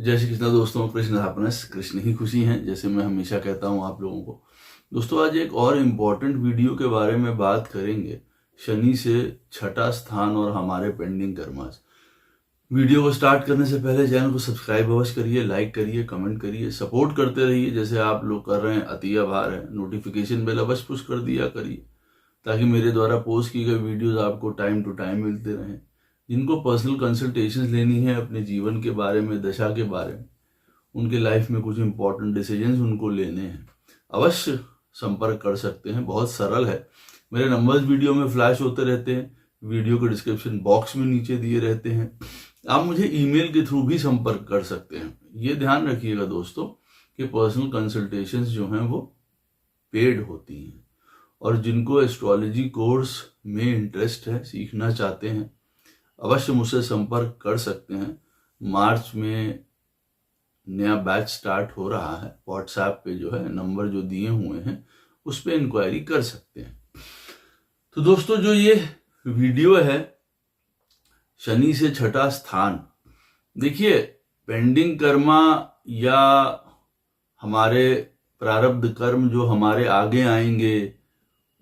जय श्री कृष्ण दोस्तों, कृष्ण हैप्पीनेस, कृष्ण ही खुशी हैं, जैसे मैं हमेशा कहता हूं आप लोगों को। दोस्तों, आज एक और इम्पॉर्टेंट वीडियो के बारे में बात करेंगे, शनि से छठा स्थान और हमारे पेंडिंग कर्मास। वीडियो को स्टार्ट करने से पहले चैनल को सब्सक्राइब अवश्य करिए, लाइक करिए, कमेंट करिए, सपोर्ट करते रहिए जैसे आप लोग कर रहे हैं। अति आभार है। नोटिफिकेशन बेल अवश्य पुश कर दिया करिए ताकि मेरे द्वारा पोस्ट की गई वीडियोस आपको टाइम टू टाइम मिलते रहें। जिनको पर्सनल कंसल्टेशंस लेनी है अपने जीवन के बारे में, दशा के बारे में, उनके लाइफ में कुछ इंपॉर्टेंट डिसीजंस उनको लेने हैं, अवश्य संपर्क कर सकते हैं। बहुत सरल है। मेरे नंबर्स वीडियो में फ्लैश होते रहते हैं, वीडियो के डिस्क्रिप्शन बॉक्स में नीचे दिए रहते हैं। आप मुझे ईमेल के थ्रू भी संपर्क कर सकते हैं। ये ध्यान रखिएगा दोस्तों कि पर्सनल कंसल्टेशंस जो हैं वो पेड होती हैं, और जिनको एस्ट्रोलॉजी कोर्स में इंटरेस्ट है, सीखना चाहते हैं, अवश्य मुझसे संपर्क कर सकते हैं। मार्च में नया बैच स्टार्ट हो रहा है। व्हाट्सएप पे जो है नंबर जो दिए हुए हैं उस पर इंक्वायरी कर सकते हैं। तो दोस्तों, जो ये वीडियो है शनि से छठा स्थान, देखिए पेंडिंग कर्मा या हमारे प्रारब्ध कर्म जो हमारे आगे आएंगे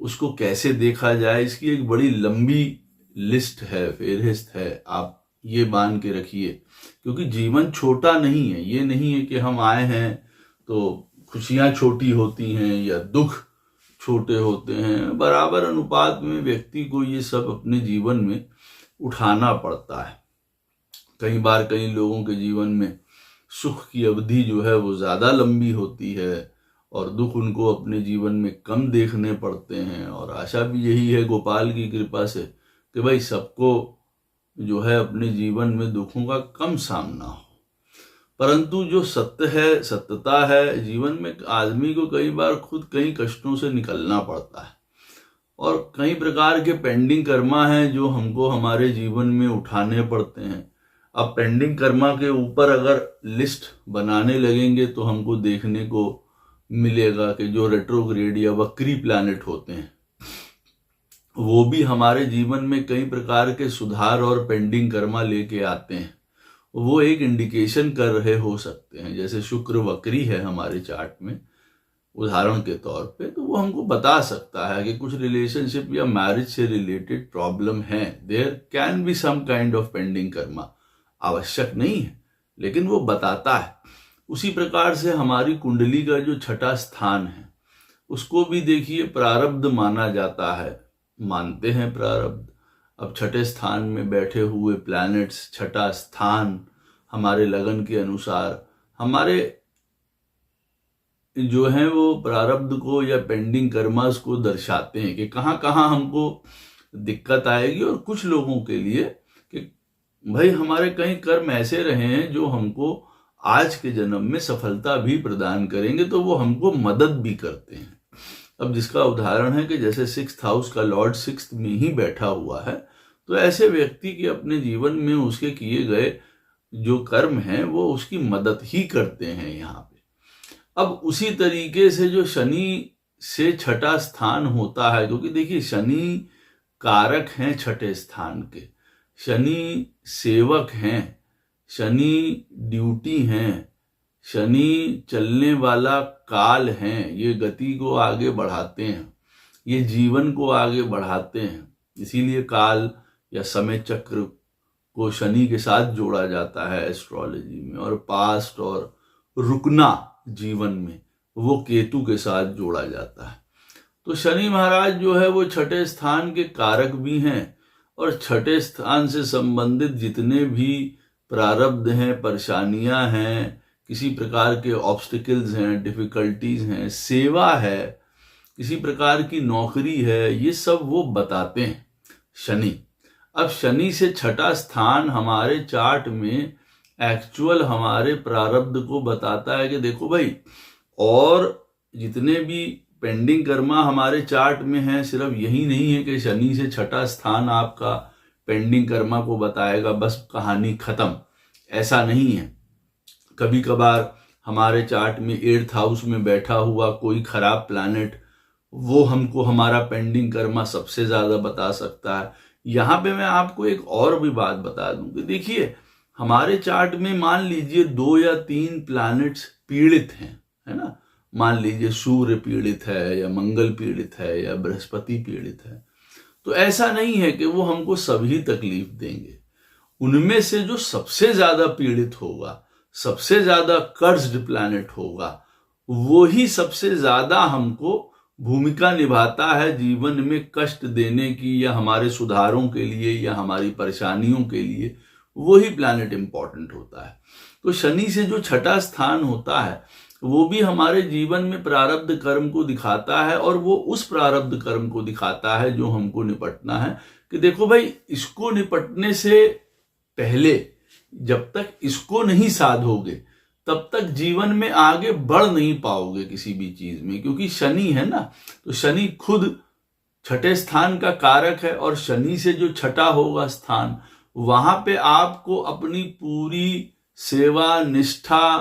उसको कैसे देखा जाए, इसकी एक बड़ी लंबी लिस्ट है, फेहरिस्त है। आप ये मान के रखिए, क्योंकि जीवन छोटा नहीं है। ये नहीं है कि हम आए हैं तो खुशियां छोटी होती हैं या दुख छोटे होते हैं। बराबर अनुपात में व्यक्ति को ये सब अपने जीवन में उठाना पड़ता है। कई बार कई लोगों के जीवन में सुख की अवधि जो है वो ज्यादा लंबी होती है और दुख उनको अपने जीवन में कम देखने पड़ते हैं। और आशा भी यही है गोपाल की कृपा से कि भाई सबको जो है अपने जीवन में दुखों का कम सामना हो। परंतु जो सत्य है, सत्यता है, जीवन में आदमी को कई बार खुद कई कष्टों से निकलना पड़ता है और कई प्रकार के पेंडिंग कर्मा हैं जो हमको हमारे जीवन में उठाने पड़ते हैं। अब पेंडिंग कर्मा के ऊपर अगर लिस्ट बनाने लगेंगे तो हमको देखने को मिलेगा कि जो रेट्रोग्रेड या वक्री प्लैनेट होते हैं वो भी हमारे जीवन में कई प्रकार के सुधार और पेंडिंग कर्मा लेके आते हैं। वो एक इंडिकेशन कर रहे हो सकते हैं। जैसे शुक्र वक्री है हमारे चार्ट में उदाहरण के तौर पे, तो वो हमको बता सकता है कि कुछ रिलेशनशिप या मैरिज से रिलेटेड प्रॉब्लम है। There can be some kind of pending karma. आवश्यक नहीं है, लेकिन वो बताता है। उसी प्रकार से हमारी कुंडली का जो छठा स्थान है उसको भी देखिए प्रारब्ध माना जाता है, मानते हैं प्रारब्ध। अब छठे स्थान में बैठे हुए प्लैनेट्स, छठा स्थान हमारे लगन के अनुसार हमारे जो हैं वो प्रारब्ध को या पेंडिंग कर्मास को दर्शाते हैं कि कहाँ कहाँ हमको दिक्कत आएगी। और कुछ लोगों के लिए कि भाई हमारे कई कर्म ऐसे रहे हैं जो हमको आज के जन्म में सफलता भी प्रदान करेंगे, तो वो हमको मदद भी करते हैं। अब जिसका उदाहरण है कि जैसे 6th हाउस का लॉर्ड 6th में ही बैठा हुआ है, तो ऐसे व्यक्ति के अपने जीवन में उसके किए गए जो कर्म हैं वो उसकी मदद ही करते हैं यहाँ पे। अब उसी तरीके से जो शनि से छठा स्थान होता है, क्योंकि देखिए शनि कारक हैं छठे स्थान के, शनि सेवक हैं, शनि ड्यूटी हैं, शनि चलने वाला काल हैं। ये गति को आगे बढ़ाते हैं, ये जीवन को आगे बढ़ाते हैं। इसीलिए काल या समय चक्र को शनि के साथ जोड़ा जाता है एस्ट्रोलॉजी में, और पास्ट और रुकना जीवन में वो केतु के साथ जोड़ा जाता है। तो शनि महाराज जो है वो छठे स्थान के कारक भी हैं, और छठे स्थान से संबंधित जितने भी प्रारब्ध हैं, परेशानियां हैं, किसी प्रकार के ऑब्स्टिकल्स हैं, डिफिकल्टीज हैं, सेवा है, किसी प्रकार की नौकरी है, ये सब वो बताते हैं शनि। अब शनि से छठा स्थान हमारे चार्ट में एक्चुअल हमारे प्रारब्ध को बताता है कि देखो भाई, और जितने भी पेंडिंग कर्मा हमारे चार्ट में हैं, सिर्फ यही नहीं है कि शनि से छठा स्थान आपका पेंडिंग कर्मा को बताएगा, बस कहानी खत्म। ऐसा नहीं है। कभी कभार हमारे चार्ट में 8th हाउस में बैठा हुआ कोई खराब प्लैनेट, वो हमको हमारा पेंडिंग कर्मा सबसे ज्यादा बता सकता है। यहाँ पे मैं आपको एक और भी बात बता दूं कि देखिए हमारे चार्ट में मान लीजिए 2 या 3 प्लैनेट्स पीड़ित हैं, है ना, मान लीजिए सूर्य पीड़ित है या मंगल पीड़ित है या बृहस्पति पीड़ित है, तो ऐसा नहीं है कि वो हमको सभी तकलीफ देंगे। उनमें से जो सबसे ज्यादा पीड़ित होगा, सबसे ज्यादा कर्स्ड प्लैनेट होगा, वो ही सबसे ज्यादा हमको भूमिका निभाता है जीवन में कष्ट देने की, या हमारे सुधारों के लिए या हमारी परेशानियों के लिए वही प्लैनेट इंपॉर्टेंट होता है। तो शनि से जो छठा स्थान होता है वो भी हमारे जीवन में प्रारब्ध कर्म को दिखाता है, और वो उस प्रारब्ध कर्म को दिखाता है जो हमको निपटना है। कि देखो भाई, इसको निपटने से पहले जब तक इसको नहीं साधोगे तब तक जीवन में आगे बढ़ नहीं पाओगे किसी भी चीज में, क्योंकि शनि है ना, तो शनि खुद छठे स्थान का कारक है, और शनि से जो छठा होगा स्थान, वहां पे आपको अपनी पूरी सेवा, निष्ठा,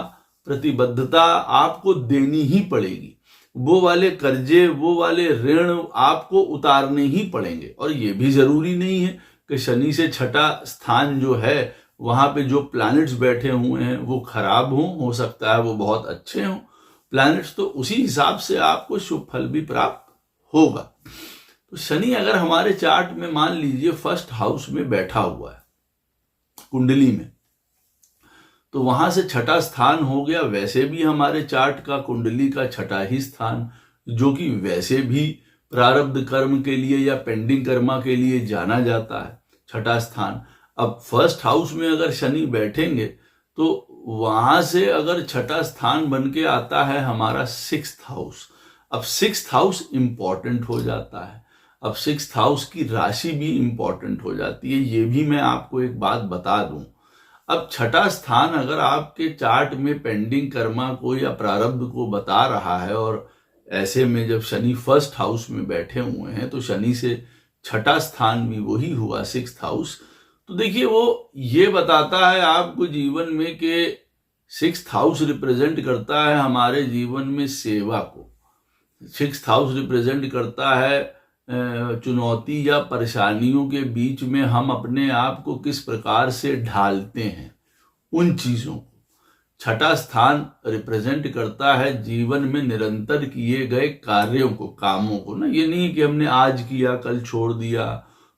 प्रतिबद्धता आपको देनी ही पड़ेगी। वो वाले कर्जे, वो वाले ऋण आपको उतारने ही पड़ेंगे। और ये भी जरूरी नहीं है कि शनि से छठा स्थान जो है वहां पे जो प्लैनेट्स बैठे हुए हैं वो खराब हो सकता है वो बहुत अच्छे हों प्लैनेट्स, तो उसी हिसाब से आपको शुभ फल भी प्राप्त होगा। तो शनि अगर हमारे चार्ट में मान लीजिए फर्स्ट हाउस में बैठा हुआ है कुंडली में, तो वहां से छठा स्थान हो गया। वैसे भी हमारे चार्ट का कुंडली का छठा ही स्थान, जो कि वैसे भी प्रारब्ध कर्म के लिए या पेंडिंग कर्मा के लिए जाना जाता है, छठा स्थान। अब फर्स्ट हाउस में अगर शनि बैठेंगे तो वहां से अगर छठा स्थान बन के आता है हमारा सिक्स्थ हाउस। अब सिक्स्थ हाउस इंपॉर्टेंट हो जाता है, अब सिक्स्थ हाउस की राशि भी इंपॉर्टेंट हो जाती है। ये भी मैं आपको एक बात बता दूं, अब छठा स्थान अगर आपके चार्ट में पेंडिंग कर्मा को या प्रारब्ध को बता रहा है, और ऐसे में जब शनि फर्स्ट हाउस में बैठे हुए हैं तो शनि से छठा स्थान भी वही हुआ सिक्स्थ हाउस, तो देखिए वो ये बताता है आपको जीवन में कि सिक्स्थ हाउस रिप्रेजेंट करता है हमारे जीवन में सेवा को, सिक्स्थ हाउस रिप्रेजेंट करता है चुनौती या परेशानियों के बीच में हम अपने आप को किस प्रकार से ढालते हैं उन चीजों को। छठा स्थान रिप्रेजेंट करता है जीवन में निरंतर किए गए कार्यों को, कामों को ना, ये नहीं कि हमने आज किया कल छोड़ दिया,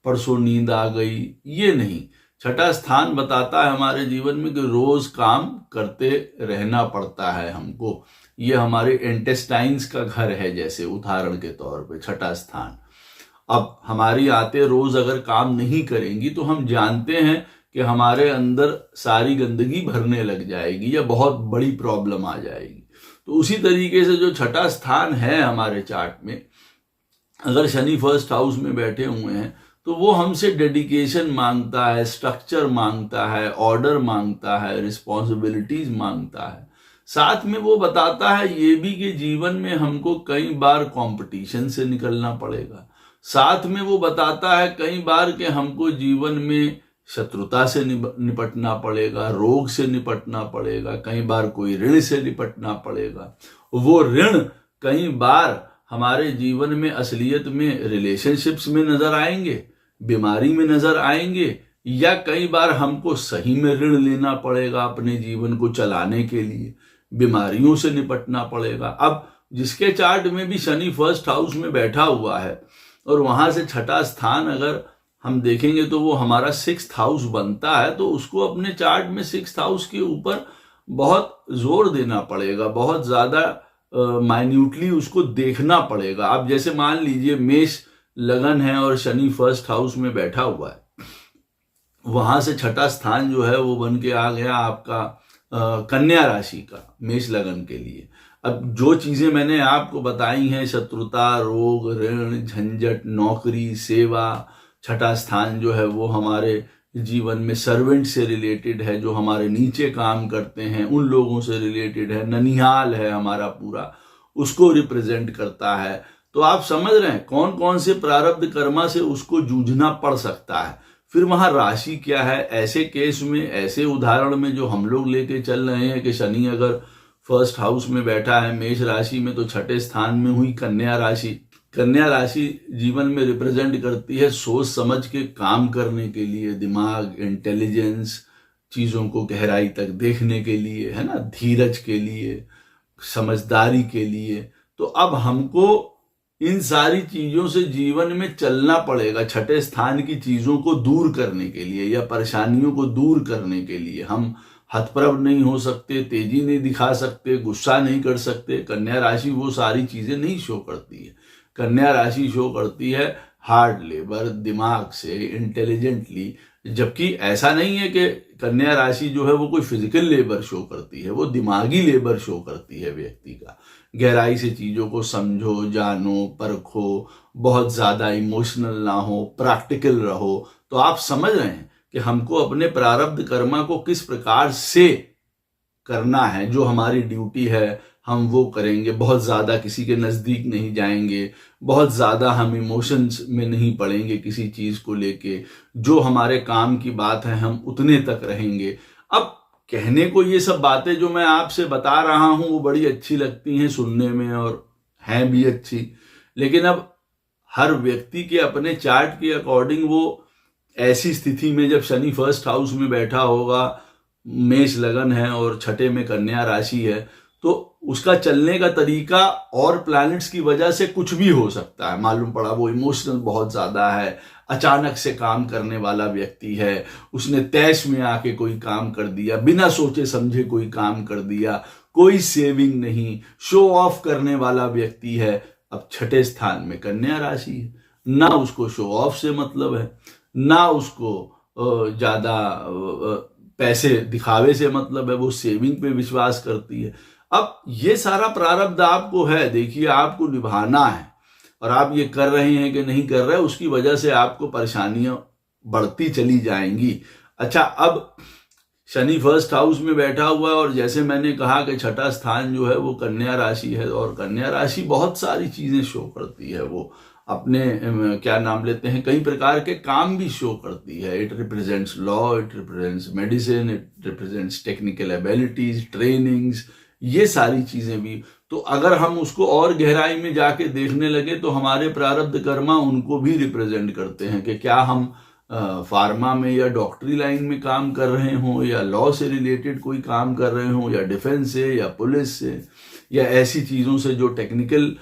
परसों नींद आ गई, ये नहीं। छठा स्थान बताता है हमारे जीवन में कि रोज काम करते रहना पड़ता है हमको। ये हमारे इंटेस्टाइन्स का घर है, जैसे उदाहरण के तौर पे छठा स्थान। अब हमारी आते रोज अगर काम नहीं करेंगी तो हम जानते हैं कि हमारे अंदर सारी गंदगी भरने लग जाएगी या बहुत बड़ी प्रॉब्लम आ जाएगी। तो उसी तरीके से जो छठा स्थान है हमारे चार्ट में, अगर शनि फर्स्ट हाउस में बैठे हुए हैं तो वो हमसे डेडिकेशन मांगता है, स्ट्रक्चर मांगता है, ऑर्डर मांगता है, रिस्पॉन्सिबिलिटीज मांगता है। साथ में वो बताता है ये भी कि जीवन में हमको कई बार कंपटीशन से निकलना पड़ेगा। साथ में वो बताता है कई बार कि हमको जीवन में शत्रुता से निपटना पड़ेगा, रोग से निपटना पड़ेगा, कई बार कोई ऋण से निपटना पड़ेगा। वो ऋण कई बार हमारे जीवन में असलियत में रिलेशनशिप्स में नजर आएंगे, बीमारी में नजर आएंगे, या कई बार हमको सही में ऋण लेना पड़ेगा अपने जीवन को चलाने के लिए, बीमारियों से निपटना पड़ेगा। अब जिसके चार्ट में भी शनि फर्स्ट हाउस में बैठा हुआ है और वहां से छठा स्थान अगर हम देखेंगे तो वो हमारा सिक्स्थ हाउस बनता है, तो उसको अपने चार्ट में सिक्स्थ हाउस के ऊपर बहुत जोर देना पड़ेगा, बहुत ज्यादा माइन्यूटली उसको देखना पड़ेगा। अब जैसे मान लीजिए मेष लगन है और शनि फर्स्ट हाउस में बैठा हुआ है, वहां से छठा स्थान जो है वो बन के आ गया आपका कन्या राशि का, मेष लगन के लिए। अब जो चीजें मैंने आपको बताई हैं, शत्रुता, रोग, ऋण, झंझट, नौकरी, सेवा, छठा स्थान जो है वो हमारे जीवन में सर्वेंट से रिलेटेड है, जो हमारे नीचे काम करते हैं उन लोगों से रिलेटेड है, ननिहाल है हमारा पूरा, उसको रिप्रेजेंट करता है। तो आप समझ रहे हैं कौन कौन से प्रारब्ध कर्मा से उसको जूझना पड़ सकता है। फिर वहां राशि क्या है, ऐसे केस में, ऐसे उदाहरण में जो हम लोग लेके चल रहे हैं कि शनि अगर फर्स्ट हाउस में बैठा है मेष राशि में, तो छठे स्थान में हुई कन्या राशि। कन्या राशि जीवन में रिप्रेजेंट करती है सोच समझ के काम करने के लिए, दिमाग, इंटेलिजेंस, चीजों को गहराई तक देखने के लिए, है ना, धीरज के लिए, समझदारी के लिए। तो अब हमको इन सारी चीजों से जीवन में चलना पड़ेगा। छठे स्थान की चीजों को दूर करने के लिए या परेशानियों को दूर करने के लिए हम हतप्रभ नहीं हो सकते, तेजी नहीं दिखा सकते, गुस्सा नहीं कर सकते। कन्या राशि वो सारी चीजें नहीं शो करती है। कन्या राशि शो करती है हार्ड लेबर, दिमाग से, इंटेलिजेंटली। जबकि ऐसा नहीं है कि कन्या राशि जो है वो कोई फिजिकल लेबर शो करती है, वो दिमागी लेबर शो करती है व्यक्ति का। गहराई से चीजों को समझो, जानो, परखो, बहुत ज्यादा इमोशनल ना हो, प्रैक्टिकल रहो। तो आप समझ रहे हैं कि हमको अपने प्रारब्ध कर्मा को किस प्रकार से करना है। जो हमारी ड्यूटी है हम वो करेंगे। बहुत ज्यादा किसी के नजदीक नहीं जाएंगे, बहुत ज्यादा हम इमोशंस में नहीं पड़ेंगे किसी चीज को लेके। जो हमारे काम की बात है हम उतने तक रहेंगे। अब कहने को ये सब बातें जो मैं आपसे बता रहा हूं वो बड़ी अच्छी लगती हैं सुनने में और हैं भी अच्छी, लेकिन अब हर व्यक्ति के अपने चार्ट के अकॉर्डिंग वो ऐसी स्थिति में जब शनि फर्स्ट हाउस में बैठा होगा, मेष लगन है और छठे में कन्या राशि है, तो उसका चलने का तरीका और प्लैनेट्स की वजह से कुछ भी हो सकता है। मालूम पड़ा वो इमोशनल बहुत ज्यादा है, अचानक से काम करने वाला व्यक्ति है, उसने तैश में आके कोई काम कर दिया, बिना सोचे समझे कोई काम कर दिया, कोई सेविंग नहीं, शो ऑफ करने वाला व्यक्ति है। अब छठे स्थान में कन्या राशि है, ना उसको शो ऑफ से मतलब है, ना उसको ज्यादा पैसे दिखावे से मतलब है, वो सेविंग पे विश्वास करती है। अब ये सारा प्रारब्ध आपको है, देखिए आपको निभाना है और आप ये कर रहे हैं कि नहीं कर रहे, उसकी वजह से आपको परेशानियां बढ़ती चली जाएंगी। अच्छा, अब शनि फर्स्ट हाउस में बैठा हुआ है और जैसे मैंने कहा कि छठा स्थान जो है वो कन्या राशि है, और कन्या राशि बहुत सारी चीजें शो करती है। वो अपने क्या नाम लेते हैं, कई प्रकार के काम भी शो करती है। It represents law, it represents medicine, it represents technical abilities, trainings, ये सारी चीजें भी। तो अगर हम उसको और गहराई में जाके देखने लगे तो हमारे प्रारब्ध कर्मा उनको भी रिप्रेजेंट करते हैं कि क्या हम फार्मा में या डॉक्टरी लाइन में काम कर रहे हों, या लॉ से रिलेटेड कोई काम कर रहे हों, या डिफेंस से, या पुलिस से, या ऐसी चीजों से जो टेक्निकल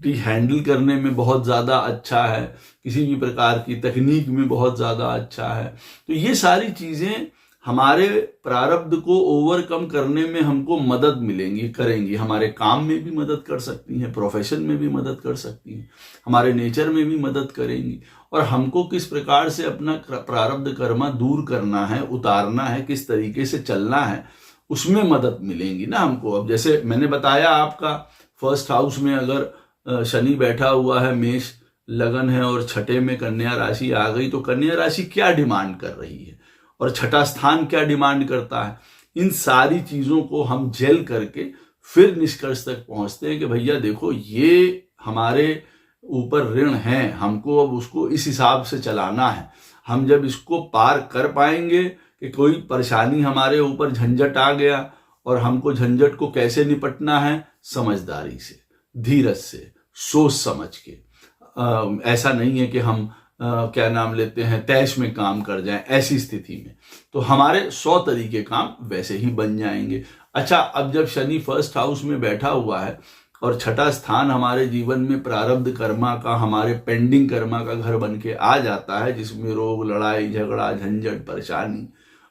हैंडल करने में बहुत ज्यादा अच्छा है, किसी भी प्रकार की तकनीक में बहुत ज्यादा अच्छा है। तो ये सारी चीजें हमारे प्रारब्ध को ओवरकम करने में हमको मदद मिलेंगी, करेंगी। हमारे काम में भी मदद कर सकती हैं, प्रोफेशन में भी मदद कर सकती हैं, हमारे नेचर में भी मदद करेंगी। और हमको किस प्रकार से अपना प्रारब्ध कर्मा दूर करना है, उतारना है, किस तरीके से चलना है, उसमें मदद मिलेंगी ना हमको। अब जैसे मैंने बताया, आपका फर्स्ट हाउस में अगर शनि बैठा हुआ है, मेष लगन है और छठे में कन्या राशि आ गई, तो कन्या राशि क्या डिमांड कर रही है और छठा स्थान क्या डिमांड करता है, इन सारी चीजों को हम जेल करके फिर निष्कर्ष तक पहुंचते हैं कि भैया देखो, ये हमारे ऊपर ऋण है, हमको अब उसको इस हिसाब से चलाना है। हम जब इसको पार कर पाएंगे कि कोई परेशानी हमारे ऊपर, झंझट आ गया, और हमको झंझट को कैसे निपटना है, समझदारी से, धीरज से, सोच समझ के। ऐसा नहीं है कि हम क्या नाम लेते हैं, तैश में काम कर जाएं। ऐसी स्थिति में तो हमारे 100 तरीके काम वैसे ही बन जाएंगे। अच्छा, अब जब शनि फर्स्ट हाउस में बैठा हुआ है और छठा स्थान हमारे जीवन में प्रारब्ध कर्मा का, हमारे पेंडिंग कर्मा का घर बन के आ जाता है, जिसमें रोग, लड़ाई, झगड़ा, झंझट, परेशानी,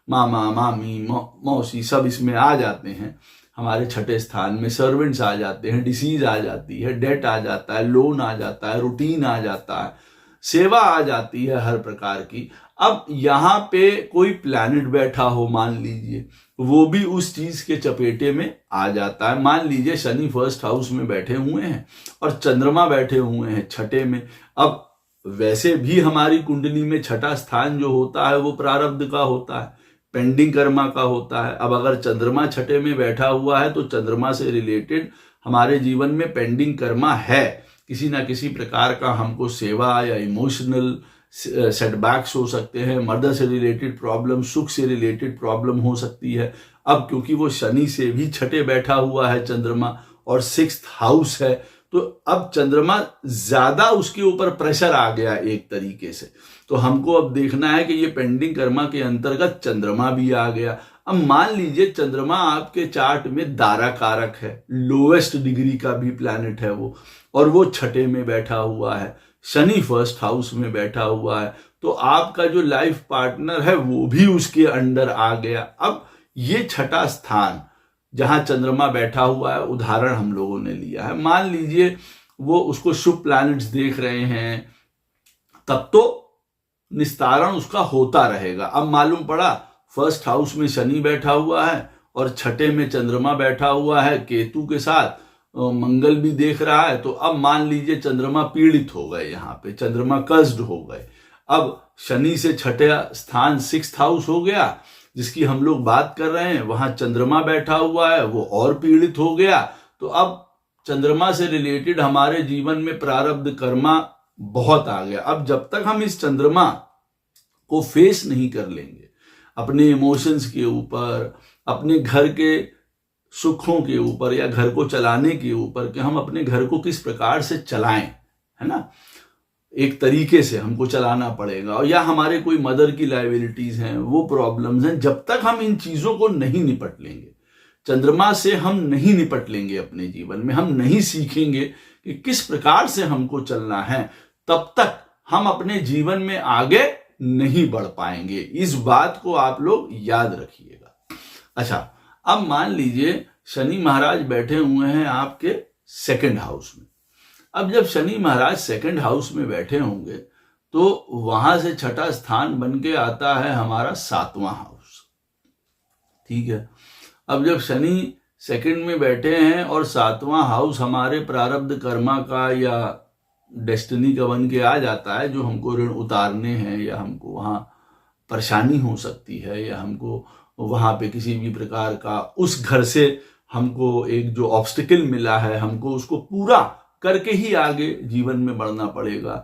मामा, मामी, मौसी सब इसमें आ जाते हैं। हमारे छठे स्थान में सर्वेंट्स आ जाते हैं, डिसीज आ जाती है, डेट आ जाता है, लोन आ जाता है, रूटीन आ जाता है, सेवा आ जाती है हर प्रकार की। अब यहाँ पे कोई प्लैनेट बैठा हो, मान लीजिए, वो भी उस चीज के चपेटे में आ जाता है। मान लीजिए शनि फर्स्ट हाउस में बैठे हुए हैं और चंद्रमा बैठे हुए हैं छठे में। अब वैसे भी हमारी कुंडली में छठा स्थान जो होता है वो प्रारब्ध का होता है, पेंडिंग कर्मा का होता है। अब अगर चंद्रमा छठे में बैठा हुआ है तो चंद्रमा से रिलेटेड हमारे जीवन में पेंडिंग कर्मा है, किसी ना किसी प्रकार का हमको सेवा या इमोशनल सेटबैक्स हो सकते हैं, मदर से रिलेटेड प्रॉब्लम, सुख से रिलेटेड प्रॉब्लम हो सकती है। अब क्योंकि वो शनि से भी छठे बैठा हुआ है चंद्रमा और 6th हाउस है, तो अब चंद्रमा ज्यादा उसके ऊपर प्रेशर आ गया एक तरीके से। तो हमको अब देखना है कि ये पेंडिंग कर्मा के अंतर्गत चंद्रमा भी आ गया। अब मान लीजिए चंद्रमा आपके चार्ट में दारा कारक है, लोएस्ट डिग्री का भी प्लैनेट है वो, और वो छठे में बैठा हुआ है, शनि फर्स्ट हाउस में बैठा हुआ है, तो आपका जो लाइफ पार्टनर है वो भी उसके अंडर आ गया। अब ये छठा स्थान जहां चंद्रमा बैठा हुआ है, उदाहरण हम लोगों ने लिया है, मान लीजिए वो उसको शुभ प्लैनेट्स देख रहे हैं, तब तो निस्तारण उसका होता रहेगा। अब मालूम पड़ा फर्स्ट हाउस में शनि बैठा हुआ है और छठे में चंद्रमा बैठा हुआ है केतु के साथ, मंगल भी देख रहा है, तो अब मान लीजिए चंद्रमा पीड़ित हो गए, यहाँ पे चंद्रमा कस्ड हो गए। अब शनि से छठे स्थान सिक्स्थ हाउस हो गया जिसकी हम लोग बात कर रहे हैं, वहां चंद्रमा बैठा हुआ है, वो और पीड़ित हो गया। तो अब चंद्रमा से रिलेटेड हमारे जीवन में प्रारब्ध कर्मा बहुत आ गया। अब जब तक हम इस चंद्रमा को फेस नहीं कर लेंगे, अपने इमोशंस के ऊपर, अपने घर के सुखों के ऊपर या घर को चलाने के ऊपर, कि हम अपने घर को किस प्रकार से चलाएं, है ना, एक तरीके से हमको चलाना पड़ेगा, और या हमारे कोई मदर की लायबिलिटीज हैं, वो प्रॉब्लम्स हैं, जब तक हम इन चीजों को नहीं निपट लेंगे, चंद्रमा से हम नहीं निपट लेंगे अपने जीवन में, हम नहीं सीखेंगे कि किस प्रकार से हमको चलना है, तब तक हम अपने जीवन में आगे नहीं बढ़ पाएंगे। इस बात को आप लोग याद रखिएगा। अच्छा, अब मान लीजिए शनि महाराज बैठे हुए हैं आपके सेकंड हाउस में। अब जब शनि महाराज सेकंड हाउस में बैठे होंगे तो वहां से छठा स्थान बन के आता है हमारा सातवां हाउस, ठीक है। अब जब शनि सेकंड में बैठे हैं और सातवां हाउस हमारे प्रारब्ध कर्मा का या डेस्टिनी का बन के आ जाता है, जो हमको ऋण उतारने हैं, या हमको वहां परेशानी हो सकती है, या हमको वहां पे किसी भी प्रकार का उस घर से हमको एक जो ऑब्स्टिकल मिला है, हमको उसको पूरा करके ही आगे जीवन में बढ़ना पड़ेगा।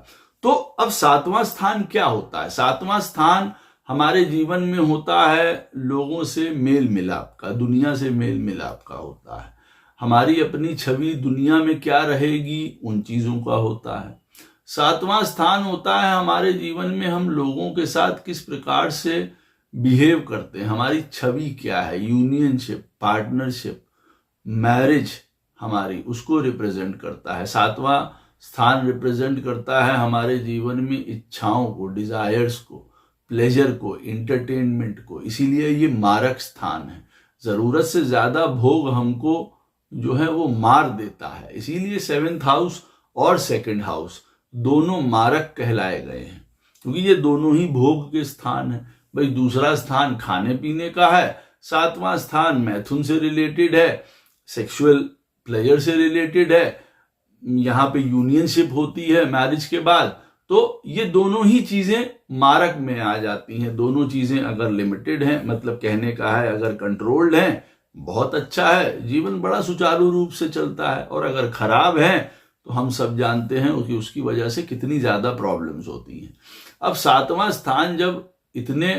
तो अब सातवां स्थान क्या होता है? सातवां स्थान हमारे जीवन में होता है लोगों से मेल मिलाप का, दुनिया से मेल मिलाप का होता है। हमारी अपनी छवि दुनिया में क्या रहेगी, उन चीजों का होता है। सातवां स्थान होता है हमारे जीवन में हम लोगों के साथ किस प्रकार से बिहेव करते हैं, हमारी छवि क्या है, यूनियनशिप, पार्टनरशिप, मैरिज हमारी, उसको रिप्रेजेंट करता है। सातवां स्थान रिप्रेजेंट करता है हमारे जीवन में इच्छाओं को, डिजायर्स को, प्लेजर को, इंटरटेनमेंट को, इसीलिए ये मारक स्थान है। जरूरत से ज्यादा भोग हमको जो है वो मार देता है, इसीलिए सेवेंथ हाउस और सेकंड हाउस दोनों मारक कहलाए गए हैं, क्योंकि ये दोनों ही भोग के स्थान है। भाई दूसरा स्थान खाने पीने का है, सातवां स्थान मैथुन से रिलेटेड है, सेक्सुअल प्लेजर से रिलेटेड है, यहाँ पे यूनियनशिप होती है मैरिज के बाद। तो ये दोनों ही चीजें मारक में आ जाती हैं। दोनों चीजें अगर लिमिटेड हैं, मतलब कहने का है अगर कंट्रोल्ड हैं, बहुत अच्छा है, जीवन बड़ा सुचारू रूप से चलता है, और अगर खराब है तो हम सब जानते हैं कि उसकी वजह से कितनी ज्यादा प्रॉब्लम्स होती हैं। अब सातवां स्थान जब इतने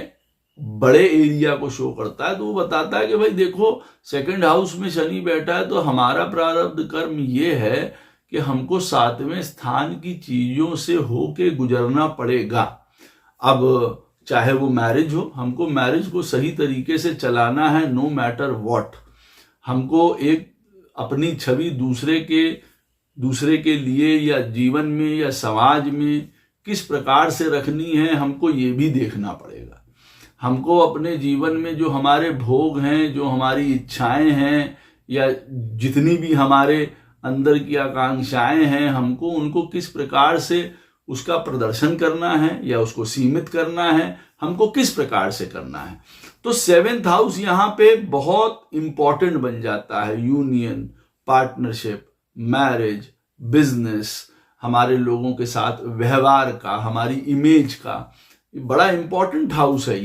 बड़े एरिया को शो करता है तो वो बताता है कि भाई देखो सेकंड हाउस में शनि बैठा है, तो हमारा प्रारब्ध कर्म ये है कि हमको सातवें स्थान की चीजों से होके गुजरना पड़ेगा। अब चाहे वो मैरिज हो, हमको मैरिज को सही तरीके से चलाना है, नो मैटर व्हाट। हमको एक अपनी छवि दूसरे के लिए या जीवन में या समाज में किस प्रकार से रखनी है, हमको ये भी देखना पड़ेगा। हमको अपने जीवन में जो हमारे भोग हैं, जो हमारी इच्छाएं हैं, या जितनी भी हमारे अंदर की आकांक्षाएं हैं, हमको उनको किस प्रकार से उसका प्रदर्शन करना है या उसको सीमित करना है, हमको किस प्रकार से करना है। तो सेवेंथ हाउस यहाँ पे बहुत इंपॉर्टेंट बन जाता है। यूनियन, पार्टनरशिप, मैरिज, बिजनेस, हमारे लोगों के साथ व्यवहार का, हमारी इमेज का बड़ा इंपॉर्टेंट हाउस है।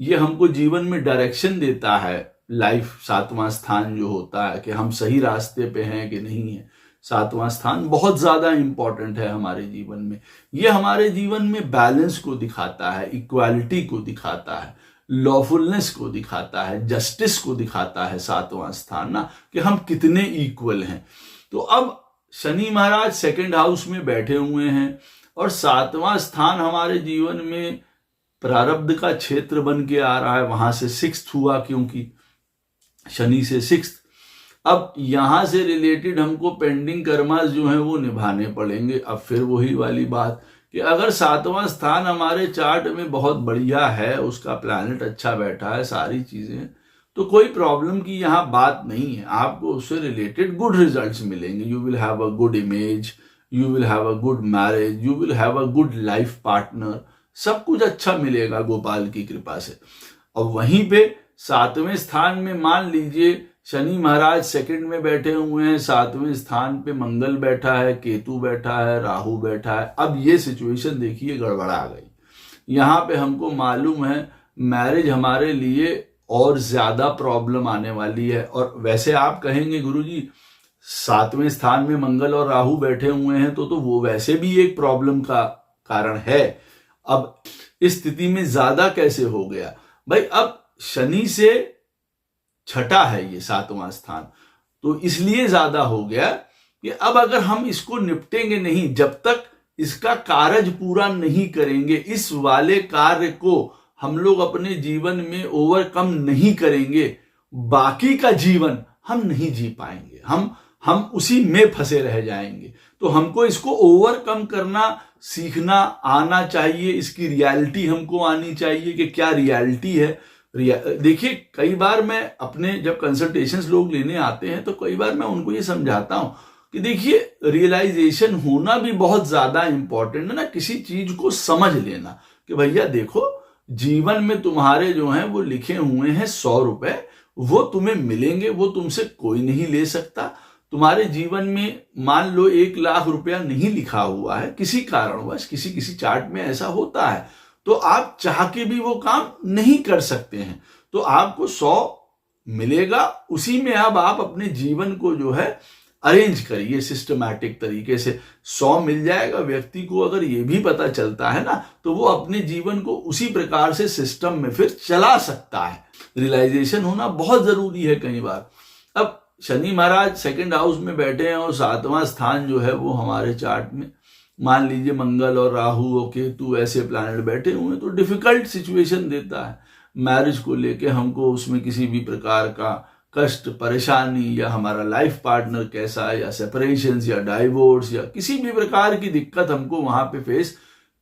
ये हमको जीवन में डायरेक्शन देता है। लाइफ सातवां स्थान जो होता है कि हम सही रास्ते पे हैं कि नहीं है, सातवां स्थान बहुत ज्यादा इंपॉर्टेंट है हमारे जीवन में। ये हमारे जीवन में बैलेंस को दिखाता है, इक्वालिटी को दिखाता है, लॉफुलनेस को दिखाता है, जस्टिस को दिखाता है सातवां स्थान ना, कि हम कितने इक्वल हैं। तो अब शनि महाराज सेकंड हाउस में बैठे हुए हैं और 7वां स्थान हमारे जीवन में प्रारब्ध का क्षेत्र बन के आ रहा है, वहां से 6th हुआ, क्योंकि शनि से 6th। अब यहां से रिलेटेड हमको पेंडिंग कर्मास जो है वो निभाने पड़ेंगे। अब फिर वही वाली बात कि अगर 7वां स्थान हमारे चार्ट में बहुत बढ़िया है, उसका प्लैनेट अच्छा बैठा है, सारी चीजें, तो कोई प्रॉब्लम की यहाँ बात नहीं है। आपको उससे रिलेटेड गुड रिजल्ट्स मिलेंगे। You will have a good image, you will have a good marriage, you will have a good life partner, सब कुछ अच्छा मिलेगा गोपाल की कृपा से। और वहीं पे 7वें स्थान में मान लीजिए शनि महाराज सेकंड में बैठे हुए हैं, 7वें स्थान पे मंगल बैठा है, केतु बैठा है, राहु बैठा है। अब ये सिचुएशन देखिए गड़बड़ा गई। यहाँ पे हमको मालूम है मैरिज हमारे लिए और ज्यादा प्रॉब्लम आने वाली है। और वैसे आप कहेंगे गुरुजी 7वें स्थान में मंगल और राहु बैठे हुए हैं तो वो वैसे भी एक प्रॉब्लम का कारण है। अब इस स्थिति में ज्यादा कैसे हो गया भाई? अब शनि से छठा है ये 7वां स्थान, तो इसलिए ज्यादा हो गया कि अब अगर हम इसको निपटेंगे नहीं, जब तक इसका कार्य पूरा नहीं करेंगे, इस वाले कार्य को हम लोग अपने जीवन में ओवरकम नहीं करेंगे, बाकी का जीवन हम नहीं जी पाएंगे। हम उसी में फंसे रह जाएंगे। तो हमको इसको ओवरकम करना सीखना आना चाहिए। इसकी रियलिटी हमको आनी चाहिए कि क्या रियलिटी है। देखिए कई बार मैं अपने जब कंसल्टेशंस लोग लेने आते हैं तो कई बार मैं उनको ये समझाता हूं कि देखिए रियलाइजेशन होना भी बहुत ज्यादा इंपॉर्टेंट है ना। किसी चीज को समझ लेना कि भैया देखो जीवन में तुम्हारे जो हैं वो लिखे हुए हैं 100 रुपए, वो तुम्हें मिलेंगे, वो तुमसे कोई नहीं ले सकता। तुम्हारे जीवन में मान लो 1 लाख रुपया नहीं लिखा हुआ है, किसी कारणवश किसी चार्ट में ऐसा होता है, तो आप चाह के भी वो काम नहीं कर सकते हैं। तो आपको 100 मिलेगा, उसी में अब आप अपने जीवन को जो है अरेंज करिए सिस्टमैटिक तरीके से। 100 मिल जाएगा व्यक्ति को, अगर ये भी पता चलता है ना, तो वो अपने जीवन को उसी प्रकार से सिस्टम में फिर चला सकता है। रियलाइजेशन होना बहुत जरूरी है कई बार। अब शनि महाराज सेकंड हाउस में बैठे हैं और 7वां स्थान जो है वो हमारे चार्ट में मान लीजिए मंगल और राहु और केतु ऐसे प्लैनेट बैठे हुए हैं, तो डिफिकल्ट सिचुएशन देता है। मैरिज को लेके हमको उसमें किसी भी प्रकार का कष्ट परेशानी, या हमारा लाइफ पार्टनर कैसा है, या सेपरेशन या डाइवोर्स, या किसी भी प्रकार की दिक्कत हमको वहां पे फेस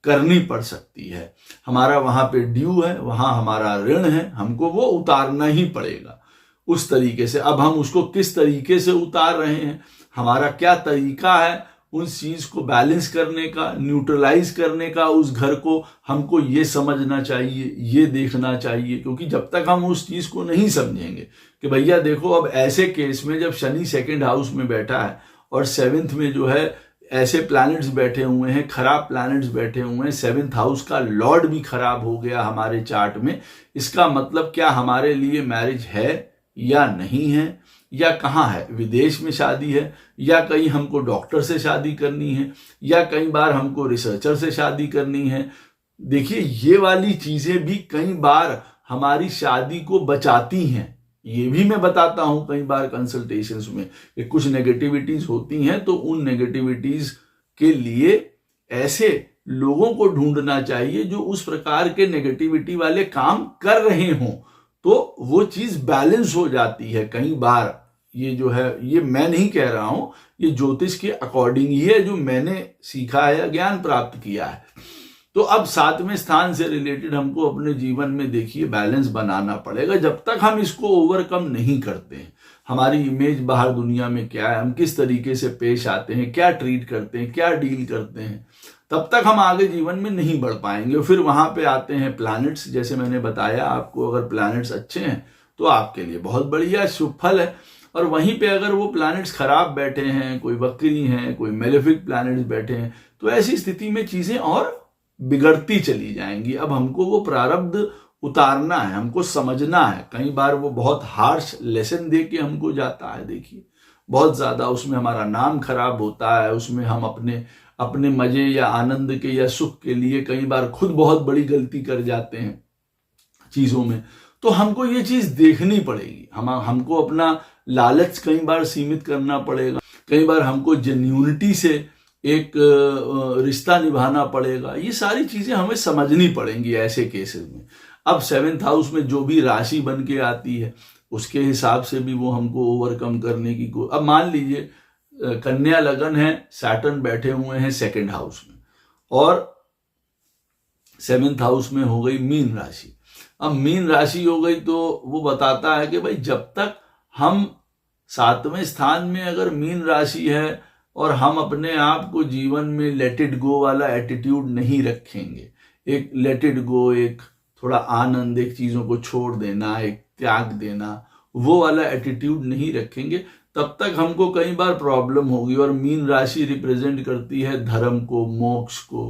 करनी पड़ सकती है। हमारा वहां पे ड्यू है, वहां हमारा ऋण है, हमको वो उतारना ही पड़ेगा उस तरीके से। अब हम उसको किस तरीके से उतार रहे हैं, हमारा क्या तरीका है उस चीज को बैलेंस करने का, न्यूट्रलाइज करने का, उस घर को हमको ये समझना चाहिए, ये देखना चाहिए। क्योंकि जब तक हम उस चीज को नहीं समझेंगे कि भैया देखो अब ऐसे केस में जब शनि सेकंड हाउस में बैठा है और 7th में जो है ऐसे प्लैनेट्स बैठे हुए हैं, खराब प्लैनेट्स बैठे हुए हैं, 7th हाउस का लॉर्ड भी खराब हो गया हमारे चार्ट में, इसका मतलब क्या हमारे लिए मैरिज है या नहीं है, या कहाँ है, विदेश में शादी है, या कहीं हमको डॉक्टर से शादी करनी है, या कई बार हमको रिसर्चर से शादी करनी है। देखिए ये वाली चीजें भी कई बार हमारी शादी को बचाती हैं। ये भी मैं बताता हूं कई बार कंसल्टेशंस में कि कुछ नेगेटिविटीज होती हैं, तो उन नेगेटिविटीज के लिए ऐसे लोगों को ढूंढना चाहिए जो उस प्रकार के नेगेटिविटी वाले काम कर रहे हों, तो वो चीज बैलेंस हो जाती है। कई बार ये जो है, ये मैं नहीं कह रहा हूं, ये ज्योतिष के अकॉर्डिंग ही है जो मैंने सीखा है या ज्ञान प्राप्त किया है। तो अब 7वें स्थान से रिलेटेड हमको अपने जीवन में देखिए बैलेंस बनाना पड़ेगा। जब तक हम इसको ओवरकम नहीं करते हैं, हमारी इमेज बाहर दुनिया में क्या है, हम किस तरीके से पेश आते हैं, क्या ट्रीट करते हैं, क्या डील करते हैं, तब तक हम आगे जीवन में नहीं बढ़ पाएंगे। फिर वहां पे आते हैं प्लैनेट्स। जैसे मैंने बताया आपको, अगर प्लैनेट्स अच्छे हैं तो आपके लिए बहुत बढ़िया शुभ फल है, और वहीं पे अगर वो प्लैनेट्स खराब बैठे हैं, कोई वक्री हैं, कोई मेलेफिक प्लैनेट्स बैठे हैं, तो ऐसी स्थिति में चीजें और बिगड़ती चली जाएंगी। अब हमको वो प्रारब्ध उतारना है, हमको समझना है। कई बार वो बहुत हार्श लेसन दे के हमको जाता है। देखिए बहुत ज्यादा उसमें हमारा नाम खराब होता है, उसमें हम अपने मजे या आनंद के या सुख के लिए कई बार खुद बहुत बड़ी गलती कर जाते हैं चीजों में। तो हमको ये चीज देखनी पड़ेगी। हमको अपना लालच कई बार सीमित करना पड़ेगा। कई बार हमको जेन्युइनिटी से एक रिश्ता निभाना पड़ेगा। ये सारी चीजें हमें समझनी पड़ेंगी ऐसे केसेस में। अब 7th हाउस में जो भी राशि बन के आती है उसके हिसाब से भी वो हमको ओवरकम करने की अब मान लीजिए कन्या लगन है, सैटर्न बैठे हुए हैं 2nd हाउस में और 7th हाउस में हो गई मीन राशि। अब मीन राशि हो गई तो वो बताता है कि भाई जब तक हम 7वें स्थान में अगर मीन राशि है और हम अपने आप को जीवन में लेट इट गो वाला एटीट्यूड नहीं रखेंगे, एक लेट इट गो, एक थोड़ा आनंद, एक चीजों को छोड़ देना, एक त्याग देना, वो वाला एटीट्यूड नहीं रखेंगे, तब तक हमको कई बार प्रॉब्लम होगी। और मीन राशि रिप्रेजेंट करती है धर्म को, मोक्ष को,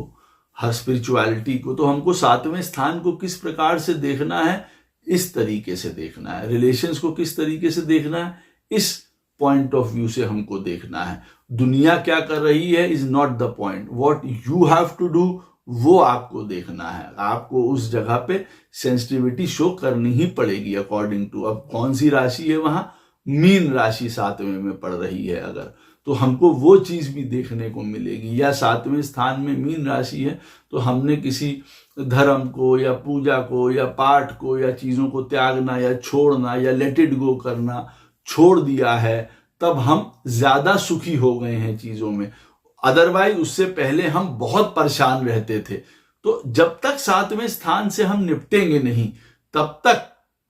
हर स्पिरिचुअलिटी को। तो हमको 7वें स्थान को किस प्रकार से देखना है, इस तरीके से देखना है। रिलेशंस को किस तरीके से देखना है, इस पॉइंट ऑफ व्यू से हमको देखना है। दुनिया क्या कर रही है is not the point, what you have to do वो आपको देखना है। आपको उस जगह पे सेंसिटिविटी शो करनी ही पड़ेगी अकॉर्डिंग टू। अब कौन सी राशि है वहां, मीन राशि 7वें में पड़ रही है अगर, तो हमको वो चीज भी देखने को मिलेगी। या 7वें स्थान में मीन राशि है तो हमने किसी धर्म को या पूजा को या पाठ को या चीजों को त्यागना या छोड़ना या लेट इट गो करना छोड़ दिया है, तब हम ज्यादा सुखी हो गए हैं चीजों में। अदरवाइज उससे पहले हम बहुत परेशान रहते थे। तो जब तक 7वें स्थान से हम निपटेंगे नहीं तब तक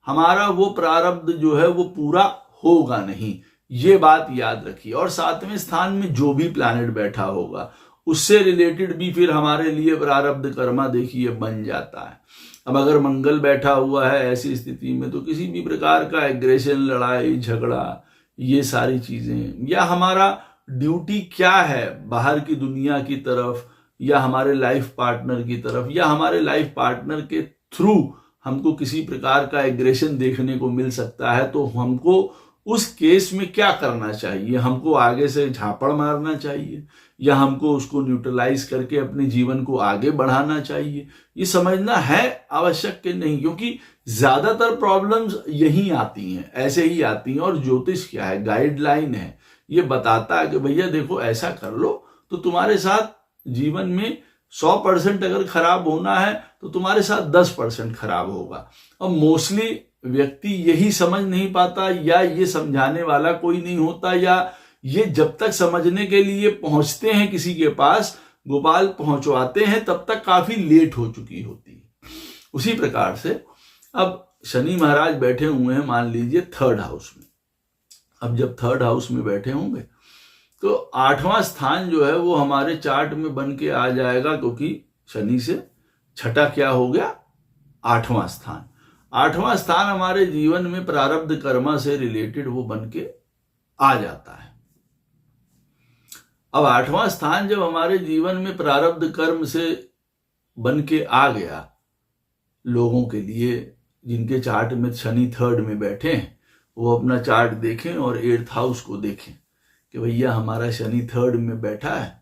हमारा वो प्रारब्ध जो है वो पूरा होगा नहीं, ये बात याद रखिए। और 7वें स्थान में जो भी प्लैनेट बैठा होगा उससे रिलेटेड भी फिर हमारे लिए प्रारब्ध कर्मा देखिए बन जाता है। अब अगर मंगल बैठा हुआ है ऐसी स्थिति में तो किसी भी प्रकार का एग्रेशन, लड़ाई झगड़ा, ये सारी चीजें, या हमारा ड्यूटी क्या है बाहर की दुनिया की तरफ या हमारे लाइफ पार्टनर की तरफ, या हमारे लाइफ पार्टनर के थ्रू हमको किसी प्रकार का एग्रेशन देखने को मिल सकता है, तो हमको उस केस में क्या करना चाहिए। हमको आगे से झापड़ मारना चाहिए या हमको उसको न्यूट्रलाइज करके अपने जीवन को आगे बढ़ाना चाहिए, ये समझना है आवश्यक कि नहीं, क्योंकि ज्यादातर प्रॉब्लम्स यही आती हैं, ऐसे ही आती हैं। और ज्योतिष क्या है, गाइडलाइन है, ये बताता है कि भैया देखो ऐसा कर लो तो तुम्हारे साथ जीवन में 100% अगर खराब होना है तो तुम्हारे साथ 10% खराब होगा। अब मोस्टली व्यक्ति यही समझ नहीं पाता, या ये समझाने वाला कोई नहीं होता, या ये जब तक समझने के लिए पहुंचते हैं किसी के पास, गोपाल पहुंचवाते हैं, तब तक काफी लेट हो चुकी होती है। उसी प्रकार से अब शनि महाराज बैठे हुए हैं मान लीजिए 3rd हाउस में। अब जब 3rd हाउस में बैठे होंगे तो 8वां स्थान जो है वो हमारे चार्ट में बन के आ जाएगा, क्योंकि शनि से छठा क्या हो गया, 8वां स्थान। 8वां स्थान हमारे जीवन में प्रारब्ध कर्मा से रिलेटेड वो बन के आ जाता है। अब 8वां स्थान जब हमारे जीवन में प्रारब्ध कर्म से बन के आ गया, लोगों के लिए जिनके चार्ट में शनि 3rd में बैठे हैं वो अपना चार्ट देखें और 8th हाउस को देखें कि भैया हमारा शनि 3rd में बैठा है।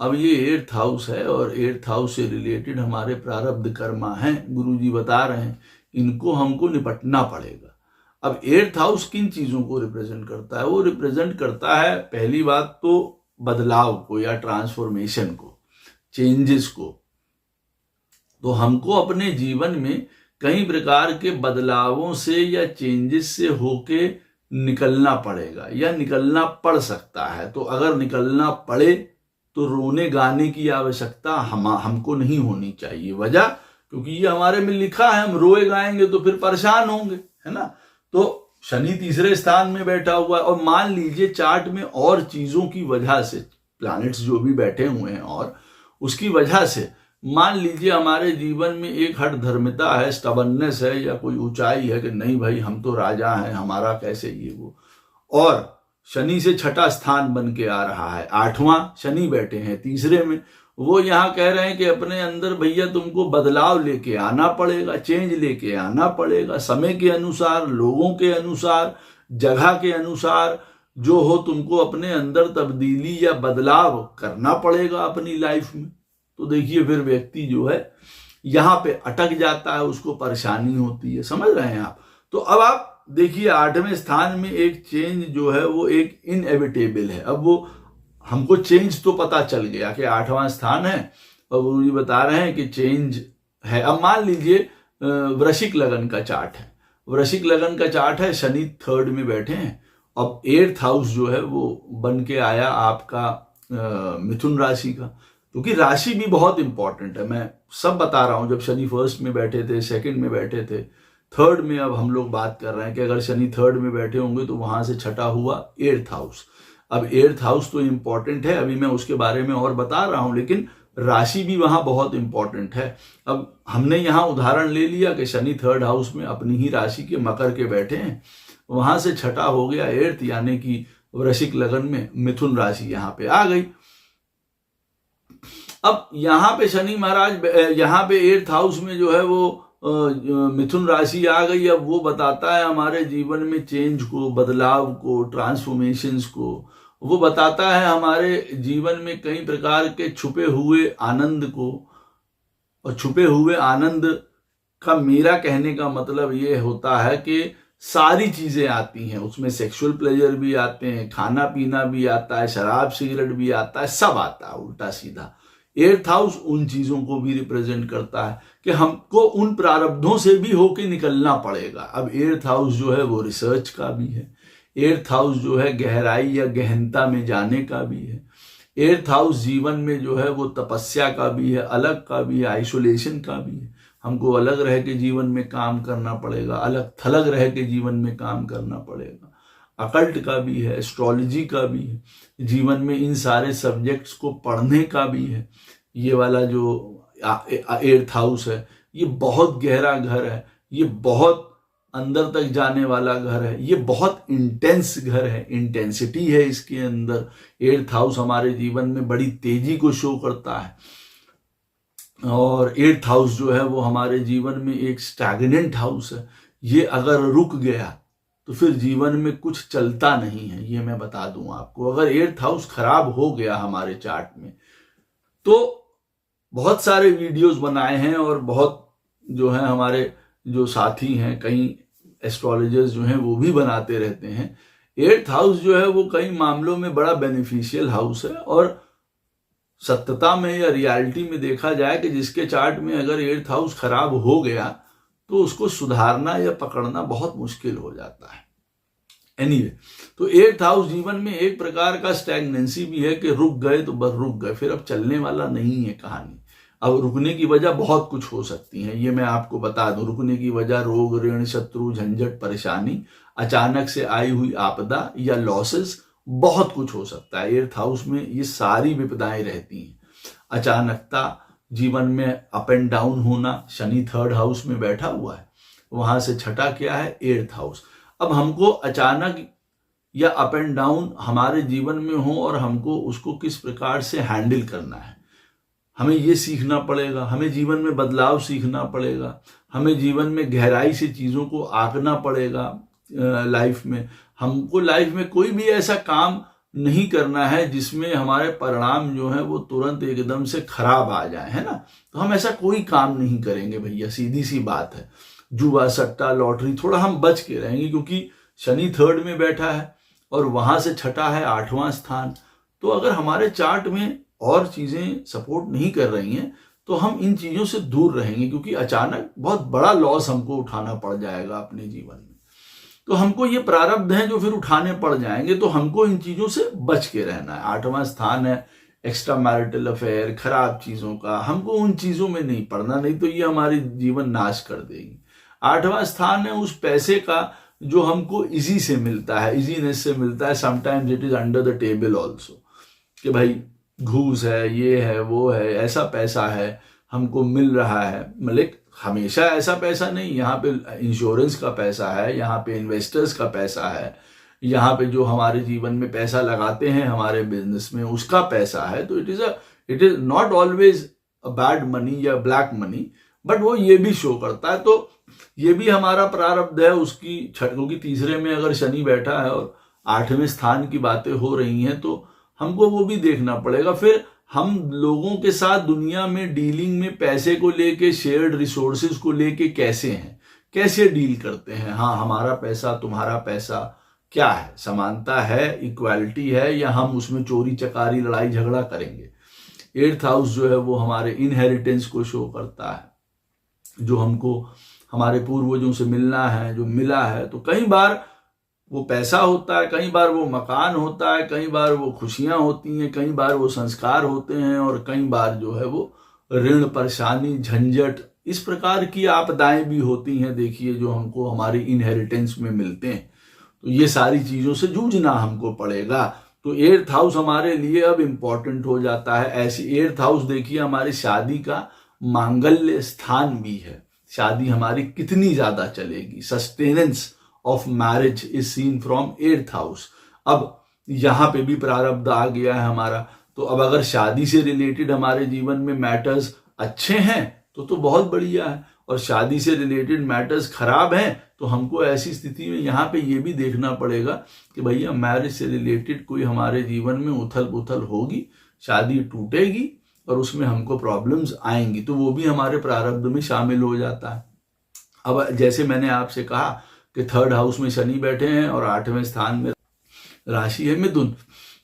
अब ये 8th हाउस है और 8th हाउस से रिलेटेड हमारे प्रारब्ध कर्मा हैं, गुरुजी बता रहे हैं, इनको हमको निपटना पड़ेगा। अब 8th हाउस किन चीजों को रिप्रेजेंट करता है, वो रिप्रेजेंट करता है पहली बात तो बदलाव को या ट्रांसफॉर्मेशन को, चेंजेस को। तो हमको अपने जीवन में कई प्रकार के बदलावों से या चेंजेस से होके निकलना पड़ेगा या निकलना पड़ सकता है। तो अगर निकलना पड़े तो रोने गाने की आवश्यकता हमको नहीं होनी चाहिए। वजह क्योंकि ये हमारे में लिखा है, हम रोए गाएंगे तो फिर परेशान होंगे, है ना। तो शनि 3रे स्थान में बैठा हुआ है और मान लीजिए चार्ट में और चीजों की वजह से, प्लैनेट्स जो भी बैठे हुए हैं और उसकी वजह से मान लीजिए हमारे जीवन में एक हठ धर्मिता है, स्टबननेस है, या कोई ऊंचाई है कि नहीं भाई हम तो राजा हैं, हमारा कैसे ये वो। और शनि से छठा स्थान बन के आ रहा है, 8वां शनि बैठे हैं 3रे में, वो यहाँ कह रहे हैं कि अपने अंदर भैया तुमको बदलाव लेके आना पड़ेगा, चेंज लेके आना पड़ेगा, समय के अनुसार, लोगों के अनुसार, जगह के अनुसार जो हो तुमको अपने अंदर तब्दीली या बदलाव करना पड़ेगा अपनी लाइफ में। तो देखिए फिर व्यक्ति जो है यहाँ पे अटक जाता है, उसको परेशानी होती है, समझ रहे हैं आप। तो अब आप देखिए 8वें स्थान में एक चेंज जो है वो एक इनएविटेबल है। अब वो हमको चेंज तो पता चल गया कि 8वां स्थान है और गुरु जी बता रहे हैं कि चेंज है। अब मान लीजिए वृश्चिक लगन का चार्ट है, वृश्चिक लगन का चार्ट है, शनि 3rd में बैठे हैं। अब 8th हाउस जो है वो बन के आया आपका मिथुन राशि का, क्योंकि राशि भी बहुत इंपॉर्टेंट है। मैं सब बता रहा हूं, जब शनि 1st में बैठे थे, 2nd में बैठे थे, 3rd में अब हम लोग बात कर रहे हैं कि अगर शनि 3rd में बैठे होंगे तो वहां से छठा हुआ 8th हाउस। अब 8th हाउस तो इंपॉर्टेंट है, अभी मैं उसके बारे में और बता रहा हूं, लेकिन राशि भी वहां बहुत इंपॉर्टेंट है। अब हमने यहां उदाहरण ले लिया कि शनि 3rd हाउस में अपनी ही राशि के मकर के बैठे हैं, वहां से छठा हो गया 8th, यानी कि वृश्चिक लगन में मिथुन राशि यहां पे आ गई। अब यहां पे शनि महाराज यहां पे 8th हाउस में जो है वो मिथुन राशि आ गई। अब वो बताता है हमारे जीवन में चेंज को, बदलाव को, ट्रांसफॉर्मेशंस को। वो बताता है हमारे जीवन में कई प्रकार के छुपे हुए आनंद को। और छुपे हुए आनंद का मेरा कहने का मतलब ये होता है कि सारी चीजें आती हैं उसमें, सेक्सुअल प्लेजर भी आते हैं, खाना पीना भी आता है, शराब सिगरेट भी आता है, सब आता है उल्टा सीधा। 8th हाउस उन चीजों को भी रिप्रेजेंट करता है कि हमको उन प्रारब्धों से भी होके निकलना पड़ेगा। अब 8th हाउस जो है वो रिसर्च का भी है, 8th हाउस जो है गहराई या गहनता में जाने का भी है, 8th हाउस जीवन में जो है वो तपस्या का भी है, अलग का भी है, आइसोलेशन का भी है। हमको अलग रह के जीवन में काम करना पड़ेगा, अलग थलग रह के जीवन में काम करना पड़ेगा। अकल्ट का भी है, एस्ट्रोलॉजी का भी है, जीवन में इन सारे सब्जेक्ट्स को पढ़ने का भी है। ये वाला जो 8th हाउस है ये बहुत गहरा घर है, ये बहुत अंदर तक जाने वाला घर है, ये बहुत इंटेंस घर है, इंटेंसिटी है इसके अंदर। 8th हाउस हमारे जीवन में बड़ी तेजी को शो करता है, और 8th हाउस जो है वो हमारे जीवन में एक स्टैग्नेंट हाउस है। ये अगर रुक गया तो फिर जीवन में कुछ चलता नहीं है, ये मैं बता दूं आपको। अगर 8th हाउस खराब हो गया हमारे चार्ट में तो बहुत सारे वीडियोस बनाए हैं, और बहुत जो है हमारे जो साथी हैं, कई एस्ट्रोलॉजर्स जो हैं वो भी बनाते रहते हैं। 8th हाउस जो है वो कई मामलों में बड़ा बेनिफिशियल हाउस है, और सत्यता में या रियलिटी में देखा जाए कि जिसके चार्ट में अगर 8th हाउस खराब हो गया तो उसको सुधारना या पकड़ना बहुत मुश्किल हो जाता है। एनीवे, तो 8th हाउस जीवन में एक प्रकार का स्टैग्नेंसी भी है कि रुक गए तो बस रुक गए, फिर अब चलने वाला नहीं है कहानी। अब रुकने की वजह बहुत कुछ हो सकती है, ये मैं आपको बता दूं। रुकने की वजह रोग, ऋण, शत्रु, झंझट, परेशानी, अचानक से आई हुई आपदा या लॉसेस, बहुत कुछ हो सकता है। 8th हाउस में ये सारी विपदाएं रहती हैं। अचानकता, जीवन में अप एंड डाउन होना। शनि 3rd हाउस में बैठा हुआ है, वहां से छठा क्या है 8th हाउस। अब हमको अचानक या अप एंड डाउन हमारे जीवन में हो और हमको उसको किस प्रकार से हैंडल करना है, हमें ये सीखना पड़ेगा। हमें जीवन में बदलाव सीखना पड़ेगा, हमें जीवन में गहराई से चीजों को आंकना पड़ेगा। लाइफ में हमको लाइफ में कोई भी ऐसा काम नहीं करना है जिसमें हमारे परिणाम जो है वो तुरंत एकदम से खराब आ जाए, है ना। तो हम ऐसा कोई काम नहीं करेंगे भैया, सीधी सी बात है। जुआ, सट्टा, लॉटरी, थोड़ा हम बच के रहेंगे, क्योंकि शनि 3rd में बैठा है और वहां से छठा है 8वां स्थान। तो अगर हमारे चार्ट में और चीजें सपोर्ट नहीं कर रही हैं तो हम इन चीजों से दूर रहेंगे, क्योंकि अचानक बहुत बड़ा लॉस हमको उठाना पड़ जाएगा अपने जीवन में। तो हमको ये प्रारब्ध हैं जो फिर उठाने पड़ जाएंगे, तो हमको इन चीजों से बच के रहना है। 8वां स्थान है एक्स्ट्रा मैरिटल अफेयर, खराब चीजों का, हमको उन चीजों में नहीं पड़ना, नहीं तो ये हमारी जीवन नाश कर देगी। 8वां स्थान है उस पैसे का जो हमको इजी से मिलता है, इजीनेस से मिलता है। Sometimes it is under the table also, कि भाई घूस है, ये है, वो है, ऐसा पैसा है हमको मिल रहा है। मतलब हमेशा ऐसा पैसा नहीं, यहाँ पे इंश्योरेंस का पैसा है, यहाँ पे इन्वेस्टर्स का पैसा है, यहाँ पे जो हमारे जीवन में पैसा लगाते हैं हमारे बिजनेस में उसका पैसा है। तो it is not always a bad money या ब्लैक मनी, बट वो ये भी शो करता है। तो ये भी हमारा प्रारब्ध है उसकी क्योंकि तीसरे में अगर शनि बैठा है और 8वें स्थान की बातें हो रही हैं तो हमको वो भी देखना पड़ेगा। फिर हम लोगों के साथ दुनिया में डीलिंग में पैसे को लेके, शेयर्ड रिसोर्सेज को लेके कैसे हैं, कैसे डील करते हैं। हाँ, हमारा पैसा तुम्हारा पैसा क्या है, समानता है, इक्वालिटी है, या हम उसमें चोरी चकारी लड़ाई झगड़ा करेंगे। 8th हाउस जो है वो हमारे इनहेरिटेंस को शो करता है, जो हमको हमारे पूर्वजों से मिलना है, जो मिला है। तो कई बार वो पैसा होता है, कई बार वो मकान होता है, कई बार वो खुशियां होती हैं, कई बार वो संस्कार होते हैं, और कई बार जो है वो ऋण, परेशानी, झंझट, इस प्रकार की आपदाएं भी होती हैं, देखिए, जो हमको हमारी इनहेरिटेंस में मिलते हैं। तो ये सारी चीजों से जूझना हमको पड़ेगा। तो 8th हाउस हमारे लिए अब इम्पोर्टेंट हो जाता है। ऐसी 8th हाउस देखिए हमारी शादी का मांगल्य स्थान भी है। शादी हमारी कितनी ज्यादा चलेगी, sustenance of marriage is seen from 8th house. अब यहाँ पे भी प्रारब्ध आ गया है हमारा। तो अब अगर शादी से रिलेटेड हमारे जीवन में मैटर्स अच्छे हैं तो बहुत बढ़िया है, और शादी से रिलेटेड मैटर्स खराब हैं तो हमको ऐसी स्थिति में यहाँ पे ये भी देखना पड़ेगा कि भैया मैरिज से रिलेटेड कोई हमारे जीवन में उथल पुथल होगी, शादी टूटेगी और उसमें हमको प्रॉब्लम्स आएंगी, तो वो भी हमारे प्रारब्ध में शामिल हो जाता है। अब जैसे मैंने आपसे कहा कि 3rd हाउस में शनि बैठे हैं और 8वें स्थान में राशि है मिथुन।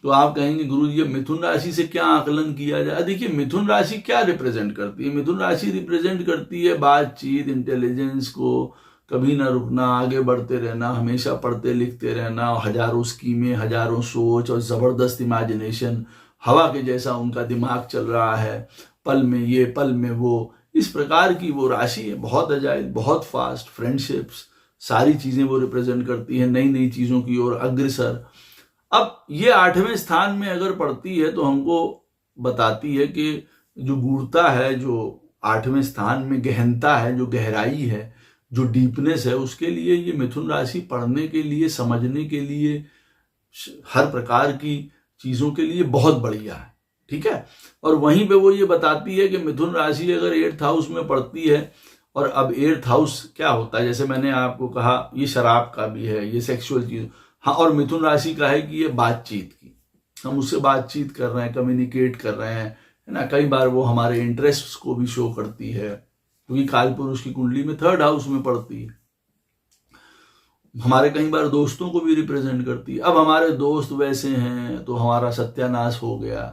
तो आप कहेंगे गुरु जी मिथुन राशि से क्या आकलन किया जाए। देखिए, मिथुन राशि क्या रिप्रेजेंट करती है? मिथुन राशि रिप्रेजेंट करती है बातचीत, इंटेलिजेंस को, कभी ना रुकना, आगे बढ़ते रहना, हमेशा पढ़ते लिखते रहना, हजारों स्कीमें, हजारों सोच और जबरदस्त इमेजिनेशन, हवा के जैसा उनका दिमाग चल रहा है, पल में ये पल में वो, इस प्रकार की वो राशि है। बहुत अजाइल, बहुत फास्ट, फ्रेंडशिप्स, सारी चीजें वो रिप्रेजेंट करती है, नई नई चीजों की ओर अग्रसर। अब ये 8वें स्थान में अगर पड़ती है तो हमको बताती है कि जो गूढ़ता है, जो 8वें स्थान में गहनता है, जो गहराई है, जो डीपनेस है, उसके लिए ये मिथुन राशि पढ़ने के लिए, समझने के लिए, हर प्रकार की चीजों के लिए बहुत बढ़िया है। ठीक है। और वहीं पे वो ये बताती है कि मिथुन राशि अगर 8th हाउस में पड़ती है, और अब 8th हाउस क्या होता है, जैसे मैंने आपको कहा ये शराब का भी है, ये सेक्सुअल चीज। हाँ, और मिथुन राशि का है कि ये बातचीत की, हम उससे बातचीत कर रहे हैं, कम्युनिकेट कर रहे हैं, है ना। कई बार वो हमारे इंटरेस्ट को भी शो करती है, क्योंकि कालपुरुष की कुंडली में 3rd हाउस में पड़ती है। हमारे कई बार दोस्तों को भी रिप्रेजेंट करती है। अब हमारे दोस्त वैसे हैं तो हमारा सत्यानाश हो गया,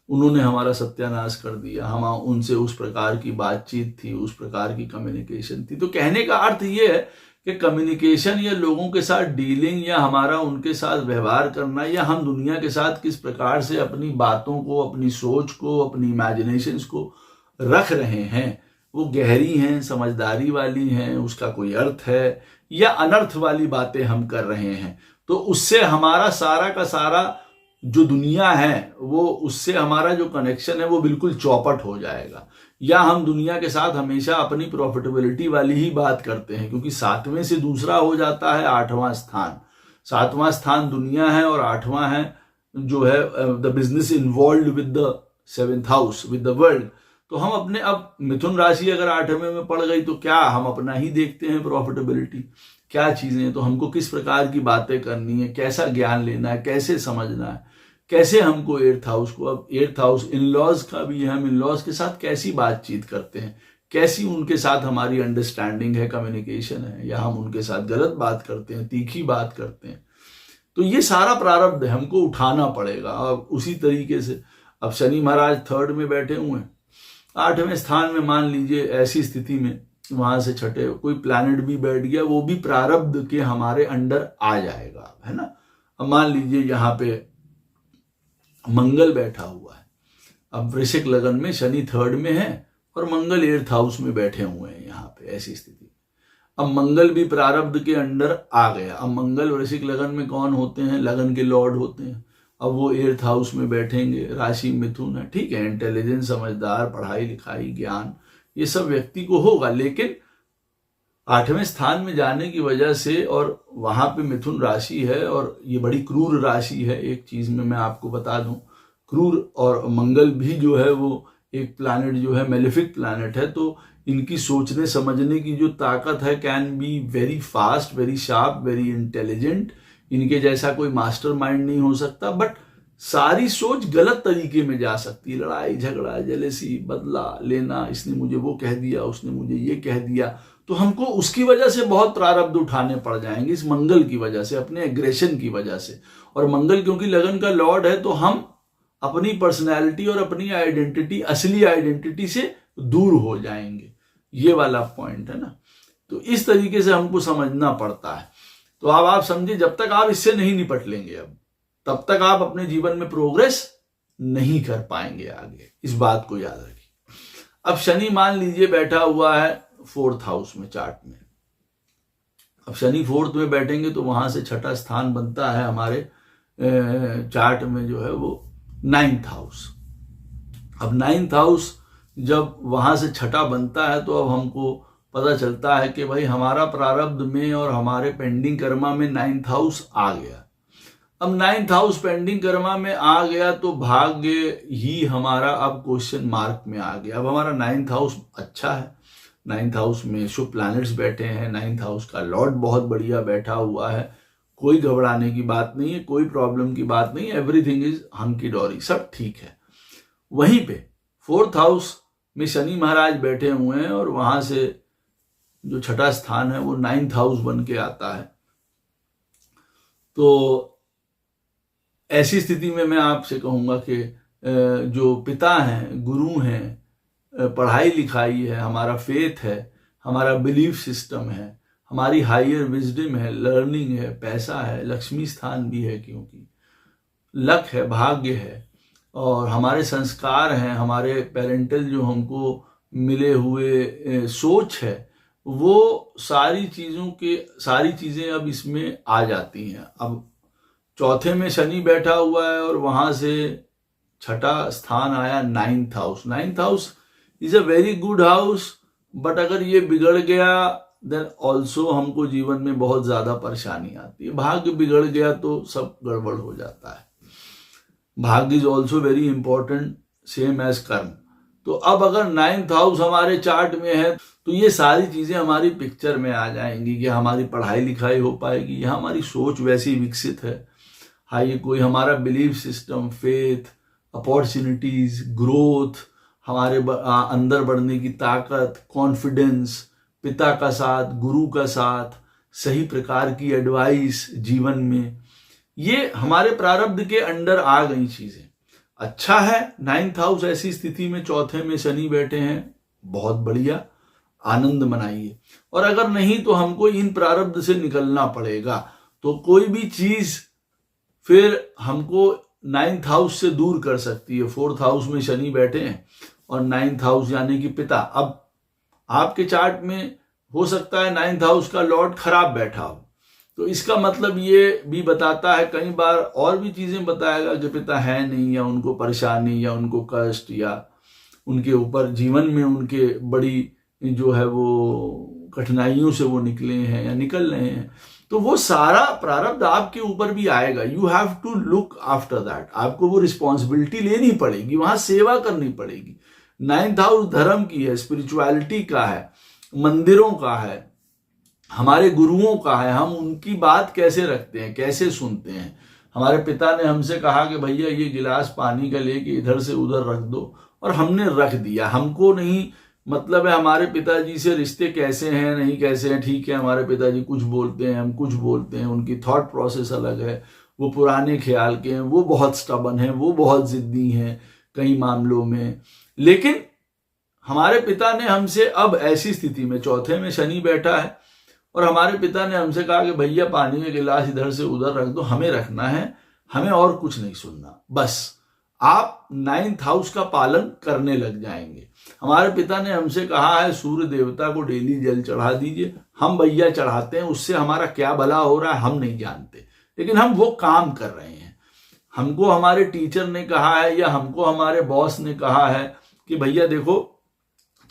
उन्होंने हमारा सत्यानाश कर दिया, हम उनसे उस प्रकार की बातचीत थी, उस प्रकार की कम्युनिकेशन थी। तो कहने का अर्थ ये है कि कम्युनिकेशन या लोगों के साथ डीलिंग, या हमारा उनके साथ व्यवहार करना, या हम दुनिया के साथ किस प्रकार से अपनी बातों को, अपनी सोच को, अपनी इमेजिनेशंस को रख रहे हैं, वो गहरी हैं, समझदारी वाली हैं, उसका कोई अर्थ है, या अनर्थ वाली बातें हम कर रहे हैं, तो उससे हमारा सारा का सारा जो दुनिया है, वो उससे हमारा जो कनेक्शन है वो बिल्कुल चौपट हो जाएगा। या हम दुनिया के साथ हमेशा अपनी प्रॉफिटेबिलिटी वाली ही बात करते हैं, क्योंकि 7वें से दूसरा हो जाता है 8वां स्थान। 7वां स्थान दुनिया है और 8वां है जो है the business involved with the 7th house, with the world. तो हम अपने, अब मिथुन राशि अगर 8वें में पड़ गई तो क्या हम अपना ही देखते हैं प्रॉफिटेबिलिटी, क्या चीजें, तो हमको किस प्रकार की बातें करनी है, कैसा ज्ञान लेना है, कैसे समझना है, कैसे हमको 8th हाउस को, अब 8th हाउस इन लॉज का भी है, हम इन लॉज के साथ कैसी बातचीत करते हैं, कैसी उनके साथ हमारी अंडरस्टैंडिंग है, कम्युनिकेशन है, या हम उनके साथ गलत बात करते हैं, तीखी बात करते हैं। तो ये सारा प्रारब्ध है, हमको उठाना पड़ेगा। अब उसी तरीके से अब शनि महाराज 3rd में बैठे हुए हैं, 8वें स्थान में, मान लीजिए ऐसी स्थिति में वहां से छठे कोई प्लैनेट भी बैठ गया, वो भी प्रारब्ध के हमारे अंडर आ जाएगा, है ना। अब मान लीजिए यहाँ पे मंगल बैठा हुआ है, अब वृश्चिक लगन में शनि 3rd में है और मंगल 8th हाउस में बैठे हुए हैं यहाँ पे, ऐसी स्थिति। अब मंगल भी प्रारब्ध के अंडर आ गया। अब मंगल वृश्चिक लगन में कौन होते हैं? लगन के लॉर्ड होते हैं। अब वो 8th हाउस में बैठेंगे, राशि मिथुन है, ठीक है, इंटेलिजेंस, समझदार, पढ़ाई लिखाई, ज्ञान, ये सब व्यक्ति को होगा। लेकिन 8वें स्थान में जाने की वजह से, और वहां पे मिथुन राशि है और ये बड़ी क्रूर राशि है। एक चीज में मैं आपको बता दूं, क्रूर, और मंगल भी जो है वो एक प्लैनेट जो है मेलेफिक प्लैनेट है, तो इनकी सोचने समझने की जो ताकत है can be very fast, very sharp, very intelligent. इनके जैसा कोई मास्टर माइंड नहीं हो सकता, बट सारी सोच गलत तरीके में जा सकती है। लड़ाई झगड़ा, जेलेसी, बदला लेना, इसने मुझे वो कह दिया, उसने मुझे ये कह दिया, तो हमको उसकी वजह से बहुत प्रारब्ध उठाने पड़ जाएंगे, इस मंगल की वजह से, अपने एग्रेशन की वजह से। और मंगल क्योंकि लगन का लॉर्ड है, तो हम अपनी पर्सनैलिटी और अपनी आइडेंटिटी, असली आइडेंटिटी से दूर हो जाएंगे। ये वाला पॉइंट है ना। तो इस तरीके से हमको समझना पड़ता है। तो अब आप समझे, जब तक आप इससे नहीं निपट लेंगे अब, तब तक आप अपने जीवन में प्रोग्रेस नहीं कर पाएंगे आगे। इस बात को याद रखिए। अब शनि मान लीजिए बैठा हुआ है 4th हाउस में चार्ट में। अब शनि 4th में बैठेंगे तो वहां से छठा स्थान बनता है हमारे चार्ट में जो है वो 9th हाउस। अब 9th हाउस जब वहां से छठा बनता है तो अब हमको पता चलता है कि भाई हमारा प्रारब्ध में और हमारे पेंडिंग कर्मा में 9th हाउस आ गया। अब 9th हाउस पेंडिंग कर्मा में आ गया तो भाग्य ही हमारा अब क्वेश्चन मार्क में आ गया। अब हमारा 9th हाउस अच्छा है, 9th हाउस में शुभ प्लैनेट्स बैठे हैं, 9th हाउस का लॉर्ड बहुत बढ़िया बैठा हुआ है, कोई घबराने की बात नहीं है, कोई प्रॉब्लम की बात नहीं है, एवरीथिंग इज हंकी डोरी, सब ठीक है। वहीं पे 4th हाउस में शनि महाराज बैठे हुए हैं और वहां से जो छठा स्थान है वो 9th हाउस बन के आता है। तो ऐसी स्थिति में मैं आपसे कहूंगा कि जो पिता हैं, गुरु हैं, पढ़ाई लिखाई है, हमारा फेथ है, हमारा बिलीफ सिस्टम है, हमारी हायर विजडम है, लर्निंग है, पैसा है, लक्ष्मी स्थान भी है, क्योंकि लक है, भाग्य है, और हमारे संस्कार हैं, हमारे पेरेंटल जो हमको मिले हुए सोच है, वो सारी चीजें अब इसमें आ जाती हैं। अब चौथे में शनि बैठा हुआ है और वहां से छठा स्थान आया 9th house. 9th house is a very good house, but अगर ये बिगड़ गया देन ऑल्सो हमको जीवन में बहुत ज्यादा परेशानी आती है। भाग्य बिगड़ गया तो सब गड़बड़ हो जाता है। Bhagya is also very important, same as karma. तो अब अगर 9th हाउस हमारे चार्ट में है तो ये सारी चीजें हमारी पिक्चर में आ जाएंगी कि हमारी पढ़ाई लिखाई हो पाएगी, या हमारी सोच वैसी विकसित है, हाँ, ये कोई हमारा belief system, faith, opportunities, growth, हमारे अंदर बढ़ने की ताकत, कॉन्फिडेंस, पिता का साथ, गुरु का साथ, सही प्रकार की एडवाइस जीवन में, ये हमारे प्रारब्ध के अंडर आ गई चीजें। अच्छा है 9th हाउस ऐसी स्थिति में चौथे में शनि बैठे हैं, बहुत बढ़िया, आनंद मनाइए। और अगर नहीं तो हमको इन प्रारब्ध से निकलना पड़ेगा। तो कोई भी चीज फिर हमको 9th हाउस से दूर कर सकती है। 4th हाउस में शनि बैठे हैं और 9th हाउस यानी कि पिता। अब आपके चार्ट में हो सकता है 9th हाउस का लॉर्ड खराब बैठा हो, तो इसका मतलब ये भी बताता है, कई बार और भी चीजें बताएगा कि पिता है नहीं, या उनको परेशानी, या उनको कष्ट, या उनके ऊपर जीवन में उनके बड़ी जो है वो कठिनाइयों से वो निकले हैं या निकल रहे हैं। तो वो सारा प्रारब्ध आपके ऊपर भी आएगा। You have to look after that. आपको वो रिस्पॉन्सिबिलिटी लेनी पड़ेगी, वहां सेवा करनी पड़ेगी। 9th हाउस धर्म की है, स्पिरिचुअलिटी का है, मंदिरों का है, हमारे गुरुओं का है। हम उनकी बात कैसे रखते हैं, कैसे सुनते हैं। हमारे पिता ने हमसे कहा कि भैया ये गिलास पानी का लेके इधर से उधर रख दो, और हमने रख दिया। हमको नहीं मतलब है हमारे पिताजी से रिश्ते कैसे हैं, नहीं कैसे हैं। ठीक है, हमारे पिताजी कुछ बोलते हैं, हम कुछ बोलते हैं, उनकी थॉट प्रोसेस अलग है, वो पुराने ख्याल के हैं, वो बहुत स्टबन हैं, वो बहुत जिद्दी हैं कई मामलों में। लेकिन हमारे पिता ने हमसे अब ऐसी स्थिति में, चौथे में शनि बैठा है और हमारे पिता ने हमसे कहा कि भैया पानी का गिलास इधर से उधर रख दो, हमें रखना है, हमें और कुछ नहीं सुनना, बस आप 9th हाउस का पालन करने लग जाएंगे। हमारे पिता ने हमसे कहा है सूर्य देवता को डेली जल चढ़ा दीजिए। हम भैया चढ़ाते हैं, उससे हमारा क्या भला हो रहा है हम नहीं जानते, लेकिन हम वो काम कर रहे हैं। हमको हमारे टीचर ने कहा है या हमको हमारे बॉस ने कहा है कि भैया देखो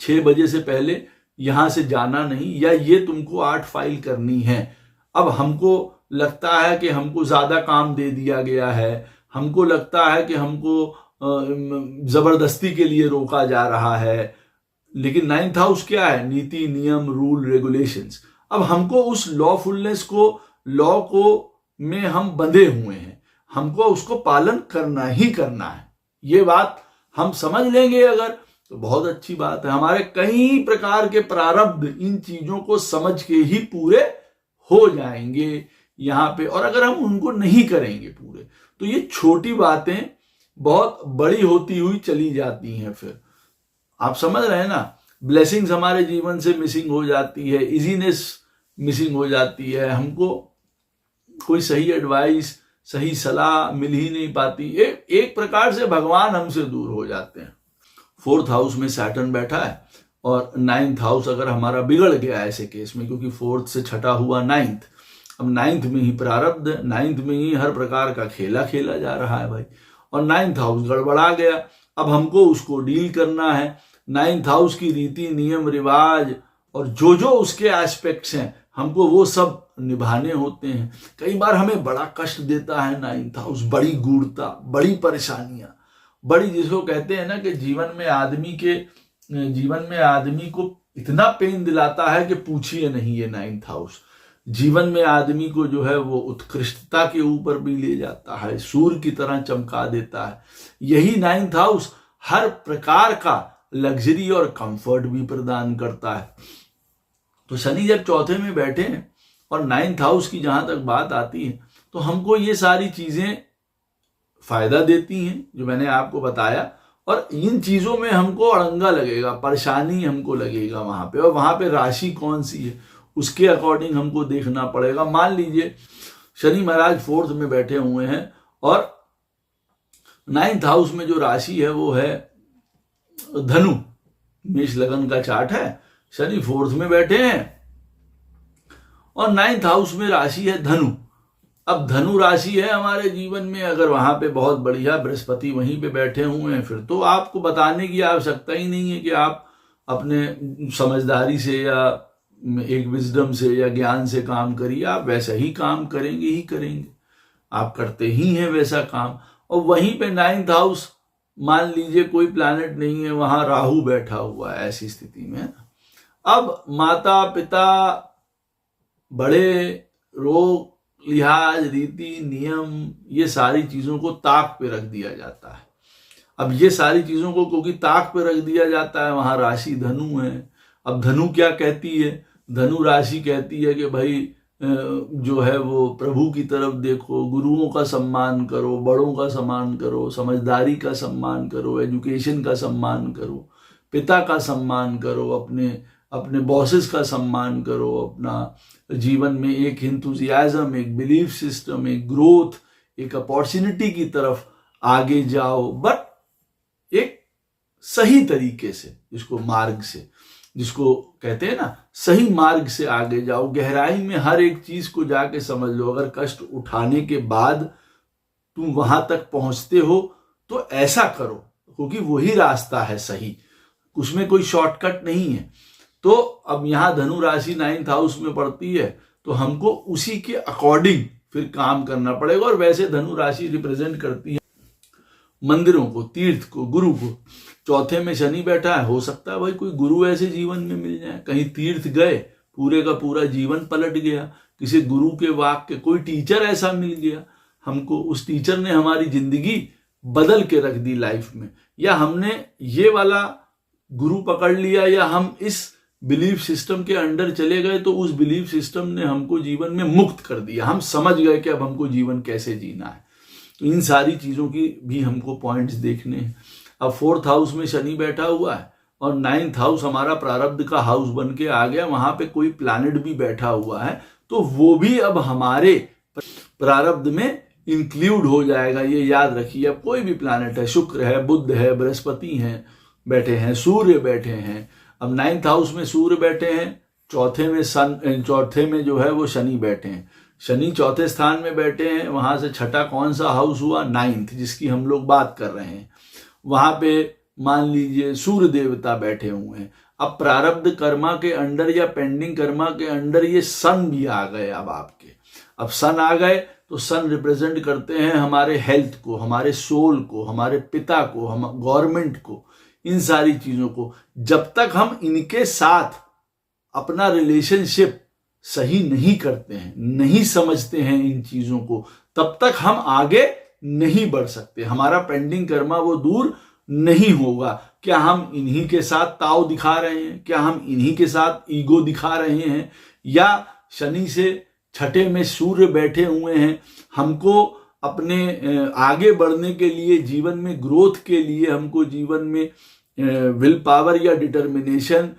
6 बजे से पहले यहां से जाना नहीं, या ये तुमको 8 फाइल करनी है। अब हमको लगता है कि हमको ज्यादा काम दे दिया गया है, हमको लगता है कि हमको जबरदस्ती के लिए रोका जा रहा है। लेकिन 9th हाउस क्या है? नीति, नियम, रूल, रेगुलेशंस। अब हमको उस लॉफुलनेस को, लॉ को में हम बंधे हुए हैं, हमको उसको पालन करना ही करना है। ये बात हम समझ लेंगे अगर, तो बहुत अच्छी बात है। हमारे कई प्रकार के प्रारब्ध इन चीजों को समझ के ही पूरे हो जाएंगे यहाँ पे, और अगर हम उनको नहीं करेंगे पूरे तो ये छोटी बातें बहुत बड़ी होती हुई चली जाती हैं। फिर आप समझ रहे हैं ना, ब्लेसिंग्स हमारे जीवन से मिसिंग हो जाती है, इजीनेस मिसिंग हो जाती है, हमको कोई सही एडवाइस, सही सलाह मिल ही नहीं पाती। एक प्रकार से भगवान हमसे दूर हो जाते हैं। 4th हाउस में सैटर्न बैठा है और 9th हाउस अगर हमारा बिगड़ गया ऐसे केस में, क्योंकि 4th से छठा हुआ 9th, अब 9th में ही प्रारब्ध, 9th में ही हर प्रकार का खेला खेला जा रहा है भाई, और 9th हाउस गड़बड़ा गया। अब हमको उसको डील करना है। 9th हाउस की रीति नियम रिवाज और जो जो उसके एस्पेक्ट्स हैं हमको वो सब निभाने होते हैं। कई बार हमें बड़ा कष्ट देता है 9th हाउस, बड़ी गूढ़ता, बड़ी परेशानियां, बड़ी, जिसको कहते हैं ना कि जीवन में आदमी को इतना पेन दिलाता है कि पूछिए नहीं। ये 9th हाउस जीवन में आदमी को जो है वो उत्कृष्टता के ऊपर भी ले जाता है, सूर्य की तरह चमका देता है। यही 9th हाउस हर प्रकार का लग्जरी और कंफर्ट भी प्रदान करता है। तो शनि जब चौथे में बैठे हैं और 9th हाउस की जहां तक बात आती है तो हमको ये सारी चीजें फायदा देती हैं जो मैंने आपको बताया, और इन चीजों में हमको अड़ंगा लगेगा, परेशानी हमको लगेगा वहां पे, और वहां पे राशि कौन सी है उसके अकॉर्डिंग हमको देखना पड़ेगा। मान लीजिए शनि महाराज 4th में बैठे हुए हैं और 9th हाउस में जो राशि है वो है धनु, मेष लगन का चार्ट है, शनि 4th में बैठे हैं और 9th हाउस में राशि है धनु। अब धनु राशि है हमारे जीवन में, अगर वहां पे बहुत बढ़िया बृहस्पति वहीं पे बैठे हुए हैं, फिर तो आपको बताने की आवश्यकता ही नहीं है कि आप अपने समझदारी से या एक विजडम से या ज्ञान से काम करिए, आप वैसा ही काम करेंगे ही करेंगे, आप करते ही हैं वैसा काम। और वहीं पे 9th हाउस, मान लीजिए कोई प्लैनेट नहीं है, वहां राहु बैठा हुआ है, ऐसी स्थिति में अब माता पिता, बड़े, रोग, लिहाज, रीति नियम, ये सारी चीजों को ताक पे रख दिया जाता है। अब ये सारी चीजों को क्योंकि ताक पे रख दिया जाता है, वहां राशि धनु है। अब धनु क्या कहती है? धनु राशि कहती है कि भाई जो है वो प्रभु की तरफ देखो, गुरुओं का सम्मान करो, बड़ों का सम्मान करो, समझदारी का सम्मान करो, एजुकेशन का सम्मान करो, पिता का सम्मान करो, अपने बॉसेस का सम्मान करो, अपना जीवन में एक एंथुसियाज्म, एक बिलीफ सिस्टम, एक ग्रोथ, एक अपॉर्चुनिटी की तरफ आगे जाओ, बट एक सही तरीके से, जिसको कहते हैं ना सही मार्ग से आगे जाओ, गहराई में हर एक चीज को जाके समझ लो। अगर कष्ट उठाने के बाद तुम वहां तक पहुंचते हो तो ऐसा करो, क्योंकि वही रास्ता है सही, उसमें कोई शॉर्टकट नहीं है। तो अब यहां धनु राशि 9th हाउस में पड़ती है तो हमको उसी के अकॉर्डिंग फिर काम करना पड़ेगा। और वैसे धनु राशि रिप्रेजेंट करती है मंदिरों को, तीर्थ को, गुरु को। चौथे में शनि बैठा है, हो सकता है भाई कोई गुरु ऐसे जीवन में मिल जाए, कहीं तीर्थ गए, पूरे का पूरा जीवन पलट गया, किसी गुरु के वाक्य, कोई टीचर ऐसा मिल गया हमको, उस टीचर ने हमारी जिंदगी बदल के रख दी लाइफ में, या हमने ये वाला गुरु पकड़ लिया, या हम इस बिलीफ सिस्टम के अंडर चले गए तो उस बिलीफ सिस्टम ने हमको जीवन में मुक्त कर दिया, हम समझ गए कि अब हमको जीवन कैसे जीना है। इन सारी चीजों की भी हमको पॉइंट्स देखने हैं। अब 4th हाउस में शनि बैठा हुआ है और 9th हाउस हमारा प्रारब्ध का हाउस बन के आ गया, वहां पे कोई प्लैनेट भी बैठा हुआ है तो वो भी अब हमारे प्रारब्ध में इंक्लूड हो जाएगा, ये याद रखिए। अब कोई भी प्लैनेट है, शुक्र है, बुध है, बृहस्पति है बैठे हैं, सूर्य बैठे हैं। अब 9th हाउस में सूर्य बैठे हैं, चौथे में जो है वो शनि बैठे हैं। शनि चौथे स्थान में बैठे हैं, वहां से छठा कौन सा हाउस हुआ? 9th, जिसकी हम लोग बात कर रहे हैं। वहां पे मान लीजिए सूर्य देवता बैठे हुए हैं। अब प्रारब्ध कर्मा के अंडर या पेंडिंग कर्मा के अंडर ये सन भी आ गए। अब सन आ गए तो सन रिप्रेजेंट करते हैं हमारे हेल्थ को, हमारे सोल को, हमारे पिता को, हम गवर्नमेंट को, इन सारी चीजों को। जब तक हम इनके साथ अपना रिलेशनशिप सही नहीं करते हैं, नहीं समझते हैं इन चीजों को, तब तक हम आगे नहीं बढ़ सकते। हमारा पेंडिंग कर्मा वो दूर नहीं होगा। क्या हम इन्हीं के साथ ताव दिखा रहे हैं? क्या हम इन्हीं के साथ ईगो दिखा रहे हैं? या शनि से छठे में सूर्य बैठे हुए हैं, हमको अपने आगे बढ़ने के लिए, जीवन में ग्रोथ के लिए, हमको जीवन में विल पावर या डिटर्मिनेशन,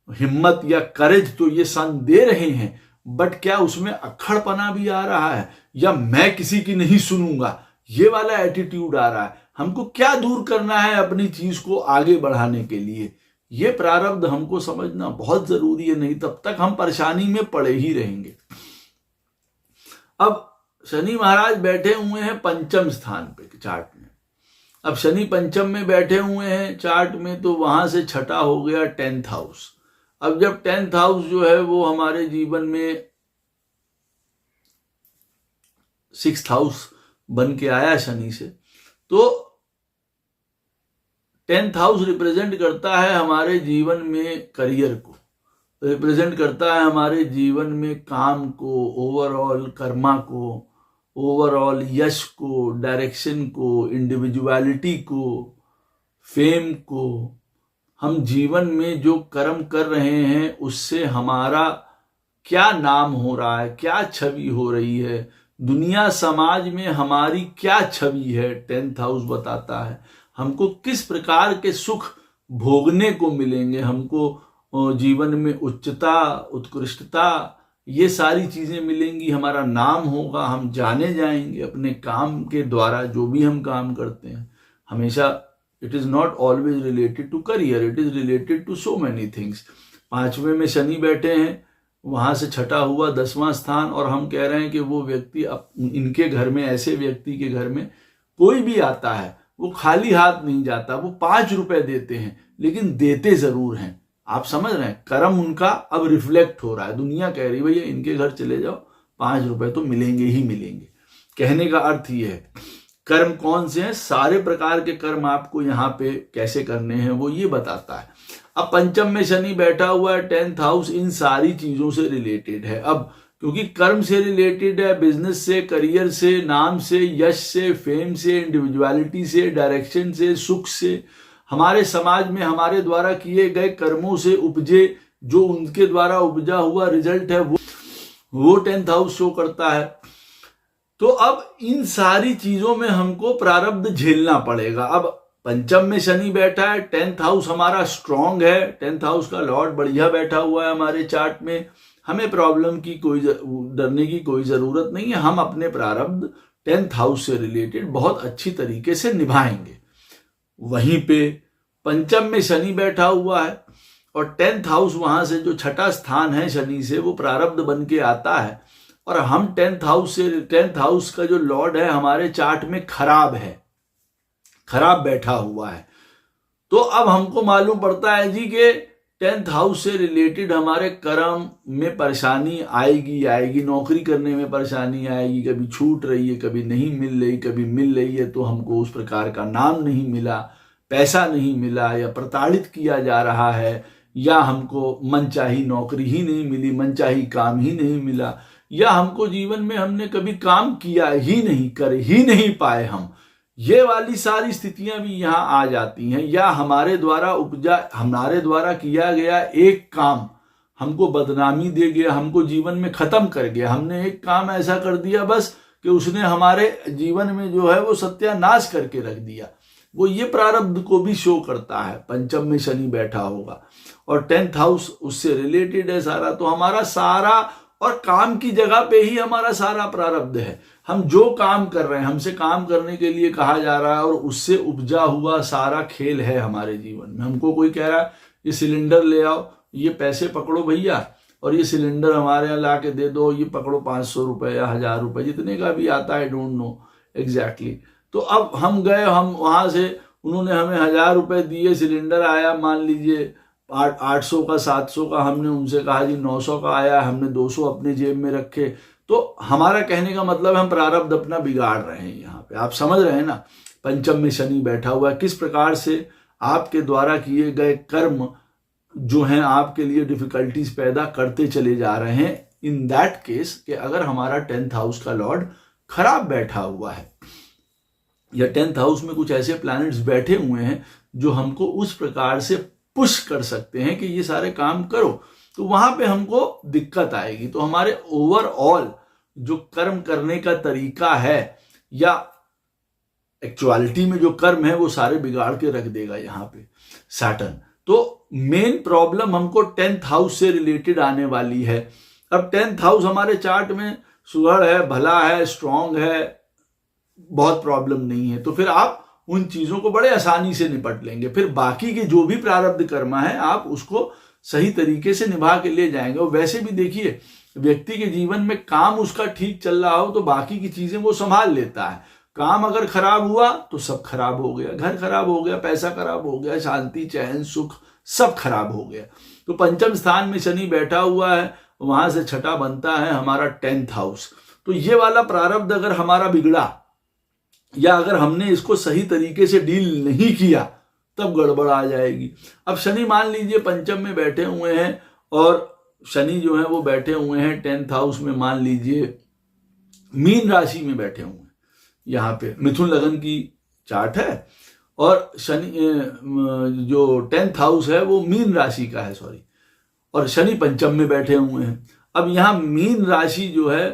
हिम्मत या करेज तो ये सन दे रहे हैं, बट क्या उसमें अक्खड़पना भी आ रहा है? या मैं किसी की नहीं सुनूंगा, ये वाला एटीट्यूड आ रहा है? हमको क्या दूर करना है अपनी चीज को आगे बढ़ाने के लिए? ये प्रारब्ध हमको समझना बहुत जरूरी है, नहीं तब तक हम परेशानी में पड़े ही रहेंगे। अब शनि महाराज बैठे हुए हैं पंचम स्थान पे चार्ट में। अब शनि पंचम में बैठे हुए हैं चार्ट में, तो वहां से छठा हो गया 10th हाउस। अब जब 10th हाउस जो है वो हमारे जीवन में 6th हाउस बन के आया शनि से, तो 10th हाउस रिप्रेजेंट करता है हमारे जीवन में करियर को, रिप्रेजेंट करता है हमारे जीवन में काम को, ओवरऑल कर्मा को, ओवरऑल यश को, डायरेक्शन को, इंडिविजुअलिटी को, फेम को। हम जीवन में जो कर्म कर रहे हैं उससे हमारा क्या नाम हो रहा है, क्या छवि हो रही है, दुनिया समाज में हमारी क्या छवि है, 10th हाउस बताता है। हमको किस प्रकार के सुख भोगने को मिलेंगे, हमको जीवन में उच्चता, उत्कृष्टता, ये सारी चीजें मिलेंगी, हमारा नाम होगा, हम जाने जाएंगे अपने काम के द्वारा। जो भी हम काम करते हैं हमेशा, it is not always related to career, it is related to so many things. 5वें में शनि बैठे हैं, वहां से छठा हुआ 10वां स्थान, और हम कह रहे हैं कि वो व्यक्ति, इनके घर में, ऐसे व्यक्ति के घर में कोई भी आता है वो खाली हाथ नहीं जाता। वो 5 रुपए देते हैं लेकिन देते जरूर हैं। आप समझ रहे हैं, कर्म उनका अब रिफ्लेक्ट हो रहा है। दुनिया कह रही भैया इनके घर चले जाओ, 5 रुपए तो मिलेंगे ही मिलेंगे। कहने का अर्थ ये है, कर्म कौन से हैं, सारे प्रकार के कर्म आपको यहाँ पे कैसे करने हैं वो ये बताता है। अब पंचम में शनि बैठा हुआ है, 10th हाउस इन सारी चीजों से रिलेटेड है। अब क्योंकि कर्म से रिलेटेड है, बिजनेस से, करियर से, नाम से, यश से, फेम से, इंडिविजुअलिटी से, डायरेक्शन से, सुख से, हमारे समाज में हमारे द्वारा किए गए कर्मों से उपजे, जो उनके द्वारा उपजा हुआ रिजल्ट है वो 10th हाउस शो करता है। तो अब इन सारी चीजों में हमको प्रारब्ध झेलना पड़ेगा। अब पंचम में शनि बैठा है, 10th हाउस हमारा स्ट्रांग है, 10th हाउस का लॉर्ड बढ़िया बैठा हुआ है हमारे चार्ट में। हमें प्रॉब्लम की डरने की कोई जरूरत नहीं है। हम अपने प्रारब्ध 10th हाउस से रिलेटेड बहुत अच्छी तरीके से निभाएंगे। वहीं पे पंचम में शनि बैठा हुआ है और 10th हाउस वहां से जो छठा स्थान है शनि से, वो प्रारब्ध बन के आता है। और हम 10th हाउस से, 10th हाउस का जो लॉर्ड है हमारे चार्ट में खराब है, खराब बैठा हुआ है। तो अब हमको मालूम पड़ता है जी कि 10th हाउस से रिलेटेड हमारे कर्म में परेशानी आएगी, नौकरी करने में परेशानी आएगी, कभी छूट रही है, कभी नहीं मिल रही, कभी मिल रही है तो हमको उस प्रकार का नाम नहीं मिला, पैसा नहीं मिला, या प्रताड़ित किया जा रहा है, या हमको मनचाही नौकरी ही नहीं मिली, मनचाही काम ही नहीं मिला, या हमको जीवन में हमने कभी काम किया ही नहीं, कर ही नहीं पाए हम। ये वाली सारी स्थितियां भी यहाँ आ जाती हैं। या हमारे द्वारा किया गया एक काम हमको बदनामी दे गया, हमको जीवन में खत्म कर गया। हमने एक काम ऐसा कर दिया बस कि उसने हमारे जीवन में जो है वो सत्यानाश करके रख दिया। वो ये प्रारब्ध को भी शो करता है। पंचम में शनि बैठा होगा और 10th हाउस उससे रिलेटेड है सारा, तो हमारा सारा, और काम की जगह पे ही हमारा सारा प्रारब्ध है। हम जो काम कर रहे हैं, हमसे काम करने के लिए कहा जा रहा है और उससे उपजा हुआ सारा खेल है हमारे जीवन में। हमको कोई कह रहा है ये सिलेंडर ले आओ, ये पैसे पकड़ो भैया, और ये सिलेंडर हमारे यहाँ ला के दे दो, ये पकड़ो 500 रुपए या 1000 रुपए, जितने का भी आता है, डोंट नो एग्जैक्टली। तो अब हम गए, हम वहां से, उन्होंने हमें 1000 रुपए दिए, सिलेंडर आया मान लीजिए 800 का, 700 का, हमने उनसे कहा जी 900 का आया, हमने 200 अपने जेब में रखे। तो हमारा कहने का मतलब है हम प्रारब्ध अपना बिगाड़ रहे हैं यहाँ पे। आप समझ रहे हैं ना, पंचम में शनि बैठा हुआ है, किस प्रकार से आपके द्वारा किए गए कर्म जो हैं आपके लिए डिफिकल्टीज पैदा करते चले जा रहे हैं। इन दैट केस कि अगर हमारा 10th हाउस का लॉर्ड खराब बैठा हुआ है या 10th हाउस में कुछ ऐसे प्लैनेट्स बैठे हुए हैं जो हमको उस प्रकार से पुश कर सकते हैं कि ये सारे काम करो, तो वहां पे हमको दिक्कत आएगी। तो हमारे ओवरऑल जो कर्म करने का तरीका है या एक्चुअलिटी में जो कर्म है वो सारे बिगाड़ के रख देगा यहाँ पे सैटर्न। तो मेन प्रॉब्लम हमको 10th हाउस से रिलेटेड आने वाली है। अब 10th हाउस हमारे चार्ट में सुघड़ है, भला है, स्ट्रांग है, बहुत प्रॉब्लम नहीं है, तो फिर आप उन चीजों को बड़े आसानी से निपट लेंगे। फिर बाकी के जो भी प्रारब्ध कर्म है आप उसको सही तरीके से निभा के ले जाएंगे। और वैसे भी देखिए, व्यक्ति के जीवन में काम उसका ठीक चल रहा हो तो बाकी की चीजें वो संभाल लेता है। काम अगर खराब हुआ तो सब खराब हो गया, घर खराब हो गया, पैसा खराब हो गया, शांति, चैन, सुख सब खराब हो गया। तो पंचम स्थान में शनि बैठा हुआ है, वहां से छठा बनता है हमारा 10th हाउस। तो ये वाला प्रारब्ध अगर हमारा बिगड़ा या अगर हमने इसको सही तरीके से डील नहीं किया तब गड़बड़ आ जाएगी। अब शनि मान लीजिए पंचम में बैठे हुए हैं और शनि जो है वो बैठे हुए हैं 10th हाउस में, मान लीजिए मीन राशि में बैठे हुए हैं। यहाँ पे मिथुन लगन की चार्ट है और शनि जो 10th हाउस है वो मीन राशि का है, सॉरी, और शनि पंचम में बैठे हुए हैं। अब यहाँ मीन राशि जो है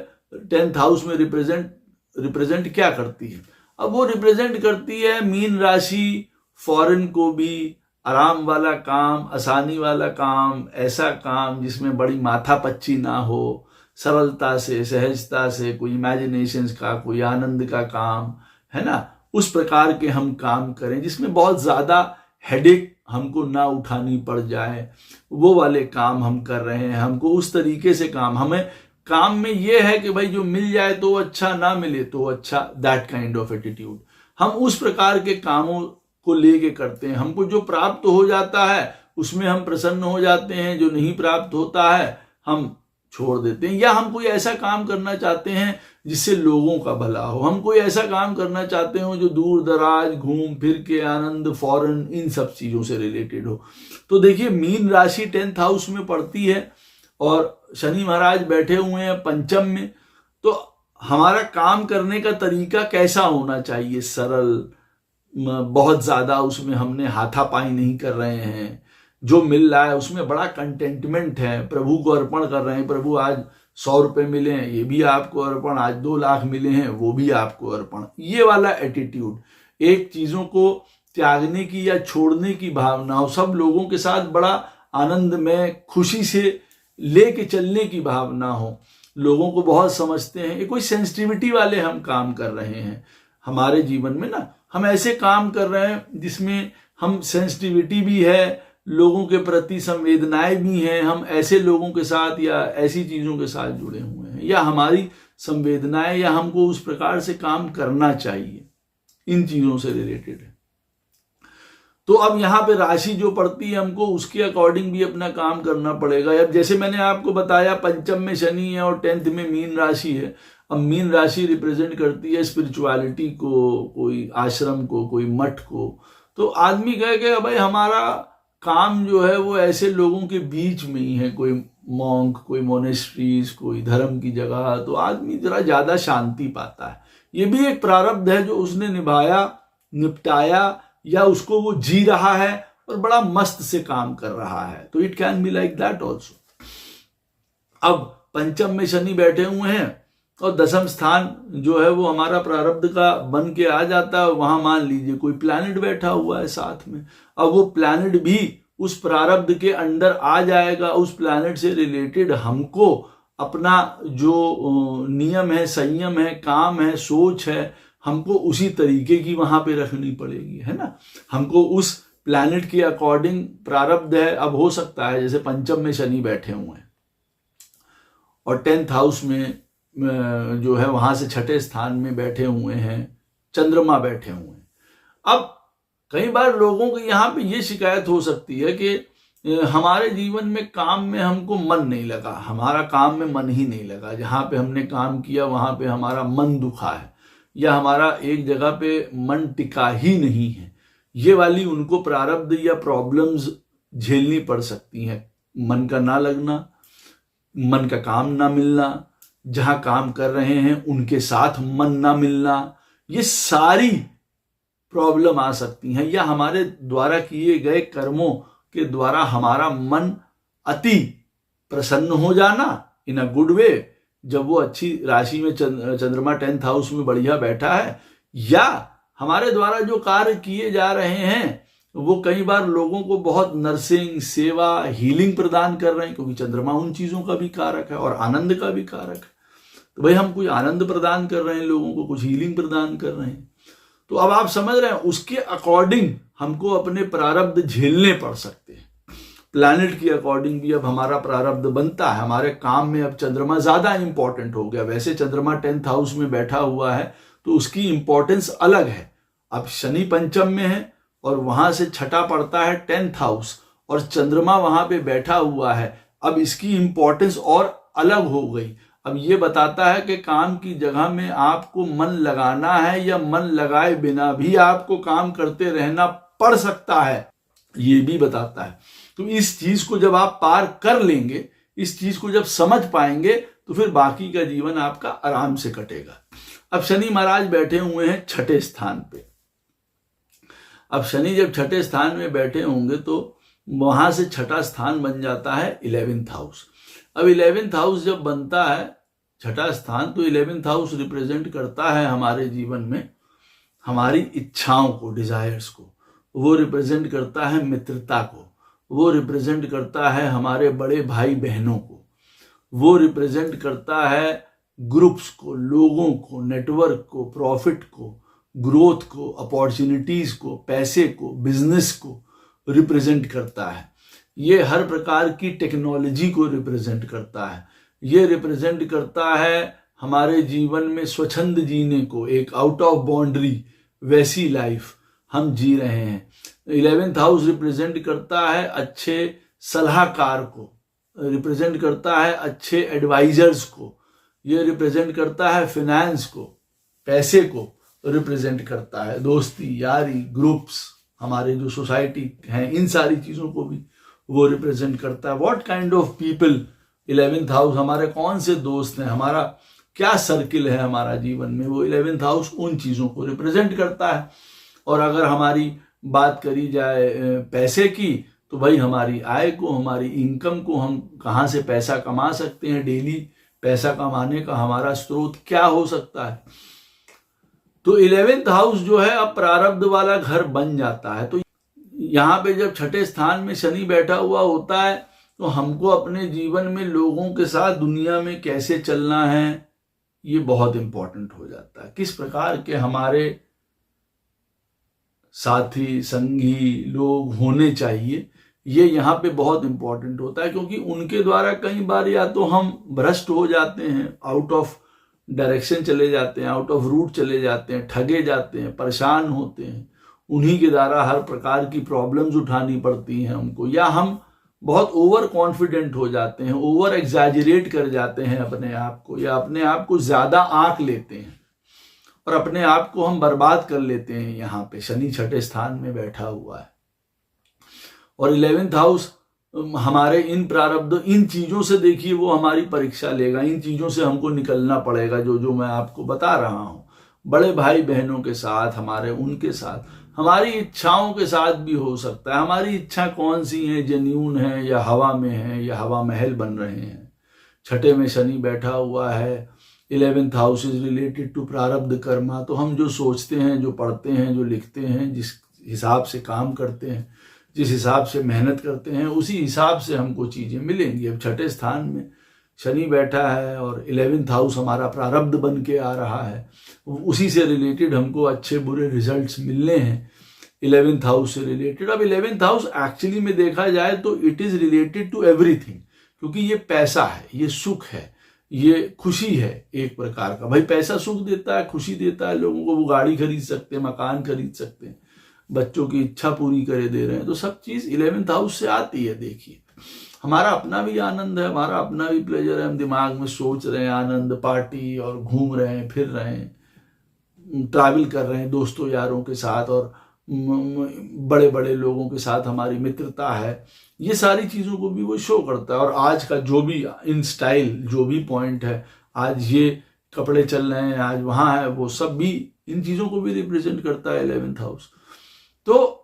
10th हाउस में रिप्रेजेंट क्या करती है? अब वो रिप्रेजेंट करती है मीन राशि फॉरेन को भी, आराम वाला काम, आसानी वाला काम, ऐसा काम जिसमें बड़ी माथापच्ची ना हो, सरलता से, सहजता से, कोई इमेजिनेशंस का, कोई आनंद का काम, है ना, उस प्रकार के हम काम करें जिसमें बहुत ज्यादा हेडेक हमको ना उठानी पड़ जाए, वो वाले काम हम कर रहे हैं। हमको उस तरीके से हमें काम में ये है कि भाई जो मिल जाए तो अच्छा, ना मिले तो अच्छा, दैट काइंड ऑफ एटीट्यूड। हम उस प्रकार के कामों को लेके करते हैं। हमको जो प्राप्त हो जाता है उसमें हम प्रसन्न हो जाते हैं, जो नहीं प्राप्त होता है हम छोड़ देते हैं। या हम कोई ऐसा काम करना चाहते हैं जिससे लोगों का भला हो, हम कोई ऐसा काम करना चाहते हो जो दूर दराज घूम फिर के आनंद, फॉरेन, इन सब चीजों से रिलेटेड हो। तो देखिए मीन राशि 10th हाउस में पड़ती है और शनि महाराज बैठे हुए हैं पंचम में। तो हमारा काम करने का तरीका कैसा होना चाहिए? सरल, बहुत ज्यादा उसमें हमने हाथापाई नहीं कर रहे हैं, जो मिल रहा है उसमें बड़ा कंटेंटमेंट है, प्रभु को अर्पण कर रहे हैं। प्रभु आज 100 रुपए मिले हैं, ये भी आपको अर्पण, आज 2 लाख मिले हैं, वो भी आपको अर्पण। ये वाला एटीट्यूड, एक चीजों को त्यागने की या छोड़ने की भावना हो, सब लोगों के साथ बड़ा आनंद में खुशी से लेके चलने की भावना हो, लोगों को बहुत समझते हैं, ये कोई सेंसिटिविटी वाले हम काम कर रहे हैं। हमारे जीवन में ना हम ऐसे काम कर रहे हैं जिसमें हम सेंसिटिविटी भी है, लोगों के प्रति संवेदनाएं भी हैं, हम ऐसे लोगों के साथ या ऐसी चीजों के साथ जुड़े हुए हैं, या हमारी संवेदनाएं या हमको उस प्रकार से काम करना चाहिए, इन चीजों से रिलेटेड है। तो अब यहाँ पे राशि जो पड़ती है हमको उसके अकॉर्डिंग भी अपना काम करना पड़ेगा। अब जैसे मैंने आपको बताया पंचम में शनि है और 10th में मीन राशि है। अब मीन राशि रिप्रेजेंट करती है स्पिरिचुअलिटी को, कोई आश्रम को, कोई मठ को। तो आदमी कहे कि भाई हमारा काम जो है वो ऐसे लोगों के बीच में ही है, कोई मॉन्क, कोई मोनेस्ट्रीज, कोई धर्म की जगह, तो आदमी जरा ज्यादा शांति पाता है। ये भी एक प्रारब्ध है जो उसने निभाया, निपटाया, या उसको वो जी रहा है और बड़ा मस्त से काम कर रहा है। तो it can be like that also. अब पंचम में शनि बैठे हुए हैं और 10th स्थान जो है वो हमारा प्रारब्ध का बन के आ जाता है। वहां मान लीजिए कोई प्लैनेट बैठा हुआ है साथ में, अब वो प्लैनेट भी उस प्रारब्ध के अंडर आ जाएगा। उस प्लैनेट से रिलेटेड हमको अपना जो नियम है, संयम है, काम है, सोच है, हमको उसी तरीके की वहां पे रखनी पड़ेगी, है ना। हमको उस प्लैनेट के अकॉर्डिंग प्रारब्ध है। अब हो सकता है जैसे पंचम में शनि बैठे हुए हैं और 10th हाउस में जो है वहां से छठे स्थान में बैठे हुए हैं चंद्रमा बैठे हुए हैं। अब कई बार लोगों को यहाँ पे ये शिकायत हो सकती है कि हमारे जीवन में काम में हमको मन नहीं लगा, हमारा काम में मन ही नहीं लगा, जहाँ पे हमने काम किया वहां पे हमारा मन दुखा है, या हमारा एक जगह पे मन टिका ही नहीं है। ये वाली उनको प्रारब्ध या प्रॉब्लम्स झेलनी पड़ सकती हैं। मन का ना लगना, मन का काम ना मिलना, जहां काम कर रहे हैं उनके साथ मन ना मिलना, ये सारी प्रॉब्लम आ सकती हैं, या हमारे द्वारा किए गए कर्मों के द्वारा हमारा मन अति प्रसन्न हो जाना इन अ गुड वे, जब वो अच्छी राशि में चंद्रमा 10th हाउस में बढ़िया बैठा है, या हमारे द्वारा जो कार्य किए जा रहे हैं वो कई बार लोगों को बहुत नर्सिंग, सेवा, हीलिंग प्रदान कर रहे हैं, क्योंकि चंद्रमा उन चीजों का भी कारक है और आनंद का भी कारक है। तो भाई हम कुछ आनंद प्रदान कर रहे हैं लोगों को, कुछ हीलिंग प्रदान कर रहे हैं, तो अब आप समझ रहे हैं उसके अकॉर्डिंग हमको अपने प्रारब्ध झेलने पड़ सकते हैं। प्लैनेट की अकॉर्डिंग भी अब हमारा प्रारब्ध बनता है। हमारे काम में अब चंद्रमा ज्यादा इंपॉर्टेंट हो गया। वैसे चंद्रमा 10th हाउस में बैठा हुआ है तो उसकी इंपॉर्टेंस अलग है। अब शनि पंचम में है और वहां से छठा पड़ता है 10th हाउस और चंद्रमा वहां पे बैठा हुआ है। अब इसकी इंपॉर्टेंस और अलग हो गई। अब ये बताता है कि काम की जगह में आपको मन लगाना है या मन लगाए बिना भी आपको काम करते रहना पड़ सकता है, ये भी बताता है। तो इस चीज को जब आप पार कर लेंगे, इस चीज को जब समझ पाएंगे, तो फिर बाकी का जीवन आपका आराम से कटेगा। अब शनि महाराज बैठे हुए हैं छठे स्थान पे। अब शनि जब छठे स्थान में बैठे होंगे तो वहां से छठा स्थान बन जाता है 11th हाउस। अब 11th हाउस जब बनता है छठा स्थान, तो 11th हाउस रिप्रेजेंट करता है हमारे जीवन में हमारी इच्छाओं को, डिजायर्स को। वो रिप्रेजेंट करता है मित्रता को, वो रिप्रेजेंट करता है हमारे बड़े भाई बहनों को, वो रिप्रेजेंट करता है ग्रुप्स को, लोगों को, नेटवर्क को, प्रॉफिट को, ग्रोथ को, अपॉर्चुनिटीज को, पैसे को, बिजनेस को रिप्रेजेंट करता है। ये हर प्रकार की टेक्नोलॉजी को रिप्रेजेंट करता है। ये रिप्रेजेंट करता है हमारे जीवन में स्वच्छंद जीने को, एक आउट ऑफ बाउंड्री वैसी लाइफ हम जी रहे हैं। 11th हाउस रिप्रेजेंट करता है अच्छे सलाहकार को, रिप्रेजेंट करता है अच्छे एडवाइजर्स को, ये रिप्रेजेंट करता है फिनेंस को, पैसे को रिप्रेजेंट करता है, दोस्ती, यारी, ग्रुप्स, हमारे जो सोसाइटी हैं, इन सारी चीजों को भी वो रिप्रेजेंट करता है। What kind of people 11th house, हमारे कौन से दोस्त हैं, हमारा क्या सर्किल है हमारा जीवन में, वो 11th हाउस उन चीजों को रिप्रेजेंट करता है। और अगर हमारी बात करी जाए पैसे की, तो भाई हमारी आय को, हमारी इनकम को, हम कहाँ से पैसा कमा सकते हैं, डेली पैसा कमाने का हमारा स्रोत क्या हो सकता है। तो 11th हाउस जो है अब प्रारब्ध वाला घर बन जाता है। तो यहाँ पे जब छठे स्थान में शनि बैठा हुआ होता है तो हमको अपने जीवन में लोगों के साथ दुनिया में कैसे चलना है, ये बहुत इंपॉर्टेंट हो जाता है। किस प्रकार के हमारे साथी, संगी लोग होने चाहिए, ये यहाँ पे बहुत इंपॉर्टेंट होता है, क्योंकि उनके द्वारा कई बार या तो हम भ्रष्ट हो जाते हैं, आउट ऑफ डायरेक्शन चले जाते हैं, आउट ऑफ रूट चले जाते हैं, ठगे जाते हैं, परेशान होते हैं, उन्हीं के द्वारा हर प्रकार की प्रॉब्लम्स उठानी पड़ती हैं हमको, या हम बहुत ओवर कॉन्फिडेंट हो जाते हैं, ओवर एग्जैजरेट कर जाते हैं अपने आप को, या अपने आप को ज्यादा आंक लेते हैं और अपने आप को हम बर्बाद कर लेते हैं। यहाँ पे शनि छठे स्थान में बैठा हुआ है और 11th हाउस हमारे इन प्रारब्ध, इन चीजों से देखिए वो हमारी परीक्षा लेगा, इन चीजों से हमको निकलना पड़ेगा, जो मैं आपको बता रहा हूं। बड़े भाई बहनों के साथ, हमारे उनके साथ, हमारी इच्छाओं के साथ भी हो सकता है। हमारी इच्छा कौन सी है, जेन्यून है या हवा में है या हवा महल बन रहे हैं। छठे में शनि बैठा हुआ है, 11th house is related to प्रारब्ध कर्मा। तो हम जो सोचते हैं, जो पढ़ते हैं, जो लिखते हैं, जिस हिसाब से काम करते हैं, जिस हिसाब से मेहनत करते हैं, उसी हिसाब से हमको चीजें मिलेंगी। अब छठे स्थान में शनि बैठा है और 11th हाउस हमारा प्रारब्ध बन के आ रहा है, उसी से रिलेटेड हमको अच्छे बुरे रिजल्ट्स मिलने हैं 11th हाउस से रिलेटेड। अब 11th हाउस एक्चुअली में देखा जाए तो it is related to everything, क्योंकि ये पैसा है, ये सुख है, ये खुशी है एक प्रकार का। भाई पैसा सुख देता है, खुशी देता है लोगों को, वो गाड़ी खरीद सकते हैं, मकान खरीद सकते हैं, बच्चों की इच्छा पूरी करे दे रहे हैं, तो सब चीज 11th हाउस से आती है। देखिए हमारा अपना भी आनंद है, हमारा अपना भी प्लेजर है, हम दिमाग में सोच रहे हैं आनंद, पार्टी, और घूम रहे हैं, फिर रहे हैं, ट्रैवल कर रहे हैं दोस्तों यारों के साथ, और बड़े बड़े लोगों के साथ हमारी मित्रता है। ये सारी चीजों को भी वो शो करता है। और आज का जो भी इन स्टाइल, जो भी पॉइंट है, आज ये कपड़े चल रहे हैं, आज वहां है, वो सब भी इन चीजों को भी रिप्रेजेंट करता है 11th हाउस। तो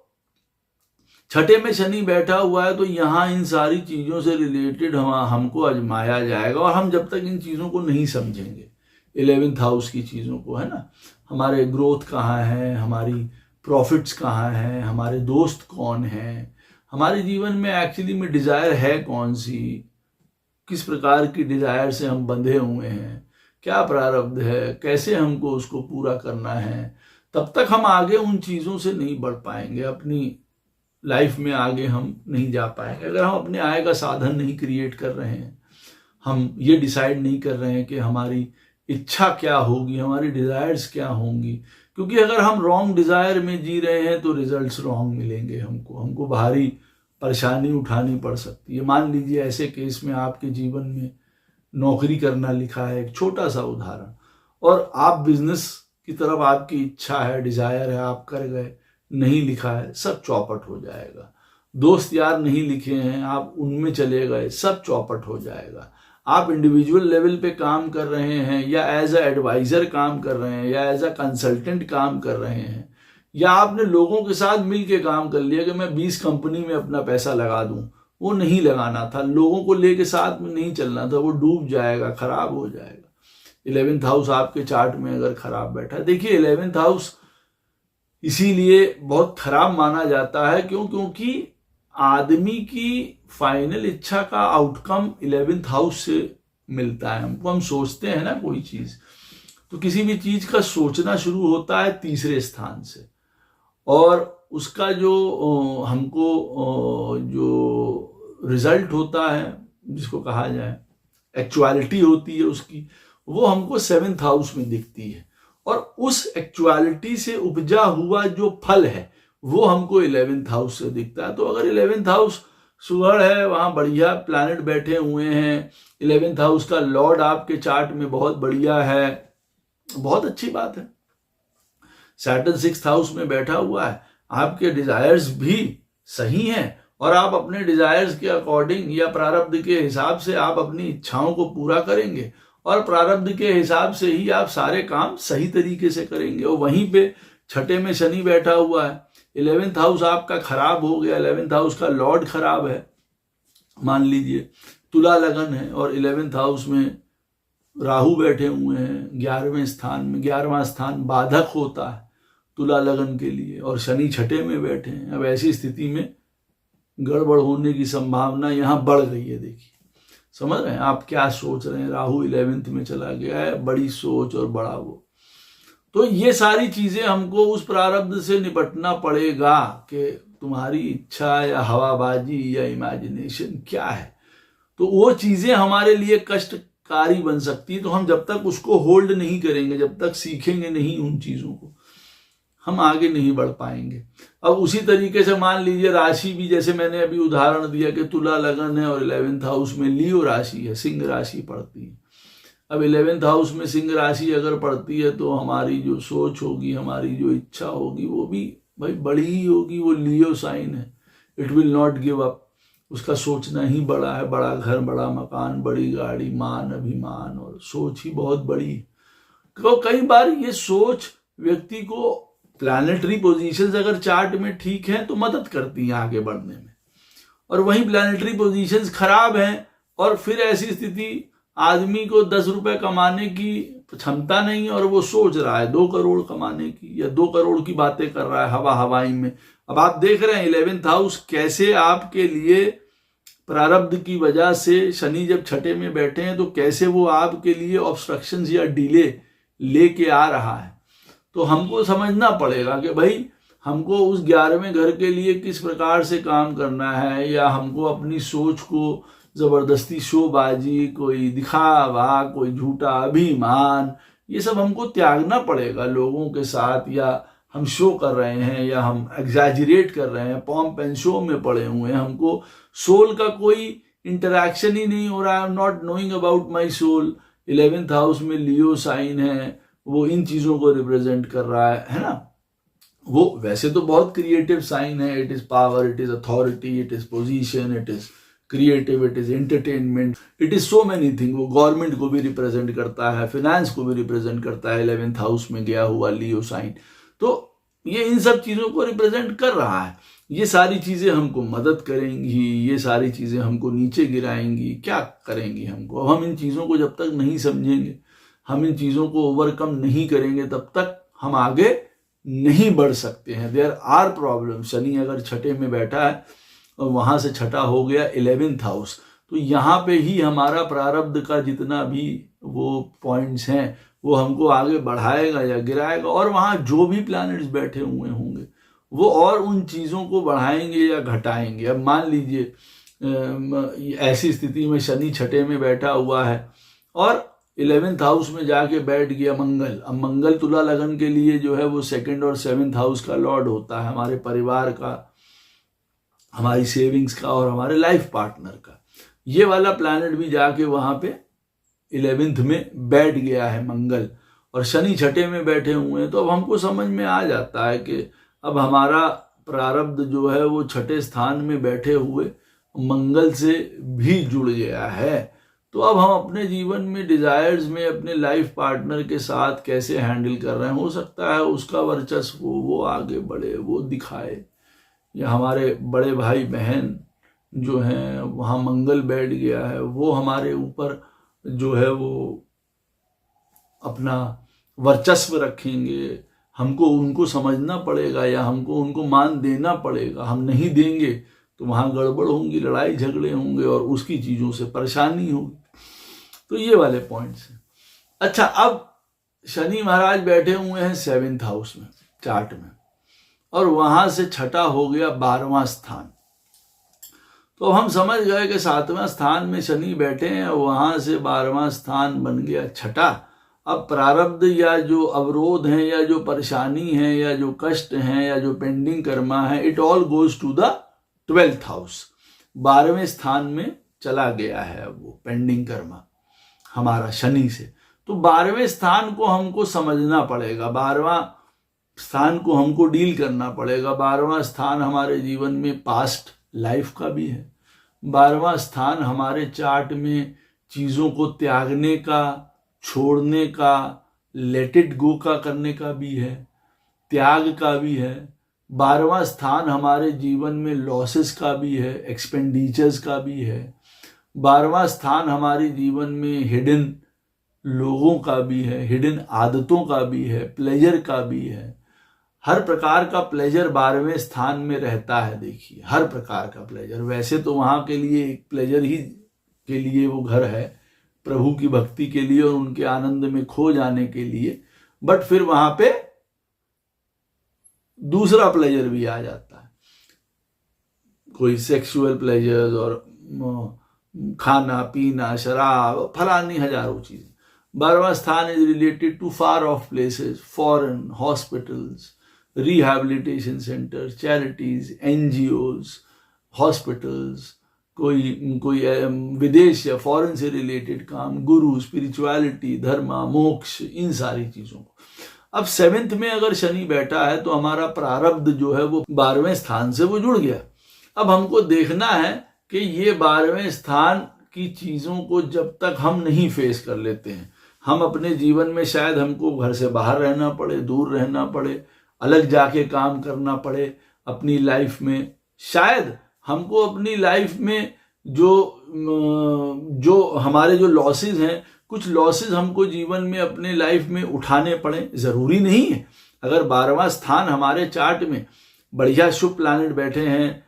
छठे में शनि बैठा हुआ है तो यहाँ इन सारी चीजों से रिलेटेड हमको आजमाया जाएगा, और हम जब तक इन चीजों को नहीं समझेंगे 11th हाउस की चीजों को, है ना, हमारे ग्रोथ कहाँ है, हमारी प्रॉफिट्स कहाँ हैं, हमारे दोस्त कौन हैं, हमारे जीवन में एक्चुअली में डिजायर है कौन सी, किस प्रकार की डिजायर से हम बंधे हुए हैं, क्या प्रारब्ध है, कैसे हमको उसको पूरा करना है, तब तक हम आगे उन चीजों से नहीं बढ़ पाएंगे, अपनी लाइफ में आगे हम नहीं जा पाएंगे। अगर हम अपने आय का साधन नहीं क्रिएट कर रहे हैं, हम ये डिसाइड नहीं कर रहे हैं कि हमारी इच्छा क्या होगी, हमारी डिजायर्स क्या होंगी, क्योंकि अगर हम रॉन्ग डिजायर में जी रहे हैं तो रिजल्ट्स रॉन्ग मिलेंगे, हमको भारी परेशानी उठानी पड़ सकती है। मान लीजिए ऐसे केस में आपके जीवन में नौकरी करना लिखा है, एक छोटा सा उदाहरण, और आप बिजनेस की तरफ आपकी इच्छा है, डिजायर है, आप कर गए, नहीं लिखा है, सब चौपट हो जाएगा। दोस्त यार नहीं लिखे हैं, आप उनमें चले गए, सब चौपट हो जाएगा। आप इंडिविजुअल लेवल पे काम कर रहे हैं, या एज अ एडवाइजर काम कर रहे हैं, या एज अ कंसल्टेंट काम कर रहे हैं, या आपने लोगों के साथ मिलके काम कर लिया कि मैं 20 कंपनी में अपना पैसा लगा दूं, वो नहीं लगाना था, लोगों को लेके साथ में नहीं चलना था, वो डूब जाएगा, खराब हो जाएगा। 11th हाउस आपके चार्ट में अगर खराब बैठा है, देखिए 11th हाउस इसीलिए बहुत खराब माना जाता है, क्योंकि आदमी की फाइनल इच्छा का आउटकम 11th हाउस से मिलता है। हम सोचते हैं ना कोई चीज, तो किसी भी चीज का सोचना शुरू होता है तीसरे स्थान से, और उसका जो हमको जो रिजल्ट होता है, जिसको कहा जाए एक्चुअलिटी होती है उसकी, वो हमको 7th हाउस में दिखती है, और उस एक्चुअलिटी से उपजा हुआ जो फल है वो हमको 11th हाउस से दिखता है। तो अगर 11th हाउस सुगढ़ है, वहां बढ़िया प्लैनेट बैठे हुए हैं, 11th हाउस का लॉर्ड आपके चार्ट में बहुत बढ़िया है, बहुत अच्छी बात है। सैटर्न 6th हाउस में बैठा हुआ है, आपके डिजायर्स भी सही हैं, और आप अपने डिजायर्स के अकॉर्डिंग या प्रारब्ध के हिसाब से आप अपनी इच्छाओं को पूरा करेंगे, और प्रारब्ध के हिसाब से ही आप सारे काम सही तरीके से करेंगे। और वहीं पे छठे में शनि बैठा हुआ है, 11th हाउस आपका खराब हो गया, 11th हाउस का लॉर्ड खराब है। मान लीजिए तुला लगन है और 11th हाउस में राहु बैठे हुए हैं 11वें स्थान में, 11वां स्थान बाधक होता है तुला लगन के लिए, और शनि छठे में बैठे हैं। अब ऐसी स्थिति में गड़बड़ होने की संभावना यहाँ बढ़ गई है। देखिए, समझ रहे हैं आप क्या सोच रहे हैं, राहु 11th में चला गया है, बड़ी सोच और बड़ा वो। तो ये सारी चीजें हमको उस प्रारब्ध से निपटना पड़ेगा कि तुम्हारी इच्छा या हवाबाजी या इमेजिनेशन क्या है, तो वो चीजें हमारे लिए कष्टकारी बन सकती है। तो हम जब तक उसको होल्ड नहीं करेंगे, जब तक सीखेंगे नहीं उन चीजों को, हम आगे नहीं बढ़ पाएंगे। अब उसी तरीके से मान लीजिए राशि भी, जैसे मैंने अभी उदाहरण दिया कि तुला लगन है और 11th हाउस में लियो राशि है, सिंह राशि पड़ती है। अब 11th हाउस में सिंह राशि अगर पड़ती है तो हमारी जो सोच होगी, हमारी जो इच्छा होगी, वो भी भाई बड़ी ही होगी। वो लियो साइन है, it will not give up, उसका सोचना ही बड़ा है, बड़ा घर, बड़ा मकान, बड़ी गाड़ी, मान, अभिमान, और सोच ही बहुत बड़ी है। तो कई बार ये सोच व्यक्ति को, प्लैनेटरी पोजीशंस अगर चार्ट में ठीक है तो मदद करती है आगे बढ़ने में, और वहीं प्लैनेटरी पोजीशंस खराब हैं और फिर ऐसी स्थिति आदमी को 10 रुपए कमाने की क्षमता नहीं और वो सोच रहा है 2 करोड़ कमाने की, या 2 करोड़ की बातें कर रहा है हवाई में। अब आप देख रहे हैं 11th हाउस कैसे आपके लिए प्रारब्ध की वजह से, शनि जब छठे में बैठे हैं तो कैसे वो आपके लिए ऑब्स्ट्रक्शंस या डिले लेके आ रहा है। तो हमको समझना पड़ेगा कि भाई हमको उस 11वें घर के लिए किस प्रकार से काम करना है, या हमको अपनी सोच को जबरदस्ती शोबाजी, कोई दिखावा, कोई झूठा अभिमान, ये सब हमको त्यागना पड़ेगा लोगों के साथ। या हम शो कर रहे हैं या हम एग्जैजरेट कर रहे हैं, पॉम्प एंड शो में पड़े हुए हैं, हमको सोल का कोई इंटरैक्शन ही नहीं हो रहा है। I am not knowing about my soul. 11th house में लियो साइन है, वो इन चीजों को रिप्रेजेंट कर रहा है ना। वो वैसे तो बहुत क्रिएटिव साइन है, it is power, it is authority, it is position, it is creativities, entertainment, it is so many thing. वो गवर्नमेंट को भी रिप्रेजेंट करता है, फिनेंस को भी रिप्रेजेंट करता है, 11th हाउस में गया हुआ लियो साइन, तो ये इन सब चीजों को रिप्रेजेंट कर रहा है। ये सारी चीजें हमको मदद करेंगी, ये सारी चीजें हमको नीचे गिराएंगी, क्या करेंगी हमको। अब हम इन चीजों को जब तक नहीं समझेंगे, हम इन चीजों को ओवरकम नहीं करेंगे, तब तक हम आगे नहीं बढ़ सकते हैं। There are problem. शनि अगर छठे में बैठा है और वहां से छठा हो गया 11th हाउस, तो यहाँ पे ही हमारा प्रारब्ध का जितना भी वो पॉइंट्स हैं वो हमको आगे बढ़ाएगा या गिराएगा। और वहाँ जो भी प्लैनेट्स बैठे हुए होंगे वो और उन चीज़ों को बढ़ाएंगे या घटाएंगे। अब मान लीजिए ऐसी स्थिति में शनि छठे में बैठा हुआ है और 11th हाउस में जाके बैठ गया मंगल। अब मंगल तुला लगन के लिए जो है वो 2nd और 7th हाउस का लॉर्ड होता है, हमारे परिवार का, हमारी सेविंग्स का और हमारे लाइफ पार्टनर का। ये वाला प्लैनेट भी जाके वहां पे 11th में बैठ गया है मंगल, और शनि छठे में बैठे हुए हैं। तो अब हमको समझ में आ जाता है कि अब हमारा प्रारब्ध जो है वो छठे स्थान में बैठे हुए मंगल से भी जुड़ गया है। तो अब हम अपने जीवन में डिजायर्स में अपने लाइफ पार्टनर के साथ कैसे हैंडल कर रहे हैं, हो सकता है उसका वर्चस्व वो आगे बढ़े, वो दिखाए, या हमारे बड़े भाई बहन जो हैं वहाँ मंगल बैठ गया है वो हमारे ऊपर जो है वो अपना वर्चस्व रखेंगे। हमको उनको समझना पड़ेगा या हमको उनको मान देना पड़ेगा। हम नहीं देंगे तो वहाँ गड़बड़ होंगी, लड़ाई झगड़े होंगे और उसकी चीज़ों से परेशानी होगी। तो ये वाले पॉइंट्स हैं। अच्छा, अब शनि महाराज बैठे हुए हैं 7th हाउस में चार्ट में, और वहां से छठा हो गया 12वां स्थान। तो हम समझ गए कि 7वां स्थान में शनि बैठे हैं, वहां से 12वां स्थान बन गया छठा। अब प्रारब्ध या जो अवरोध हैं या जो परेशानी है या जो कष्ट हैं या जो पेंडिंग कर्मा है, it all goes to the 12th house. 12वें स्थान में चला गया है अब वो पेंडिंग कर्मा हमारा शनि से। तो 12वें स्थान को हमको समझना पड़ेगा, 12वां स्थान को हमको डील करना पड़ेगा। 12वां स्थान हमारे जीवन में पास्ट लाइफ का भी है। 12वां स्थान हमारे चार्ट में चीज़ों को त्यागने का, छोड़ने का, लेट इट गो का करने का भी है, त्याग का भी है। 12वां स्थान हमारे जीवन में लॉसेस का भी है, एक्सपेंडिचर्स का भी है। 12वां स्थान हमारे जीवन में हिडन लोगों का भी है, हिडन आदतों का भी है, प्लेजर का भी है। हर प्रकार का प्लेजर 12वें स्थान में रहता है। देखिए, हर प्रकार का प्लेजर। वैसे तो वहां के लिए एक प्लेजर ही के लिए वो घर है, प्रभु की भक्ति के लिए और उनके आनंद में खो जाने के लिए, बट फिर वहां पे दूसरा प्लेजर भी आ जाता है, कोई सेक्सुअल प्लेजर्स और खाना पीना, शराब, फलानी हजारों चीजें। 12वां स्थान is related to far of places, foreign, hospitals, rehabilitation centre, charities, NGOs, hospitals, कोई विदेश या फॉरेन से रिलेटेड काम, गुरु, स्पिरिचुअलिटी, धर्म, मोक्ष, इन सारी चीजों को। अब 7th में अगर शनि बैठा है तो हमारा प्रारब्ध जो है वो 12वें स्थान से वो जुड़ गया। अब हमको देखना है कि ये 12वें स्थान की चीजों को जब तक हम नहीं फेस कर लेते हैं, हम अपने जीवन में शायद हमको घर से बाहर रहना पड़े, दूर रहना पड़े, अलग जाके काम करना पड़े अपनी लाइफ में। शायद हमको अपनी लाइफ में जो हमारे जो लॉसेस हैं, कुछ लॉसेस हमको जीवन में अपने लाइफ में उठाने पड़े। जरूरी नहीं है, अगर 12वां स्थान हमारे चार्ट में बढ़िया शुभ प्लैनेट बैठे हैं,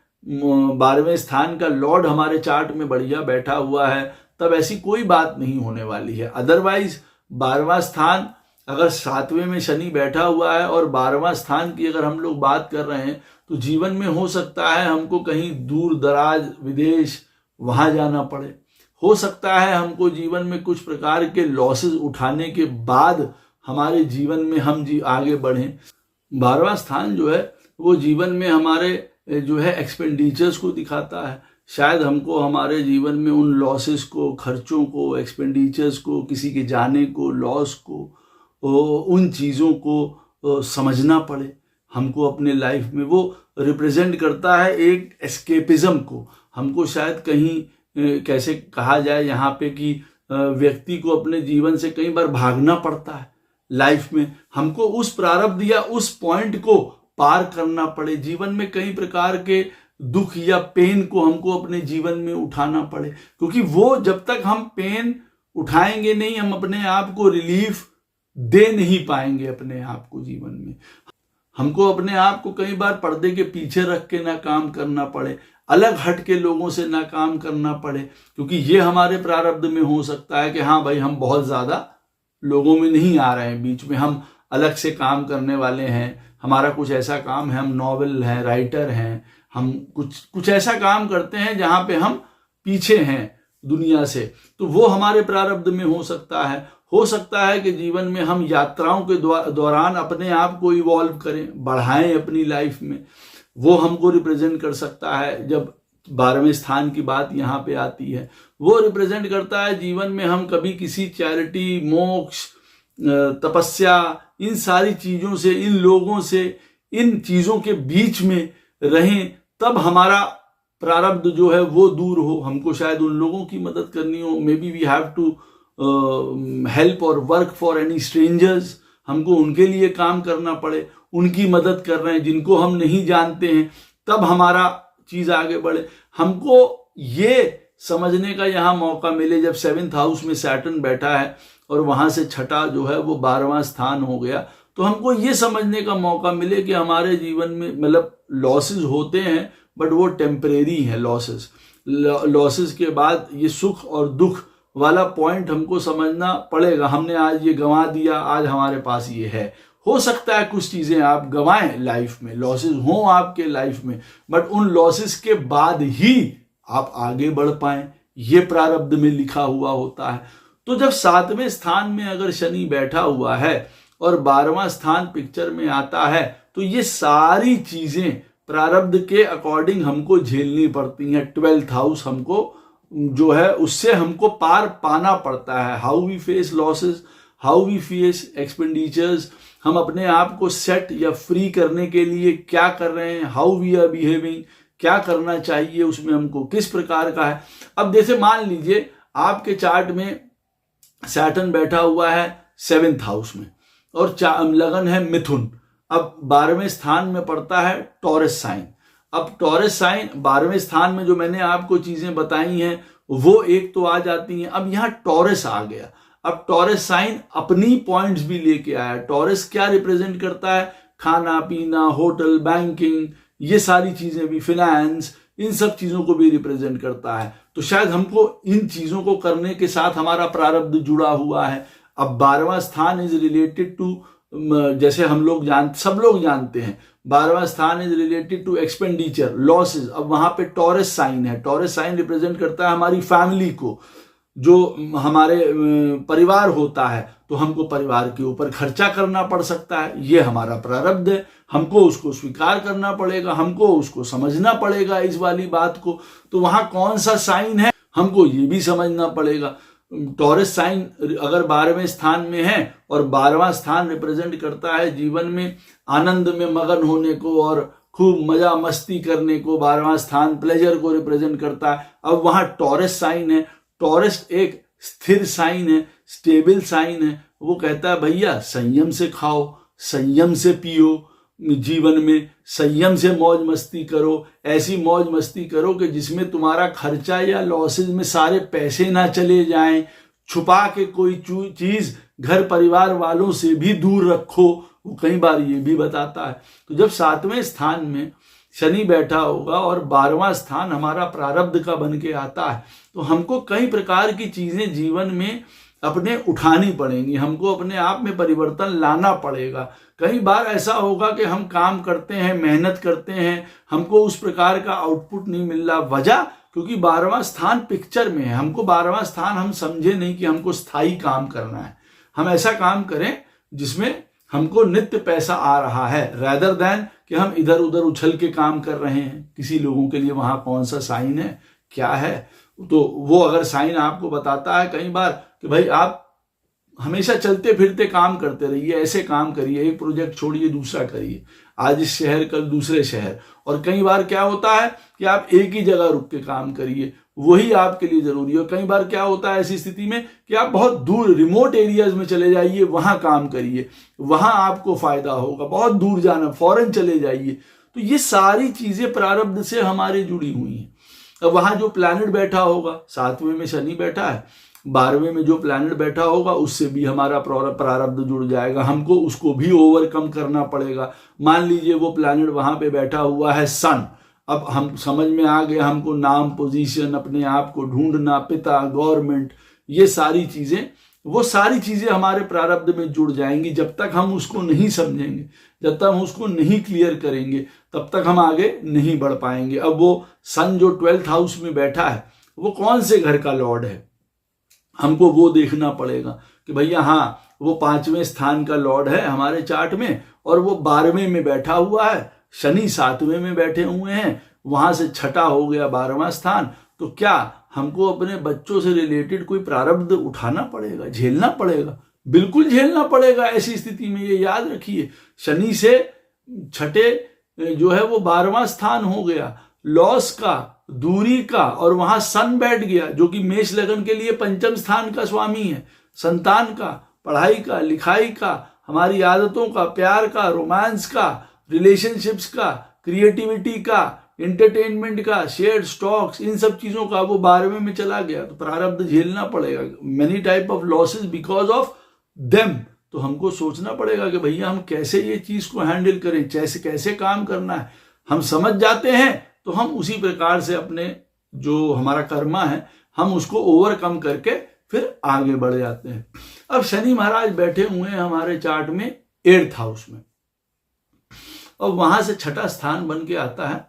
12वें स्थान का लॉर्ड हमारे चार्ट में बढ़िया बैठा हुआ है, तब ऐसी कोई बात नहीं होने वाली है। अदरवाइज 12वां स्थान अगर 7वें में शनि बैठा हुआ है और 12वां स्थान की अगर हम लोग बात कर रहे हैं, तो जीवन में हो सकता है हमको कहीं दूर दराज विदेश वहां जाना पड़े। हो सकता है हमको जीवन में कुछ प्रकार के लॉसेस उठाने के बाद हमारे जीवन में हम आगे बढ़ें। 12वां स्थान जो है वो जीवन में हमारे जो है एक्सपेंडिचर्स को दिखाता है। शायद हमको हमारे जीवन में उन लॉसेस को, खर्चों को, एक्सपेंडिचर्स को, किसी के जाने को, लॉस को, उन चीज़ों को समझना पड़े। हमको अपने लाइफ में वो रिप्रेजेंट करता है एक एस्केपिज्म को। हमको शायद कहीं कैसे कहा जाए यहाँ पे कि व्यक्ति को अपने जीवन से कई बार भागना पड़ता है लाइफ में, हमको उस प्रारब्ध या उस पॉइंट को पार करना पड़े, जीवन में कई प्रकार के दुख या पेन को हमको अपने जीवन में उठाना पड़े, क्योंकि वो जब तक हम पेन उठाएंगे नहीं, हम अपने आप को रिलीफ दे नहीं पाएंगे अपने आप को जीवन में। हमको अपने आप को कई बार पर्दे के पीछे रख के ना काम करना पड़े, अलग हट के लोगों से ना काम करना पड़े, क्योंकि ये हमारे प्रारब्ध में हो सकता है कि हाँ भाई हम बहुत ज्यादा लोगों में नहीं आ रहे हैं बीच में, हम अलग से काम करने वाले हैं, हमारा कुछ ऐसा काम है, हम नॉवेल हैं, राइटर हैं, हम कुछ ऐसा काम करते हैं जहां पे हम पीछे हैं दुनिया से, तो वो हमारे प्रारब्ध में हो सकता है। हो सकता है कि जीवन में हम यात्राओं के दौरान अपने आप को इवॉल्व करें, बढ़ाएं अपनी लाइफ में, वो हमको रिप्रेजेंट कर सकता है। जब 12वें स्थान की बात यहाँ पे आती है, वो रिप्रेजेंट करता है जीवन में हम कभी किसी चैरिटी, मोक्ष, तपस्या, इन सारी चीजों से, इन लोगों से, इन चीजों के बीच में रहें, तब हमारा प्रारब्ध जो है वो दूर हो। हमको शायद उन लोगों की मदद करनी हो, may be we have to help और वर्क फॉर एनी स्ट्रेंजर्स, हमको उनके लिए काम करना पड़े, उनकी मदद कर रहे हैं जिनको हम नहीं जानते हैं, तब हमारा चीज आगे बढ़े। हमको ये समझने का यहाँ मौका मिले, जब 7th हाउस में सैटर्न बैठा है और वहां से छठा जो है वो 12वां स्थान हो गया, तो हमको ये समझने का मौका मिले कि हमारे जीवन में मतलब लॉसेस होते हैं, बट वो टेम्परेरी है। लॉसेस के बाद ये सुख और दुख वाला पॉइंट हमको समझना पड़ेगा। हमने आज ये गंवा दिया, आज हमारे पास ये है। हो सकता है कुछ चीजें आप गंवाएं लाइफ में, लॉसेस हों आपके लाइफ में, बट उन लॉसेस के बाद ही आप आगे बढ़ पाएं, ये प्रारब्ध में लिखा हुआ होता है। तो जब 7वें स्थान में अगर शनि बैठा हुआ है और 12वां स्थान पिक्चर में आता है, तो ये सारी चीजें प्रारब्ध के अकॉर्डिंग हमको झेलनी पड़ती हैं। 12th हाउस हमको जो है उससे हमको पार पाना पड़ता है। How we face losses, how we face expenditures, हम अपने आप को सेट या फ्री करने के लिए क्या कर रहे हैं, हाउ वी आर बिहेविंग, क्या करना चाहिए, उसमें हमको किस प्रकार का है। अब जैसे मान लीजिए आपके चार्ट में सैटर्न बैठा हुआ है 7th हाउस में और लगन है मिथुन, अब 12वें स्थान में पड़ता है टॉरस साइन। अब टॉरस साइन 12वें स्थान में जो मैंने आपको चीजें बताई हैं वो एक तो आ जाती हैं। अब यहाँ टॉरस आ गया, अब टॉरस साइन अपनी पॉइंट्स भी लेके आया। टॉरस क्या रिप्रेजेंट करता है, खाना पीना, होटल, बैंकिंग, ये सारी चीजें भी, फिनेंस, इन सब चीजों को भी रिप्रेजेंट करता है। तो शायद हमको इन चीजों को करने के साथ हमारा प्रारब्ध जुड़ा हुआ है। अब 12वां स्थान इज रिलेटेड टू, जैसे सब लोग जानते हैं, 12वां स्थान is related to expenditure, losses. अब वहां पे टॉरस साइन है, टॉरस साइन रिप्रेजेंट करता है हमारी फैमिली को, जो हमारे परिवार होता है, तो हमको परिवार के ऊपर खर्चा करना पड़ सकता है, ये हमारा प्रारब्ध है। हमको उसको स्वीकार करना पड़ेगा, हमको उसको समझना पड़ेगा इस वाली बात को। तो वहां कौन सा साइन है हमको ये भी समझना पड़ेगा। टॉरस साइन अगर 12वें स्थान में है और 12वां स्थान रिप्रेजेंट करता है जीवन में आनंद में मगन होने को और खूब मजा मस्ती करने को, 12वां स्थान प्लेजर को रिप्रेजेंट करता है। अब वहां टॉरस साइन है, टॉरस एक स्थिर साइन है, स्टेबल साइन है। वो कहता है भैया संयम से खाओ, संयम से पियो, जीवन में संयम से मौज मस्ती करो, ऐसी मौज मस्ती करो कि जिसमें तुम्हारा खर्चा या लॉसेज में सारे पैसे ना चले जाएं। छुपा के कोई चीज घर परिवार वालों से भी दूर रखो, वो कई बार ये भी बताता है। तो जब 7वें स्थान में शनि बैठा होगा और 12वां स्थान हमारा प्रारब्ध का बन के आता है, तो हमको कई प्रकार की चीजें जीवन में अपने उठानी पड़ेंगी, हमको अपने आप में परिवर्तन लाना पड़ेगा। कई बार ऐसा होगा कि हम काम करते हैं, मेहनत करते हैं, हमको उस प्रकार का आउटपुट नहीं मिल रहा। वजह क्योंकि 12वां स्थान पिक्चर में है। हमको 12वां स्थान हम समझे नहीं कि हमको स्थायी काम करना है, हम ऐसा काम करें जिसमें हमको नित्य पैसा आ रहा है, रेदर देन कि हम इधर उधर उछल के काम कर रहे हैं। किसी लोगों के लिए वहां कौन सा साइन है, क्या है, तो वो अगर साइन आपको बताता है कई बार कि भाई आप हमेशा चलते फिरते काम करते रहिए, ऐसे काम करिए, एक प्रोजेक्ट छोड़िए दूसरा करिए, आज इस शहर कल दूसरे शहर। और कई बार क्या होता है कि आप एक ही जगह रुक के काम करिए, वही आपके लिए जरूरी है। और कई बार क्या होता है ऐसी स्थिति में कि आप बहुत दूर रिमोट एरियाज में चले जाइए, वहां काम करिए, वहां आपको फायदा होगा। बहुत दूर जाना, फॉरेन चले जाइए। तो ये सारी चीजें प्रारब्ध से हमारी जुड़ी हुई हैं। अब वहां जो प्लैनेट बैठा होगा, 7वें में शनि बैठा है, 12वें में जो प्लैनेट बैठा होगा उससे भी हमारा प्रारब्ध जुड़ जाएगा, हमको उसको भी ओवरकम करना पड़ेगा। मान लीजिए वो प्लैनेट वहां पे बैठा हुआ है सन, अब हम समझ में आ गया हमको नाम, पोजीशन, अपने आप को ढूंढना, पिता, गवर्नमेंट, ये सारी चीजें, वो सारी चीजें हमारे प्रारब्ध में जुड़ जाएंगी। जब तक हम उसको नहीं समझेंगे, जब तक हम उसको नहीं क्लियर करेंगे, तब तक हम आगे नहीं बढ़ पाएंगे। अब वो सन जो 12th हाउस में बैठा है वो कौन से घर का लॉर्ड है, हमको वो देखना पड़ेगा कि भैया हाँ वो 5वें स्थान का लॉर्ड है हमारे चार्ट में, और वो 12वें में बैठा हुआ है, शनि 7वें में बैठे हुए हैं, वहां से छठा हो गया 12वां स्थान। तो क्या हमको अपने बच्चों से रिलेटेड कोई प्रारब्ध उठाना पड़ेगा, झेलना पड़ेगा? बिल्कुल झेलना पड़ेगा। ऐसी स्थिति में ये याद रखिए, शनि से छठे जो है वो 12वां स्थान हो गया, लॉस का, दूरी का, और वहां सन बैठ गया जो कि मेष लगन के लिए 5म स्थान का स्वामी है। संतान का, पढ़ाई का, लिखाई का, हमारी आदतों का, प्यार का, रोमांस का, रिलेशनशिप्स का, क्रिएटिविटी का, एंटरटेनमेंट का, शेयर, स्टॉक्स, इन सब चीजों का वो 12वें में चला गया। तो प्रारब्ध झेलना पड़ेगा, many type of losses because of them. तो हमको सोचना पड़ेगा कि भैया हम कैसे ये चीज को हैंडल करें, कैसे काम करना है। हम समझ जाते हैं तो हम उसी प्रकार से अपने जो हमारा कर्मा है हम उसको ओवरकम करके फिर आगे बढ़ जाते हैं। अब शनि महाराज बैठे हुए हैं हमारे चार्ट में 8th हाउस में, और वहां से छठा स्थान बन के आता है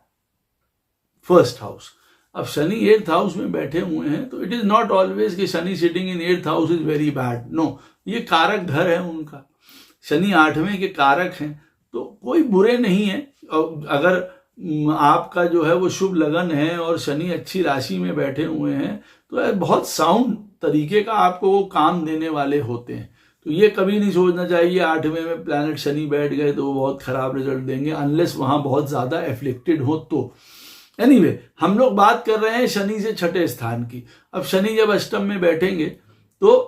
1st हाउस। अब शनि 8th हाउस में बैठे हुए हैं तो इट इज नॉट ऑलवेज कि Shani sitting in 8th house is very bad, no, ये कारक घर है उनका, शनि 8वें के कारक हैं, तो कोई बुरे नहीं है। अगर आपका जो है वो शुभ लगन है और शनि अच्छी राशि में बैठे हुए हैं तो बहुत साउंड तरीके का आपको वो काम देने वाले होते हैं। तो ये कभी नहीं सोचना चाहिए 8वें में प्लैनेट शनि बैठ गए तो वो बहुत खराब रिजल्ट देंगे, अनलेस वहां बहुत ज्यादा एफ्लिक्टेड हो तो। एनीवे, हम लोग बात कर रहे हैं शनि से छठे स्थान की। अब शनि जब अष्टम में बैठेंगे तो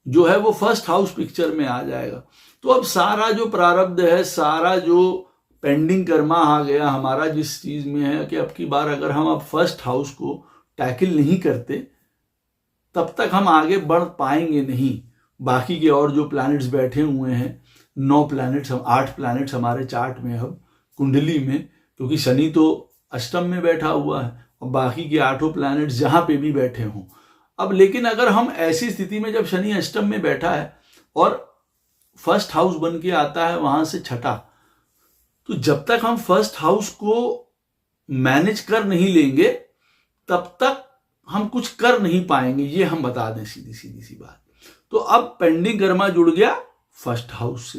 जो है वो 1st हाउस पिक्चर में आ जाएगा। तो अब सारा जो प्रारब्ध है, सारा जो पेंडिंग कर्मा आ गया हमारा जिस चीज में है कि अब की बार अगर हम अब 1st हाउस को टैकल नहीं करते तब तक हम आगे बढ़ पाएंगे नहीं। बाकी के और जो प्लैनेट्स बैठे हुए हैं, 9 प्लैनेट्स, 8 प्लैनेट्स हमारे चार्ट में अब कुंडली में, क्योंकि शनि तो अष्टम में बैठा हुआ है और बाकी के 8 प्लैनेट्स जहां पे भी बैठे हों। अब लेकिन अगर हम ऐसी स्थिति में जब शनि अष्टम में बैठा है और 1st हाउस बन के आता है वहां से छठा, तो जब तक हम 1st हाउस को मैनेज कर नहीं लेंगे तब तक हम कुछ कर नहीं पाएंगे, ये हम बता दें सीधी सी बात। तो अब पेंडिंग कर्मा जुड़ गया 1st हाउस से।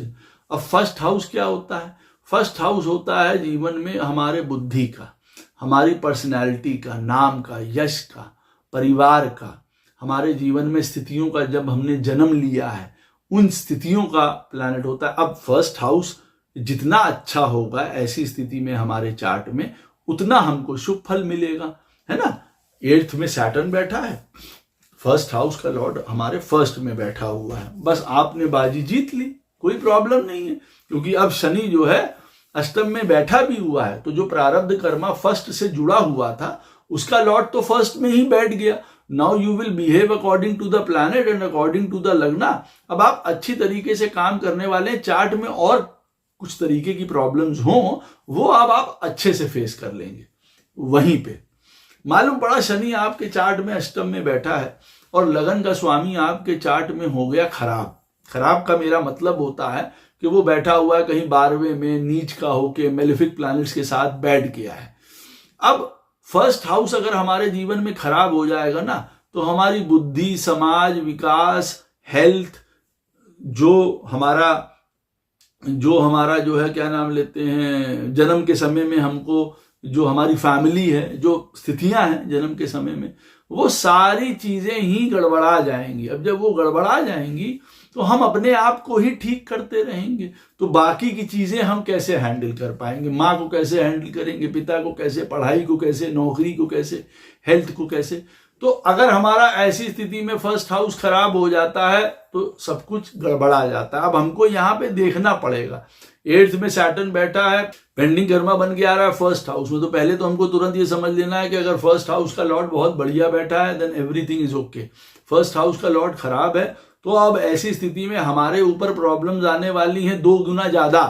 अब 1st हाउस क्या होता है? 1st हाउस होता है जीवन में हमारे बुद्धि का, हमारी पर्सनैलिटी का, नाम का, यश का, परिवार का, हमारे जीवन में स्थितियों का, जब हमने जन्म लिया है उन स्थितियों का प्लैनेट होता है। अब 1st हाउस जितना अच्छा होगा ऐसी स्थिति में हमारे चार्ट में उतना हमको शुभ फल मिलेगा, है ना। 8th में सैटर्न बैठा है, 1st हाउस का लॉर्ड हमारे 1st में बैठा हुआ है, बस आपने बाजी जीत ली, कोई प्रॉब्लम नहीं है। क्योंकि अब शनि जो है अष्टम में बैठा भी हुआ है तो जो प्रारब्ध कर्मा 1st से जुड़ा हुआ था उसका लॉर्ड तो 1st में ही बैठ गया। Now you will behave according to the planet and according to the lagna. अब आप अच्छी तरीके से काम करने वाले हैं, चार्ट में और कुछ तरीके की प्रॉब्लम्स हो वो अब आप अच्छे से फेस कर लेंगे। वहीं पे मालूम पड़ा शनि आपके चार्ट में अष्टम में बैठा है और लगन का स्वामी आपके चार्ट में हो गया खराब। खराब का मेरा मतलब होता है कि वो बैठा हुआ है कहीं 12वें में नीच का होके मेलेफिक प्लैनेट्स के साथ बैठ गया है। अब 1st हाउस अगर हमारे जीवन में खराब हो जाएगा ना तो हमारी बुद्धि, समाज, विकास, हेल्थ, जो हमारा जो है क्या नाम लेते हैं, जन्म के समय में हमको जो हमारी फैमिली है, जो स्थितियां हैं जन्म के समय में, वो सारी चीजें ही गड़बड़ा जाएंगी। अब जब वो गड़बड़ा जाएंगी तो हम अपने आप को ही ठीक करते रहेंगे, तो बाकी की चीजें हम कैसे हैंडल कर पाएंगे? माँ को कैसे हैंडल करेंगे, पिता को कैसे, पढ़ाई को कैसे, नौकरी को कैसे, हेल्थ को कैसे? तो अगर हमारा ऐसी स्थिति में फर्स्ट हाउस खराब हो जाता है तो सब कुछ गड़बड़ा जाता है। अब हमको यहाँ पे देखना पड़ेगा। 8th में सैटर्न बैठा है, पेंडिंग कर्मा बन के आ रहा है फर्स्ट हाउस में, तो पहले तो हमको तुरंत ये समझ लेना है कि अगर फर्स्ट हाउस का लॉर्ड बहुत बढ़िया बैठा है then everything is okay. First house का लॉर्ड खराब है तो अब ऐसी स्थिति में हमारे ऊपर प्रॉब्लम्स आने वाली हैं 2 गुना ज्यादा,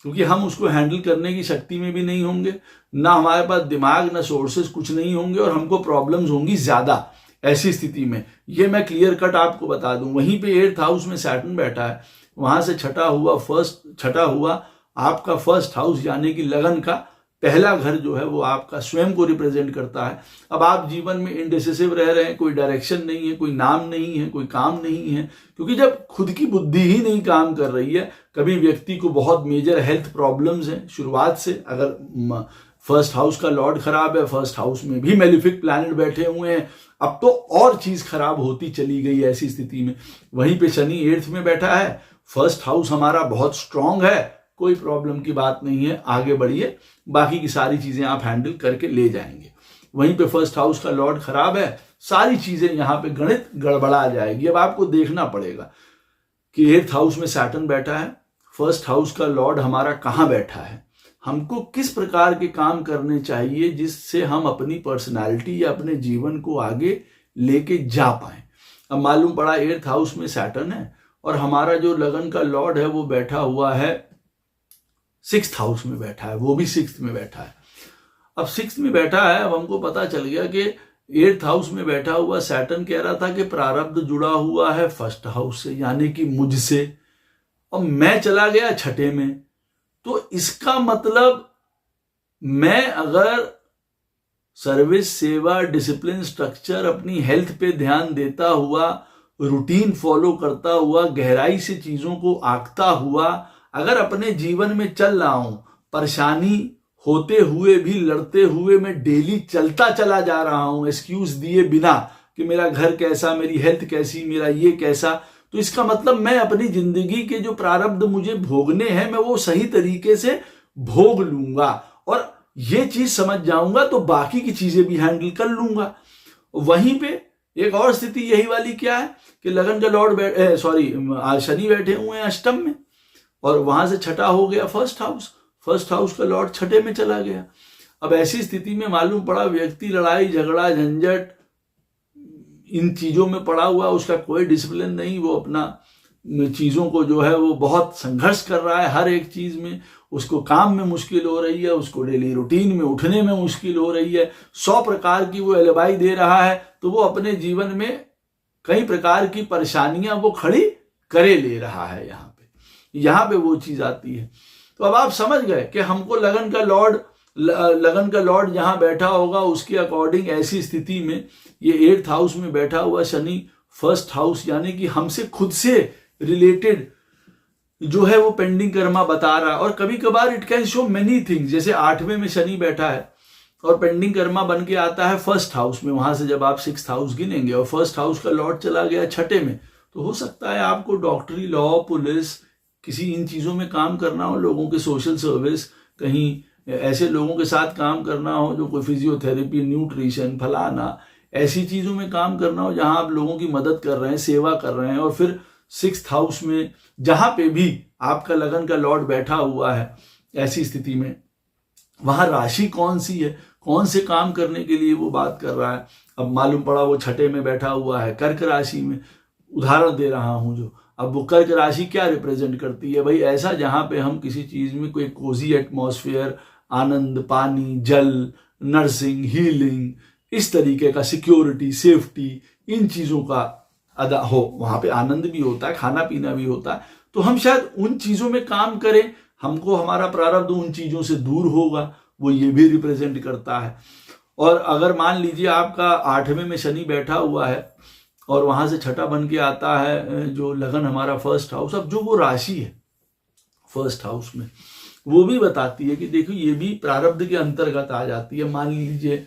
क्योंकि हम उसको हैंडल करने की शक्ति में भी नहीं होंगे, ना हमारे पास दिमाग, ना सोर्सेस, कुछ नहीं होंगे, और हमको प्रॉब्लम्स होंगी ज्यादा ऐसी स्थिति में। ये मैं क्लियर कट आपको बता दूं। वहीं पे 8th हाउस में सैटर्न बैठा है, वहां से छठा हुआ आपका फर्स्ट हाउस, यानी कि लगन का पहला घर जो है वो आपका स्वयं को रिप्रेजेंट करता है। अब आप जीवन में इनडिसिसिव रह रहे हैं, कोई डायरेक्शन नहीं है, कोई नाम नहीं है, कोई काम नहीं है, क्योंकि जब खुद की बुद्धि ही नहीं काम कर रही है, कभी व्यक्ति को बहुत मेजर हेल्थ प्रॉब्लम्स हैं शुरुआत से। अगर फर्स्ट हाउस का लॉर्ड खराब है, फर्स्ट हाउस में भी मेलिफिक प्लैनेट बैठे हुए हैं, अब तो और चीज खराब होती चली गई ऐसी स्थिति में। वहीं पे शनि 8th में बैठा है, फर्स्ट हाउस हमारा बहुत स्ट्रांग है, कोई प्रॉब्लम की बात नहीं है, आगे बढ़िए, बाकी की सारी चीजें आप हैंडल करके ले जाएंगे। वहीं पे फर्स्ट हाउस का लॉर्ड खराब है, सारी चीजें यहां पे गणित गड़बड़ा जाएगी। अब आपको देखना पड़ेगा कि 8th हाउस में सैटर्न बैठा है, फर्स्ट हाउस का लॉर्ड हमारा कहां बैठा है, हमको किस प्रकार के काम करने चाहिए जिससे हम अपनी पर्सनालिटी या अपने जीवन को आगे लेके जा पाए। अब मालूम पड़ा 8th हाउस में सैटर्न है और हमारा जो लगन का लॉर्ड है वो बैठा हुआ है 6th हाउस में बैठा है, वो भी 6th में बैठा है। अब 6th में बैठा है, अब हमको पता चल गया कि 8th हाउस में बैठा हुआ सैटर्न कह रहा था कि प्रारब्ध जुड़ा हुआ है फर्स्ट हाउस से, यानी कि मुझसे, और मैं चला गया 6ठे में। तो इसका मतलब मैं अगर सर्विस, सेवा, डिसिप्लिन, स्ट्रक्चर, अपनी हेल्थ पे ध्यान देता हुआ, रूटीन फॉलो करता हुआ, गहराई से चीजों को आंकता हुआ अगर अपने जीवन में चल रहा हूं, परेशानी होते हुए भी, लड़ते हुए मैं डेली चलता चला जा रहा हूं, एक्सक्यूज दिए बिना कि मेरा घर कैसा, मेरी हेल्थ कैसी, मेरा ये कैसा, तो इसका मतलब मैं अपनी जिंदगी के जो प्रारब्ध मुझे भोगने हैं मैं वो सही तरीके से भोग लूंगा, और ये चीज समझ जाऊंगा तो बाकी की चीजें भी हैंडल कर लूंगा। वहीं पे एक और स्थिति यही वाली क्या है कि लगन का लॉर्ड शनि बैठे हुए हैं अष्टम में, और वहां से 6ठा हो गया फर्स्ट हाउस का लॉर्ड 6ठे में चला गया। अब ऐसी स्थिति में मालूम पड़ा व्यक्ति लड़ाई झगड़ा झंझट इन चीजों में पड़ा हुआ, उसका कोई डिसिप्लिन नहीं, वो अपना चीजों को जो है वो बहुत संघर्ष कर रहा है हर एक चीज में, उसको काम में मुश्किल हो रही है, उसको डेली रूटीन में उठने में मुश्किल हो रही है, 100 प्रकार की वो एलिबाई दे रहा है, तो वो अपने जीवन में कई प्रकार की परेशानियां वो खड़ी करे ले रहा है। यहाँ पे वो चीज आती है। तो अब आप समझ गए कि हमको लगन का लॉर्ड जहां बैठा होगा उसके अकॉर्डिंग ऐसी स्थिति में ये 8th हाउस में बैठा हुआ शनि फर्स्ट हाउस, यानी कि हमसे खुद से रिलेटेड जो है वो पेंडिंग कर्मा बता रहा है। और कभी कभार it can show many things, जैसे 8वें में शनि बैठा है और पेंडिंग कर्मा बन के आता है फर्स्ट हाउस में, वहां से जब आप 6th हाउस गिनेंगे और फर्स्ट हाउस का लॉर्ड चला गया 6ठे में, तो हो सकता है आपको डॉक्टरी, लॉ, पुलिस, किसी इन चीजों में काम करना हो, लोगों के सोशल सर्विस, कहीं ऐसे लोगों के साथ काम करना हो जो कोई फिजियोथेरेपी, न्यूट्रिशन, फलाना, ऐसी चीजों में काम करना हो जहां आप लोगों की मदद कर रहे हैं, सेवा कर रहे हैं। और फिर 6th हाउस में जहां पे भी आपका लगन का लॉर्ड बैठा हुआ है, ऐसी स्थिति में वहां राशि कौन सी है, कौन से काम करने के लिए वो बात कर रहा है। अब मालूम पड़ा वो 6ठे में बैठा हुआ है कर्क राशि में, उदाहरण दे रहा हूं जो। अब वो कर्क राशि क्या रिप्रेजेंट करती है भाई? ऐसा जहां पे हम किसी चीज में कोई कोजी एटमॉस्फेयर, आनंद, पानी, जल, नर्सिंग, हीलिंग, इस तरीके का, सिक्योरिटी, सेफ्टी, इन चीजों का अदा हो, वहां पे आनंद भी होता है, खाना पीना भी होता है, तो हम शायद उन चीजों में काम करें, हमको हमारा प्रारब्ध उन चीजों से दूर होगा, वो ये भी रिप्रेजेंट करता है। और अगर मान लीजिए आपका 8वें में शनि बैठा हुआ है और वहां से 6ठा बन के आता है जो लगन हमारा फर्स्ट हाउस, अब जो वो राशि है फर्स्ट हाउस में वो भी बताती है कि देखो ये भी प्रारब्ध के अंतर्गत आ जाती है। मान लीजिए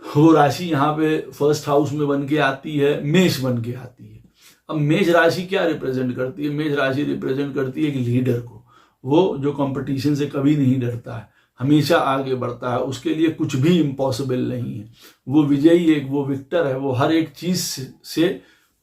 वो राशि यहाँ पे फर्स्ट हाउस में बन के आती है, मेष बन के आती है। अब मेष राशि क्या रिप्रेजेंट करती है? मेष राशि रिप्रेजेंट करती है एक लीडर को, वो जो कंपटीशन से कभी नहीं डरता है, हमेशा आगे बढ़ता है, उसके लिए कुछ भी इम्पॉसिबल नहीं है, वो विजयी एक वो विक्टर है, वो हर एक चीज से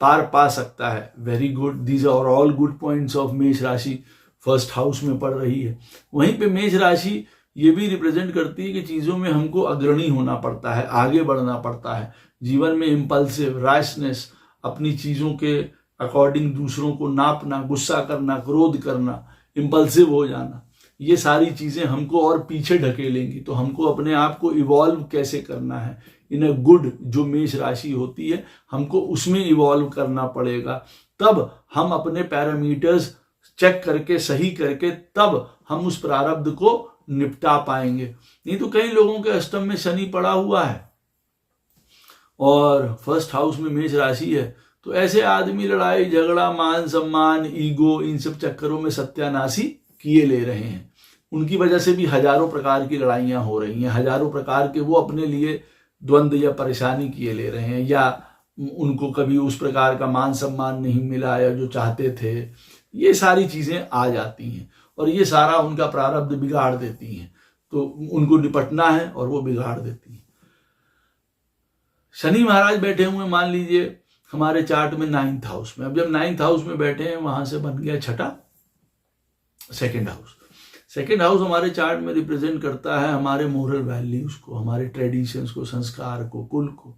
पार पा सकता है। Very good, these are all good points of Mesh rashi first house में पड़ रही है। वहीं पे मेष राशि ये भी रिप्रेजेंट करती है कि चीजों में हमको अग्रणी होना पड़ता है, आगे बढ़ना पड़ता है, जीवन में इम्पल्सिव, रैशनेस, अपनी चीजों के अकॉर्डिंग दूसरों को नापना, गुस्सा करना, क्रोध करना, इम्पल्सिव हो जाना, ये सारी चीजें हमको और पीछे ढकेलेंगी। तो हमको अपने आप को इवॉल्व कैसे करना है इन अ गुड, जो मेष राशि होती है, हमको उसमें इवॉल्व करना पड़ेगा। तब हम अपने पैरामीटर्स चेक करके, सही करके, तब हम उस प्रारब्ध को निपटा पाएंगे। नहीं तो कई लोगों के अष्टम में शनि पड़ा हुआ है और फर्स्ट हाउस में मेष राशि है, तो ऐसे आदमी लड़ाई झगड़ा, मान सम्मान, ईगो, इन सब चक्करों में सत्यानाशी किए ले रहे हैं। उनकी वजह से भी हजारों प्रकार की लड़ाइयां हो रही हैं, हजारों प्रकार के वो अपने लिए द्वंद्व या परेशानी किए ले रहे हैं, या उनको कभी उस प्रकार का मान सम्मान नहीं मिला या जो चाहते थे। ये सारी चीजें आ जाती हैं और ये सारा उनका प्रारब्ध बिगाड़ देती हैं, तो उनको निपटना है और वो बिगाड़ देती हैं। शनि महाराज बैठे हुए मान लीजिए हमारे चार्ट में 9th हाउस में। अब जब 9th हाउस में बैठे हैं, वहां से बन गया छठा, सेकेंड हाउस। सेकेंड हाउस हमारे चार्ट में रिप्रेजेंट करता है हमारे मोरल वैल्यूज को, हमारे ट्रेडिशंस को, संस्कार को, कुल को,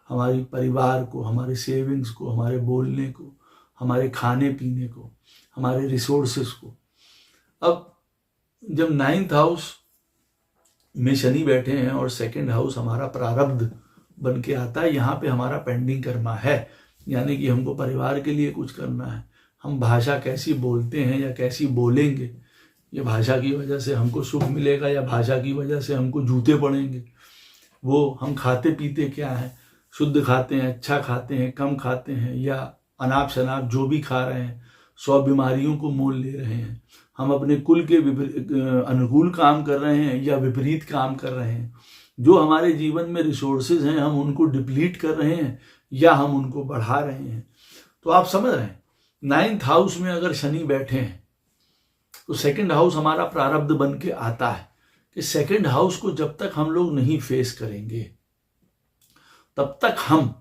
हमारे परिवार को, हमारे सेविंग्स को, हमारे बोलने को, हमारे खाने पीने को, हमारे रिसोर्सेस को। अब जब 9th हाउस में शनि बैठे हैं और सेकेंड हाउस हमारा प्रारब्ध बन के आता है, यहाँ पे हमारा पेंडिंग कर्मा है, यानी कि हमको परिवार के लिए कुछ करना है। हम भाषा कैसी बोलते हैं या कैसी बोलेंगे, ये भाषा की वजह से हमको सुख मिलेगा या भाषा की वजह से हमको जूते पड़ेंगे। वो हम खाते पीते क्या हैं, शुद्ध खाते हैं, अच्छा खाते हैं, कम खाते हैं, या अनाप शनाप जो भी खा रहे हैं, 100 बीमारियों को मोल ले रहे हैं। हम अपने कुल के अनुकूल काम कर रहे हैं या विपरीत काम कर रहे हैं। जो हमारे जीवन में रिसोर्सेज हैं, हम उनको डिप्लीट कर रहे हैं या हम उनको बढ़ा रहे हैं। तो आप समझ रहे हैं, 9th हाउस में अगर शनि बैठे हैं तो सेकंड हाउस हमारा प्रारब्ध बन के आता है कि सेकंड हाउस को जब तक हम लोग नहीं फेस करेंगे, तब तक हम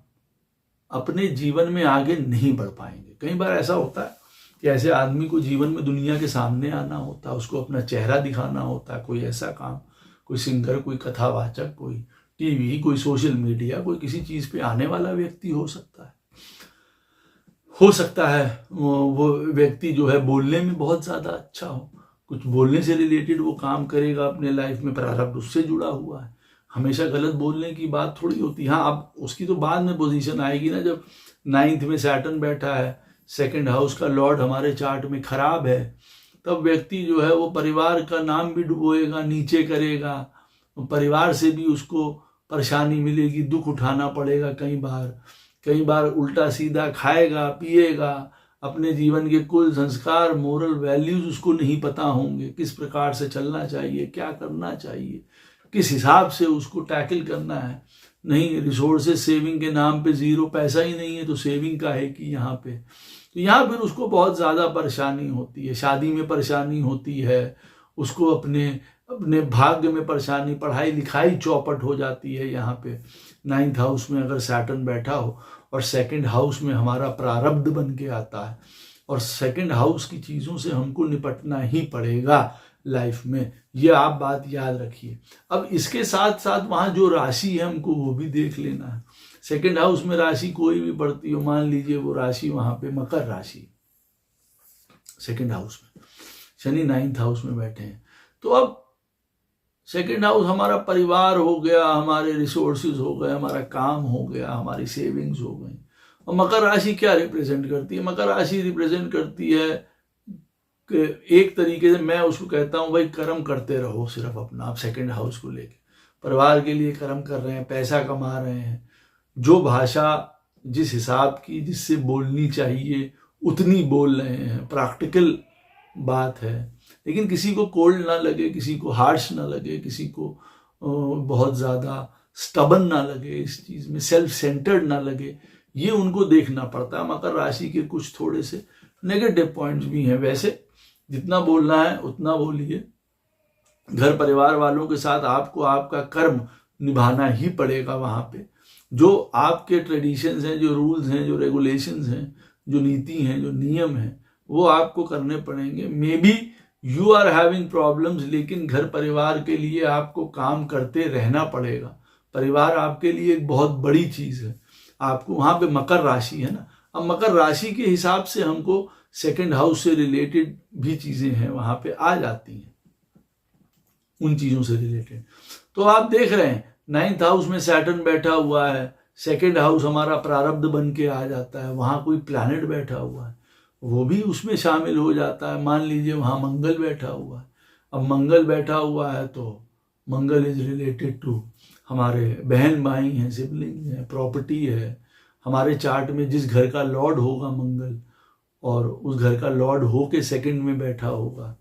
अपने जीवन में आगे नहीं बढ़ पाएंगे। कई बार ऐसा होता है कि ऐसे आदमी को जीवन में दुनिया के सामने आना होता है, उसको अपना चेहरा दिखाना होता है, कोई ऐसा काम, कोई सिंगर, कोई कथावाचक, कोई टीवी, कोई सोशल मीडिया, कोई किसी चीज पे आने वाला व्यक्ति हो सकता है। वो व्यक्ति जो है बोलने में बहुत ज्यादा अच्छा हो, कुछ बोलने से रिलेटेड वो काम करेगा अपने लाइफ में, प्रारब्ध उससे जुड़ा हुआ है। हमेशा गलत बोलने की बात थोड़ी होती है। हाँ, अब उसकी तो बाद में पोजीशन आएगी ना, जब 9th में सैटर्न बैठा है, सेकंड हाउस का लॉर्ड हमारे चार्ट में खराब है, तब व्यक्ति जो है वो परिवार का नाम भी डुबोएगा, नीचे करेगा, परिवार से भी उसको परेशानी मिलेगी, दुख उठाना पड़ेगा। कई बार उल्टा सीधा खाएगा, पिएगा, अपने जीवन के कुल संस्कार, मोरल वैल्यूज उसको नहीं पता होंगे, किस प्रकार से चलना चाहिए, क्या करना चाहिए, किस हिसाब से उसको टैकल करना है। नहीं, रिसोर्सेज सेविंग के नाम पे 0, पैसा ही नहीं है तो सेविंग का है कि यहाँ पे, तो यहाँ फिर उसको बहुत ज़्यादा परेशानी होती है। शादी में परेशानी होती है, उसको अपने भाग्य में परेशानी, पढ़ाई लिखाई चौपट हो जाती है। यहाँ पे 9th हाउस में अगर सैटर्न बैठा हो और सेकंड हाउस में हमारा प्रारब्ध बन के आता है, और सेकंड हाउस की चीज़ों से हमको निपटना ही पड़ेगा लाइफ में, ये आप बात याद रखिए। अब इसके साथ साथ वहाँ जो राशि है हमको वो भी देख लेना है। सेकंड हाउस में राशि कोई भी पड़ती हो, मान लीजिए वो राशि वहाँ पे मकर राशि, सेकंड हाउस में शनि 9th हाउस में बैठे हैं, तो अब सेकंड हाउस हमारा परिवार हो गया, हमारे रिसोर्सेज हो गए, हमारा काम हो गया, हमारी सेविंग्स हो गई। और मकर राशि क्या रिप्रेजेंट करती है? मकर राशि रिप्रेजेंट करती है कि एक तरीके से मैं उसको कहता हूँ, भाई कर्म करते रहो सिर्फ अपना। आप सेकंड हाउस को लेके परिवार के लिए कर्म कर रहे हैं, पैसा कमा रहे हैं, जो भाषा जिस हिसाब की जिससे बोलनी चाहिए उतनी बोल रहे हैं, प्रैक्टिकल बात है। लेकिन किसी को कोल्ड ना लगे, किसी को हार्श ना लगे, किसी को बहुत ज़्यादा स्टबन ना लगे, इस चीज़ में सेल्फ सेंटर्ड ना लगे, ये उनको देखना पड़ता है। मकर राशि के कुछ थोड़े से नेगेटिव पॉइंट्स भी हैं। वैसे जितना बोलना है उतना बोलिए। घर परिवार वालों के साथ आपको आपका कर्म निभाना ही पड़ेगा। वहाँ पे जो आपके ट्रेडिशंस हैं, जो रूल्स हैं, जो रेगुलेशंस हैं, जो नीति हैं, जो नियम हैं, वो आपको करने पड़ेंगे। May be you are having problems, लेकिन घर परिवार के लिए आपको काम करते रहना पड़ेगा। परिवार आपके लिए एक बहुत बड़ी चीज़ है। आपको वहाँ पे मकर राशि है ना, अब मकर राशि के हिसाब से हमको सेकंड हाउस से रिलेटेड भी चीज़ें हैं वहाँ पे आ जाती हैं, उन चीज़ों से रिलेटेड। तो आप देख रहे हैं 9th हाउस में सैटर्न बैठा हुआ है, सेकंड हाउस हमारा प्रारब्ध बन के आ जाता है, वहाँ कोई प्लैनेट बैठा हुआ है, वो भी उसमें शामिल हो जाता है। मान लीजिए वहाँ मंगल बैठा हुआ है। अब मंगल बैठा हुआ है तो मंगल इज रिलेटेड टू हमारे बहन भाई हैं, सिबलिंग हैं, प्रॉपर्टी है। हमारे चार्ट में जिस घर का लॉर्ड होगा मंगल, और उस घर का लॉर्ड हो के सेकेंड में बैठा होगा,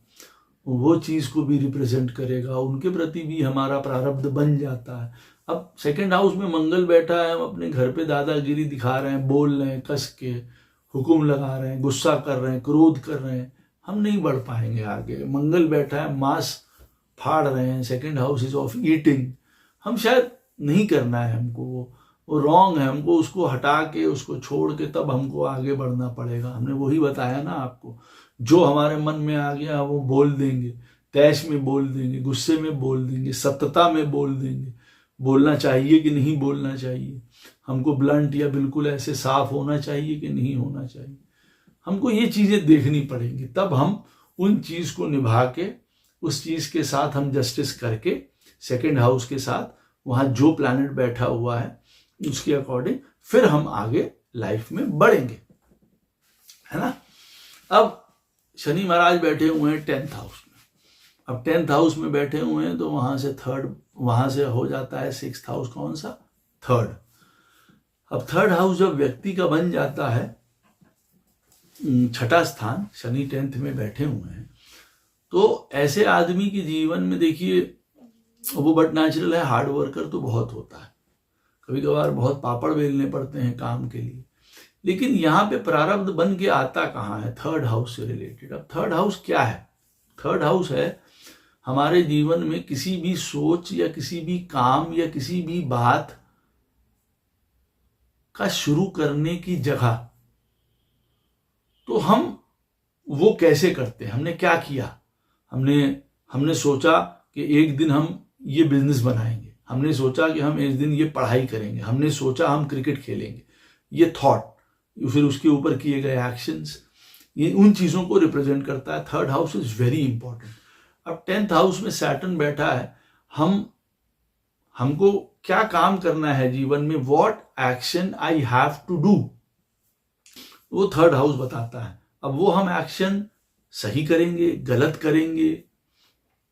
वो चीज़ को भी रिप्रेजेंट करेगा, उनके प्रति भी हमारा प्रारब्ध बन जाता है। अब सेकेंड हाउस में मंगल बैठा है, हम अपने घर पे दादागिरी दिखा रहे हैं, बोल रहे हैं, कस के हुक्म लगा रहे हैं, गुस्सा कर रहे हैं, क्रोध कर रहे हैं, हम नहीं बढ़ पाएंगे आगे। मंगल बैठा है, मांस फाड़ रहे हैं, second house is of eating, हम शायद नहीं करना है हमको, वो रॉन्ग है, हमको उसको हटा के, उसको छोड़ के तब हमको आगे बढ़ना पड़ेगा। हमने वही बताया ना आपको, जो हमारे मन में आ गया वो बोल देंगे, तैश में बोल देंगे, गुस्से में बोल देंगे, सत्यता में बोल देंगे। बोलना चाहिए कि नहीं बोलना चाहिए, हमको ब्लंट या बिल्कुल ऐसे साफ होना चाहिए कि नहीं होना चाहिए, हमको ये चीज़ें देखनी पड़ेंगी। तब हम उन चीज़ को निभा के, उस चीज़ के साथ हम जस्टिस करके, सेकेंड हाउस के साथ वहाँ जो प्लैनेट बैठा हुआ है उसके अकॉर्डिंग फिर हम आगे लाइफ में बढ़ेंगे, है ना। अब शनि महाराज बैठे हुए हैं 10th हाउस में। अब 10th हाउस में बैठे हुए हैं तो वहां से थर्ड, वहां से हो जाता है 6th हाउस, कौन सा, थर्ड। अब थर्ड हाउस जब व्यक्ति का बन जाता है, छठा स्थान, शनि 10th में बैठे हुए हैं, तो ऐसे आदमी के जीवन में देखिए, वो बट नेचुरल है, हार्ड वर्कर तो बहुत होता है, कभी कभार बहुत पापड़ बेलने पड़ते हैं काम के लिए, लेकिन यहाँ पे प्रारब्ध बन के आता कहाँ है, थर्ड हाउस से रिलेटेड। अब थर्ड हाउस क्या है, थर्ड हाउस है हमारे जीवन में किसी भी सोच या किसी भी काम या किसी भी बात का शुरू करने की जगह। तो हम वो कैसे करते हैं, हमने क्या किया, हमने सोचा कि एक दिन हम ये बिजनेस बनाएंगे, हमने सोचा कि हम एक दिन ये पढ़ाई करेंगे, हमने सोचा हम क्रिकेट खेलेंगे, ये थॉट, फिर उसके ऊपर किए गए एक्शंस, ये उन चीज़ों को रिप्रेजेंट करता है। Third house is very important. अब 10th हाउस में सैटर्न बैठा है, हमको क्या काम करना है जीवन में, what action I have to do, वो थर्ड हाउस बताता है। अब वो हम एक्शन सही करेंगे, गलत करेंगे,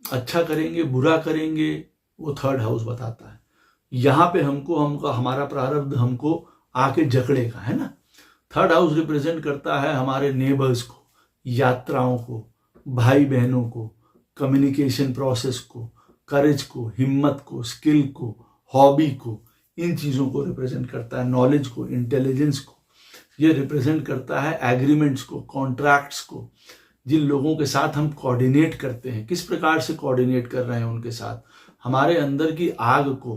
अच्छा करेंगे, बुरा करेंगे, वो थर्ड हाउस बताता है। यहाँ पे हमको हमारा प्रारब्ध हमको आके जकड़ेगा, है ना। थर्ड हाउस रिप्रेजेंट करता है हमारे नेबर्स को, यात्राओं को, भाई बहनों को, कम्युनिकेशन प्रोसेस को, करेज को, हिम्मत को, स्किल को, हॉबी को, इन चीज़ों को रिप्रेजेंट करता है, नॉलेज को, इंटेलिजेंस को। ये रिप्रेजेंट करता है एग्रीमेंट्स को, कॉन्ट्रैक्ट्स को, जिन लोगों के साथ हम कोऑर्डिनेट करते हैं, किस प्रकार से कोऑर्डिनेट कर रहे हैं उनके साथ, हमारे अंदर की आग को,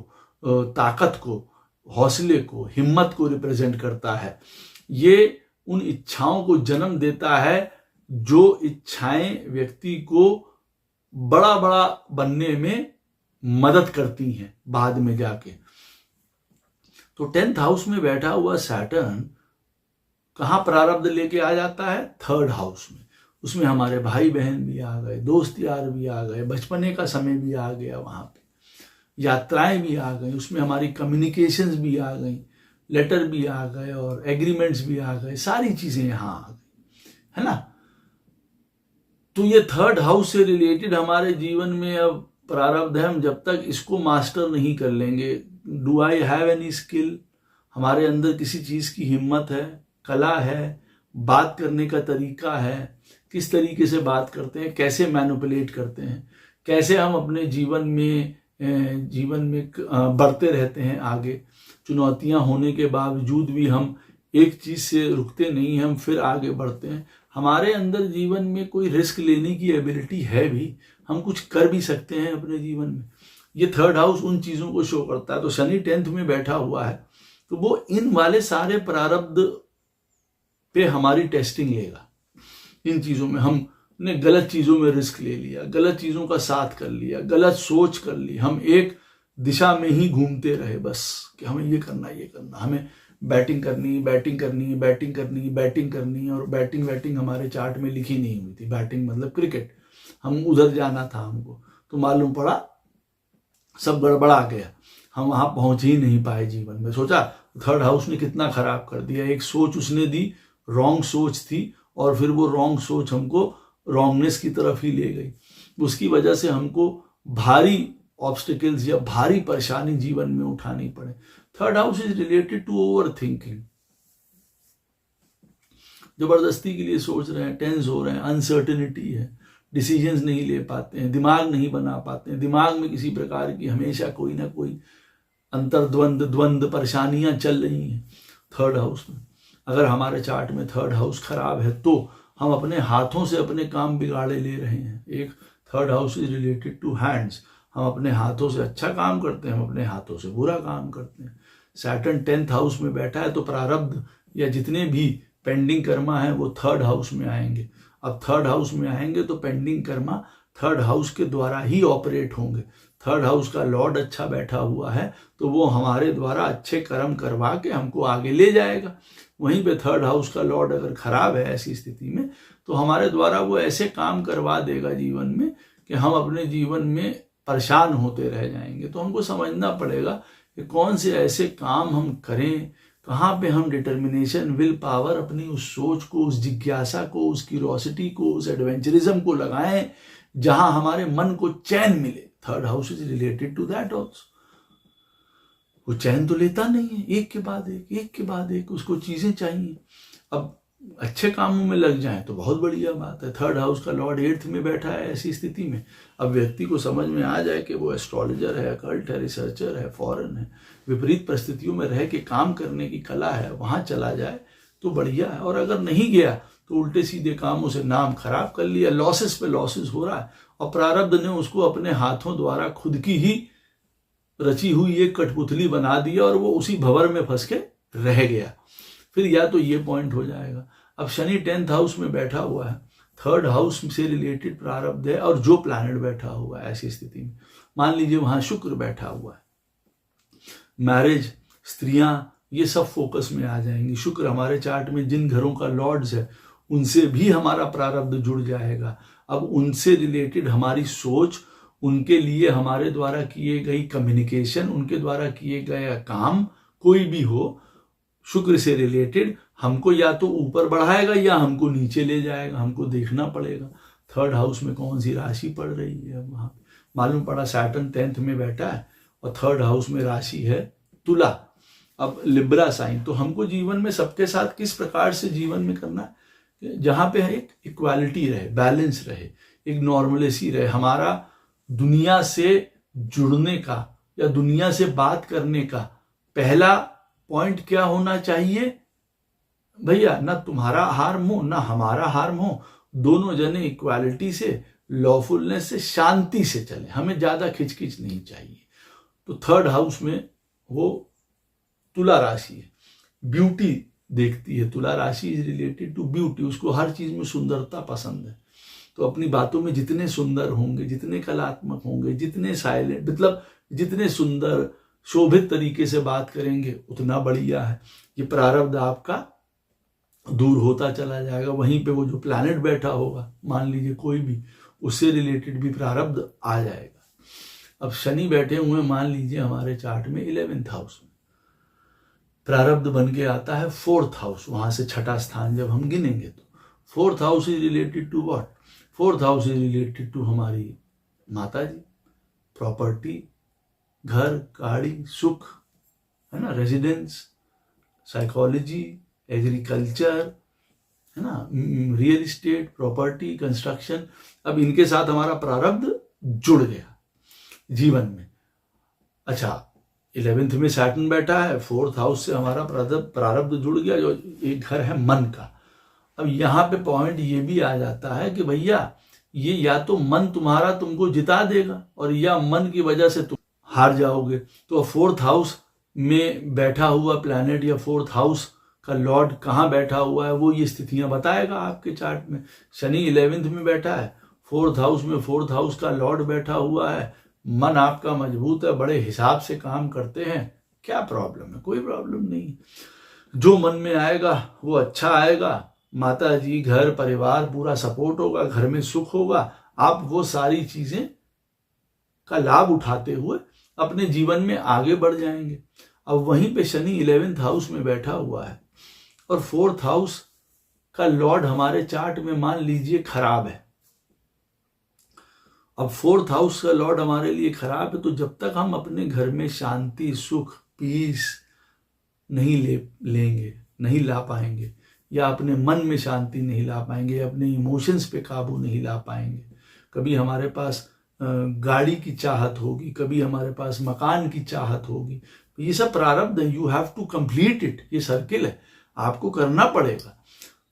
ताकत को, हौसले को, हिम्मत को रिप्रेजेंट करता है। ये उन इच्छाओं को जन्म देता है जो इच्छाएं व्यक्ति को बड़ा बड़ा बनने में मदद करती हैं बाद में जाके। तो 10th हाउस में बैठा हुआ सैटर्न कहाँ प्रारब्ध लेके आ जाता है, थर्ड हाउस में। उसमें हमारे भाई बहन भी आ गए, दोस्त यार भी आ गए, बचपने का समय भी आ गया, वहाँ पे यात्राएं भी आ गई, उसमें हमारी कम्युनिकेशंस भी आ गई, लेटर भी आ गए और एग्रीमेंट्स भी आ गए, सारी चीजें यहाँ आ गई, है ना। तो ये थर्ड हाउस से रिलेटेड हमारे जीवन में अब प्रारब्ध है। हम जब तक इसको मास्टर नहीं कर लेंगे, do I have any skill, हमारे अंदर किसी चीज की हिम्मत है, कला है, बात करने का तरीका है, किस तरीके से बात करते हैं, कैसे मैनिपुलेट करते हैं, कैसे हम अपने जीवन में बढ़ते रहते हैं आगे। चुनौतियां होने के बावजूद भी हम एक चीज से रुकते नहीं हैं, हम फिर आगे बढ़ते हैं। हमारे अंदर जीवन में कोई रिस्क लेने की एबिलिटी है भी, हम कुछ कर भी सकते हैं अपने जीवन में। ये थर्ड हाउस उन चीजों को शो करता है। तो शनि 10th में बैठा हुआ है तो वो इन वाले सारे प्रारब्ध पे हमारी टेस्टिंग लेगा। इन चीजों में हमने गलत चीजों में रिस्क ले लिया, गलत चीजों का साथ कर लिया, गलत सोच कर ली, हम एक दिशा में ही घूमते रहे बस कि हमें ये करना, हमें बैटिंग करनी, और बैटिंग हमारे चार्ट में लिखी नहीं हुई थी। बैटिंग मतलब क्रिकेट, हम उधर जाना था हमको, तो मालूम पड़ा सब गड़बड़ा गया, हम वहां पहुंच ही नहीं पाए जीवन में। सोचा थर्ड हाउस ने कितना खराब कर दिया। एक सोच उसने दी, रॉन्ग सोच थी, और फिर वो रॉन्ग सोच हमको रॉन्गनेस की तरफ ही ले गई। उसकी वजह से हमको भारी ऑब्स्टिकल्स या भारी परेशानी जीवन में उठानी पड़े। Third house is related to over thinking. जबरदस्ती के लिए सोच रहे हैं, टेंस हो रहे हैं, अनसर्टेनिटी है, डिसीजंस नहीं ले पाते हैं, दिमाग नहीं बना पाते हैं, दिमाग में किसी प्रकार की हमेशा कोई ना कोई द्वंद्व परेशानियां चल रही हैं थर्ड हाउस में। अगर हमारे चार्ट में थर्ड हाउस खराब है तो हम अपने हाथों से अपने काम बिगाड़े ले रहे हैं। एक third house is related to hands. हम अपने हाथों से अच्छा काम करते हैं, हम अपने हाथों से बुरा काम करते हैं। सैटर्न 10th हाउस में बैठा है तो प्रारब्ध या जितने भी पेंडिंग कर्मा है वो थर्ड हाउस में आएंगे। अब थर्ड हाउस में आएंगे तो पेंडिंग कर्मा थर्ड हाउस के द्वारा ही ऑपरेट होंगे। थर्ड हाउस का लॉर्ड अच्छा बैठा हुआ है तो वो हमारे द्वारा अच्छे कर्म करवा के हमको आगे ले जाएगा। वहीं पे थर्ड हाउस का लॉर्ड अगर खराब है ऐसी स्थिति में तो हमारे द्वारा वो ऐसे काम करवा देगा जीवन में कि हम अपने जीवन में परेशान होते रह जाएंगे। तो हमको समझना पड़ेगा कि कौन से ऐसे काम हम करें, कहाँ पे हम डिटर्मिनेशन, विल पावर, अपनी उस सोच को, उस जिज्ञासा को, उस क्यूरोसिटी को, उस एडवेंचरिज्म को लगाएं जहां हमारे मन को चैन मिले। Third house is related to that also. वो चैन तो लेता नहीं है, एक के बाद एक उसको चीजें चाहिए। अब अच्छे कामों में लग जाएं तो बहुत बढ़िया बात है। थर्ड हाउस का लॉर्ड 8th में बैठा है ऐसी स्थिति में अब व्यक्ति को समझ में आ जाए कि वो एस्ट्रोलॉजर है, अकल्ट है, रिसर्चर है, फॉरेन है, विपरीत परिस्थितियों में रह के काम करने की कला है, वहां चला जाए तो बढ़िया है। और अगर नहीं गया तो उल्टे सीधे कामों से नाम खराब कर लिया, लॉसेस पे लॉसेस हो रहा है और प्रारब्ध ने उसको अपने हाथों द्वारा खुद की ही रची हुई एक कठपुतली बना दिया और वो उसी भंवर में फंस के रह गया। फिर या तो ये पॉइंट हो जाएगा। अब शनि 10th हाउस में बैठा हुआ है, थर्ड हाउस से रिलेटेड प्रारब्ध है और जो प्लैनेट बैठा हुआ है ऐसी स्थिति में, मान लीजिए वहां शुक्र बैठा हुआ है, मैरिज, स्त्रियां, ये सब फोकस में आ जाएंगी। शुक्र हमारे चार्ट में जिन घरों का लॉर्ड्स है उनसे भी हमारा प्रारब्ध जुड़ जाएगा। अब उनसे रिलेटेड हमारी सोच, उनके लिए हमारे द्वारा किए गई कम्युनिकेशन, उनके द्वारा किए गए काम कोई भी हो, शुक्र से रिलेटेड हमको या तो ऊपर बढ़ाएगा या हमको नीचे ले जाएगा, हमको देखना पड़ेगा। थर्ड हाउस में कौन सी राशि पड़ रही है। अब वहां मालूम पड़ा सैटर्न 10th में बैठा है और थर्ड हाउस में राशि है तुला, अब लिब्रा साइन। तो हमको जीवन में सबके साथ किस प्रकार से जीवन में करना है, जहां पे एक इक्वालिटी रहे, बैलेंस रहे, एक नॉर्मलेसी रहे। हमारा दुनिया से जुड़ने का या दुनिया से बात करने का पहला पॉइंट क्या होना चाहिए भैया, ना तुम्हारा हार्म हो ना हमारा हार्म हो, दोनों जने इक्वालिटी से, लॉफुलनेस से, शांति से चले, हमें ज्यादा खिचखिच नहीं चाहिए। तो थर्ड हाउस में वो तुला राशि है, ब्यूटी देखती है। तुला राशि इज रिलेटेड टू ब्यूटी, उसको हर चीज में सुंदरता पसंद है। तो अपनी बातों में जितने सुंदर होंगे, जितने कलात्मक होंगे, जितने साइलेंट, मतलब जितने सुंदर शोभित तरीके से बात करेंगे उतना बढ़िया है। ये प्रारब्ध आपका दूर होता चला जाएगा। वहीं पे वो जो प्लैनेट बैठा होगा, मान लीजिए कोई भी, उससे रिलेटेड भी प्रारब्ध आ जाएगा। अब शनि बैठे हुए मान लीजिए हमारे चार्ट में 11th हाउस में, प्रारब्ध बन के आता है 4th हाउस, वहां से छठा स्थान जब हम गिनेंगे तो 4th house is related to what, 4th house is related to हमारी माता जी, प्रॉपर्टी, घर, गाड़ी, सुख, है ना, रेजिडेंस, साइकोलॉजी, एग्रीकल्चर, है ना, रियल इस्टेट, प्रॉपर्टी, कंस्ट्रक्शन, अब इनके साथ हमारा प्रारब्ध जुड़ गया जीवन में। अच्छा, 11th में सैटर्न बैठा है, 4th हाउस से हमारा प्रारब्ध जुड़ गया, जो एक घर है मन का। अब यहाँ पे पॉइंट ये भी आ जाता है कि भैया ये या तो मन तुम्हारा तुमको जिता देगा और या मन की वजह से तुम हार जाओगे। तो 4th हाउस में बैठा हुआ प्लैनेट या 4th हाउस का लॉर्ड कहाँ बैठा हुआ है वो ये स्थितियां बताएगा आपके चार्ट में। शनि 11th में बैठा है, 4th हाउस में 4th हाउस का लॉर्ड बैठा हुआ है, मन आपका मजबूत है, बड़े हिसाब से काम करते हैं, क्या प्रॉब्लम है? कोई प्रॉब्लम नहीं। जो मन में आएगा वो अच्छा आएगा, माता जी, घर परिवार पूरा सपोर्ट होगा, घर में सुख होगा, आप वो सारी चीजें का लाभ उठाते हुए अपने जीवन में आगे बढ़ जाएंगे। अब वहीं पे शनि 11th हाउस में बैठा हुआ है और 4th हाउस का लॉर्ड हमारे चार्ट में मान लीजिए खराब है। अब 4th हाउस का लॉर्ड हमारे लिए खराब है, तो जब तक हम अपने घर में शांति, सुख, पीस नहीं लेंगे, नहीं ला पाएंगे, या अपने मन में शांति नहीं ला पाएंगे, अपने इमोशंस पे काबू नहीं ला पाएंगे, कभी हमारे पास गाड़ी की चाहत होगी, कभी हमारे पास मकान की चाहत होगी, ये सब प्रारब्ध है, you have to complete it, ये सर्किल है, आपको करना पड़ेगा।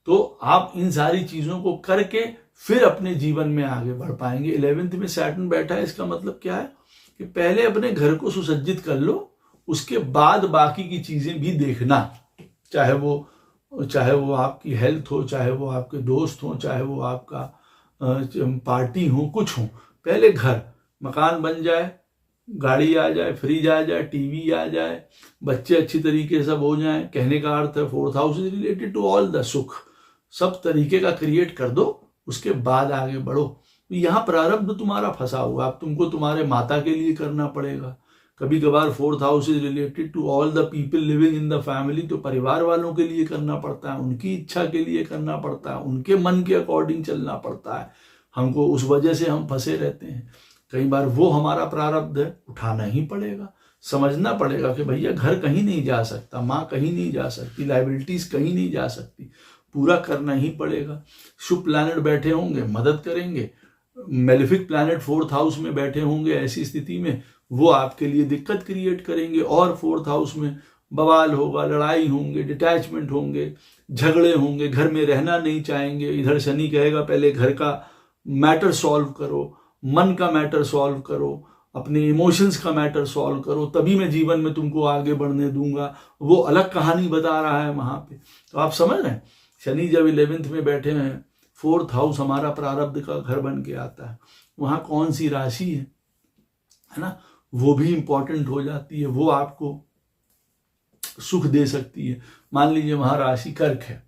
तो आप इन सारी चीजों को करके फिर अपने जीवन में आगे बढ़ पाएंगे। 11th में सैटर्न बैठा है, इसका मतलब क्या है कि पहले अपने घर को सुसज्जित कर लो, उसके बाद बाकी की चीजें भी देखना, चाहे वो आपकी हेल्थ हो, चाहे वो आपके दोस्त हो, चाहे वो आपका पार्टी हो, कुछ हो। पहले घर, मकान बन जाए, गाड़ी आ जाए, फ्रिज आ जाए, टीवी आ जाए, बच्चे अच्छी तरीके से सब हो जाए। कहने का अर्थ है 4th house is related to all the sukh, सब तरीके का क्रिएट कर दो, उसके बाद आगे बढ़ो। यहाँ प्रारब्ध तुम्हारा फंसा हुआ, अब तुमको तुम्हारे माता के लिए करना पड़ेगा। कभी कभार 4th house is related to all the people living in the family, तो परिवार वालों के लिए करना पड़ता है, उनकी इच्छा के लिए करना पड़ता है, उनके मन के अकॉर्डिंग चलना पड़ता है हमको, उस वजह से हम फंसे रहते हैं। कई बार वो हमारा प्रारब्ध है, उठाना ही पड़ेगा, समझना पड़ेगा कि भैया घर कहीं नहीं जा सकता, माँ कहीं नहीं जा सकती, लाइबिलिटीज कहीं नहीं जा सकती, पूरा करना ही पड़ेगा। शुभ प्लैनेट बैठे होंगे, मदद करेंगे, मेलेफिक प्लैनेट 4th हाउस में बैठे होंगे, ऐसी स्थिति में वो आपके लिए दिक्कत क्रिएट करेंगे और 4th हाउस में बवाल होगा, लड़ाई होंगे, डिटैचमेंट होंगे, झगड़े होंगे, घर में रहना नहीं चाहेंगे। इधर शनि कहेगा पहले घर का मैटर सॉल्व करो, मन का मैटर सॉल्व करो, अपने इमोशंस का मैटर सॉल्व करो, तभी मैं जीवन में तुमको आगे बढ़ने दूंगा। वो अलग कहानी बता रहा है वहां पे। तो आप समझ रहे हैं, शनि जब 11th में बैठे हैं, 4th हाउस हमारा प्रारब्ध का घर बन के आता है, वहां कौन सी राशि है ना, वो भी इंपॉर्टेंट हो जाती है, वो आपको सुख दे सकती है। मान लीजिए वहां राशि कर्क है,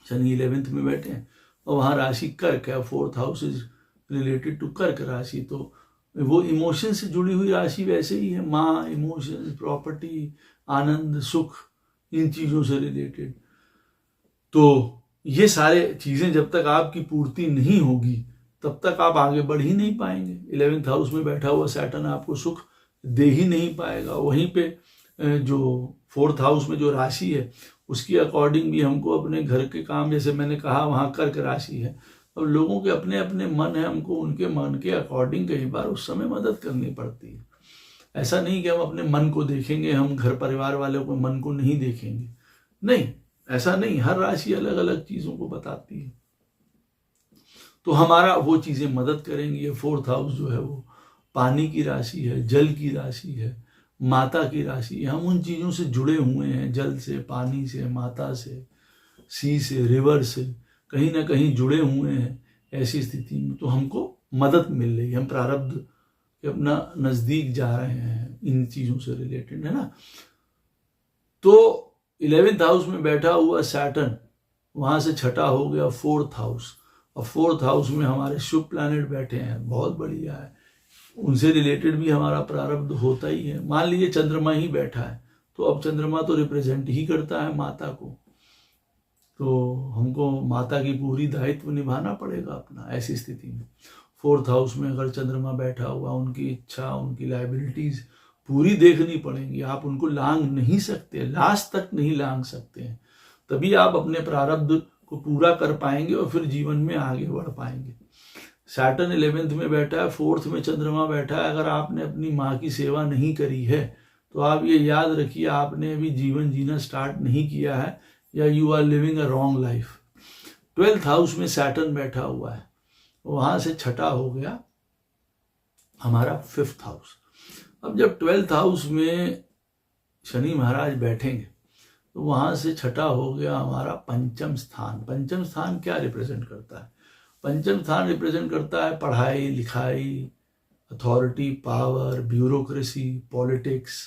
शनि 11th में बैठे हैं और वहां राशि कर्क है, 4th house is related to कर्क राशि, तो वो इमोशन से जुड़ी हुई राशि वैसे ही है, माँ, इमोशंस, प्रॉपर्टी, आनंद, सुख, इन चीजों से रिलेटेड। तो ये सारे चीजें जब तक आपकी पूर्ति नहीं होगी तब तक आप आगे बढ़ ही नहीं पाएंगे। 11th हाउस में बैठा हुआ सैटर्न आपको सुख दे ही नहीं पाएगा। वहीं पे जो 4th हाउस में जो राशि है उसकी अकॉर्डिंग भी हमको अपने घर के काम, जैसे मैंने कहा वहाँ कर्क राशि है, अब लोगों के अपने अपने मन है, हमको उनके मन के अकॉर्डिंग कई बार उस समय मदद करनी पड़ती है। ऐसा नहीं कि हम अपने मन को देखेंगे, हम घर परिवार वालों को मन को नहीं देखेंगे, नहीं, ऐसा नहीं। हर राशि अलग अलग चीजों को बताती है, तो हमारा वो चीजें मदद करेंगी। 4th हाउस जो है वो पानी की राशि है, जल की राशि है, माता की राशि है। हम उन चीजों से जुड़े हुए हैं, जल से, पानी से, माता से, सी से, रिवर से कहीं ना कहीं जुड़े हुए हैं। ऐसी स्थिति में तो हमको मदद मिल रही है, हम प्रारब्ध के अपना नजदीक जा रहे हैं इन चीजों से रिलेटेड, है ना। तो 11th हाउस में बैठा हुआ सैटर्न वहां से छठा हो गया 4th हाउस, और 4th हाउस में हमारे शुभ प्लैनेट बैठे हैं, बहुत बढ़िया है, उनसे रिलेटेड भी हमारा प्रारब्ध होता ही है। मान लीजिए चंद्रमा ही बैठा है, तो अब चंद्रमा तो रिप्रेजेंट ही करता है माता को, तो हमको माता की पूरी दायित्व निभाना पड़ेगा अपना। ऐसी स्थिति में 4th हाउस में अगर चंद्रमा बैठा हुआ, उनकी इच्छा, उनकी लायबिलिटीज पूरी देखनी पड़ेंगी। आप उनको लांग नहीं सकते, लास्ट तक नहीं लांग सकते हैं, तभी आप अपने प्रारब्ध को पूरा कर पाएंगे और फिर जीवन में आगे बढ़ पाएंगे। सैटर्न 11th में बैठा है, 4th में चंद्रमा बैठा है। अगर आपने अपनी माँ की सेवा नहीं करी है तो आप ये याद रखिए आपने अभी जीवन जीना स्टार्ट नहीं किया है, या you are living a wrong life. 12th house में सैटर्न बैठा हुआ है, वहां से छठा हो गया हमारा 5th हाउस। अब जब 12th हाउस में शनि महाराज बैठेंगे तो वहां से छठा हो गया हमारा पंचम स्थान। पंचम स्थान क्या रिप्रेजेंट करता है? पंचम स्थान रिप्रेजेंट करता है पढ़ाई लिखाई, authority, power, bureaucracy, politics,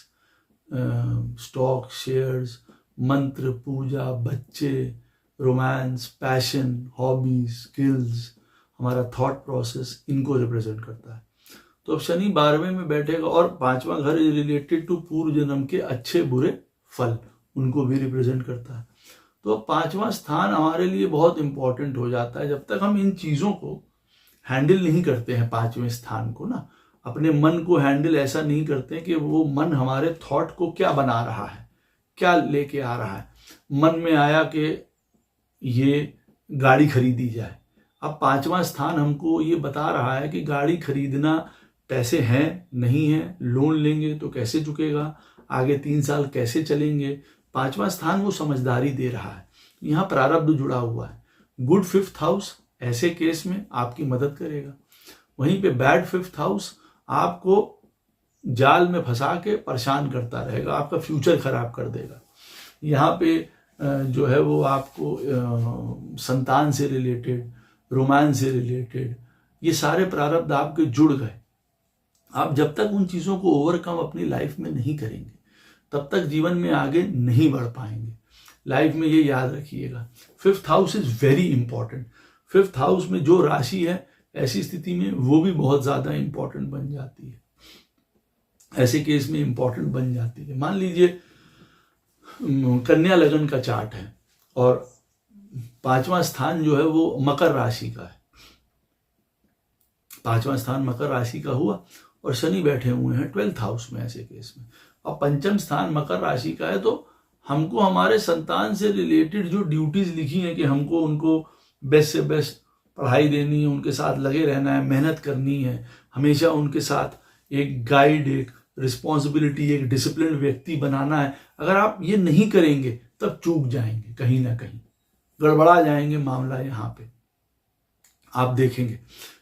stock, shares, मंत्र, पूजा, बच्चे, रोमांस, पैशन, हॉबीज, स्किल्स, हमारा थॉट प्रोसेस, इनको रिप्रेजेंट करता है। तो अब शनि 12वें में बैठेगा और 5वां घर इज रिलेटेड टू पूर्व जन्म के अच्छे बुरे फल, उनको भी रिप्रेजेंट करता है। तो अब 5वां स्थान हमारे लिए बहुत इंपॉर्टेंट हो जाता है। जब तक हम इन चीज़ों को हैंडल नहीं करते हैं, 5वें स्थान को ना, अपने मन को हैंडल ऐसा नहीं करते कि वो मन हमारे थॉट को क्या बना रहा है, क्या लेके आ रहा है। मन में आया कि ये गाड़ी खरीदी जाए। अब 5वां स्थान हमको ये बता रहा है कि गाड़ी खरीदना, पैसे हैं नहीं है, लोन लेंगे तो कैसे चुकेगा, आगे 3 साल कैसे चलेंगे। 5वां स्थान वो समझदारी दे रहा है। यहाँ प्रारब्ध जुड़ा हुआ है। गुड 5th हाउस ऐसे केस में आपकी मदद करेगा। वहीं पे बैड 5th हाउस आपको जाल में फंसा के परेशान करता रहेगा, आपका फ्यूचर खराब कर देगा। यहाँ पे जो है वो आपको संतान से रिलेटेड, रोमांस से रिलेटेड, ये सारे प्रारब्ध आपके जुड़ गए। आप जब तक उन चीज़ों को ओवरकम अपनी लाइफ में नहीं करेंगे तब तक जीवन में आगे नहीं बढ़ पाएंगे। लाइफ में ये याद रखिएगा। 5th house is very important. 5th house में जो राशि है ऐसी स्थिति में वो भी बहुत ज़्यादा इंपॉर्टेंट बन जाती है। ऐसे केस में इंपॉर्टेंट बन जाती है। मान लीजिए कन्या लगन का चार्ट है और 5वां स्थान जो है वो मकर राशि का है। 5वां स्थान मकर राशि का हुआ और शनि बैठे हुए हैं 12th हाउस में। ऐसे केस में अब पंचम स्थान मकर राशि का है, तो हमको हमारे संतान से रिलेटेड जो ड्यूटीज लिखी हैं कि हमको उनको बेस्ट से बेस्ट पढ़ाई देनी है, उनके साथ लगे रहना है, मेहनत करनी है, हमेशा उनके साथ एक गाइड, एक रिस्पॉन्सिबिलिटी, एक डिसिप्लिन व्यक्ति बनाना है। अगर आप ये नहीं करेंगे तब चूक जाएंगे, कहीं ना कहीं गड़बड़ा जाएंगे मामला। यहाँ पे आप देखेंगे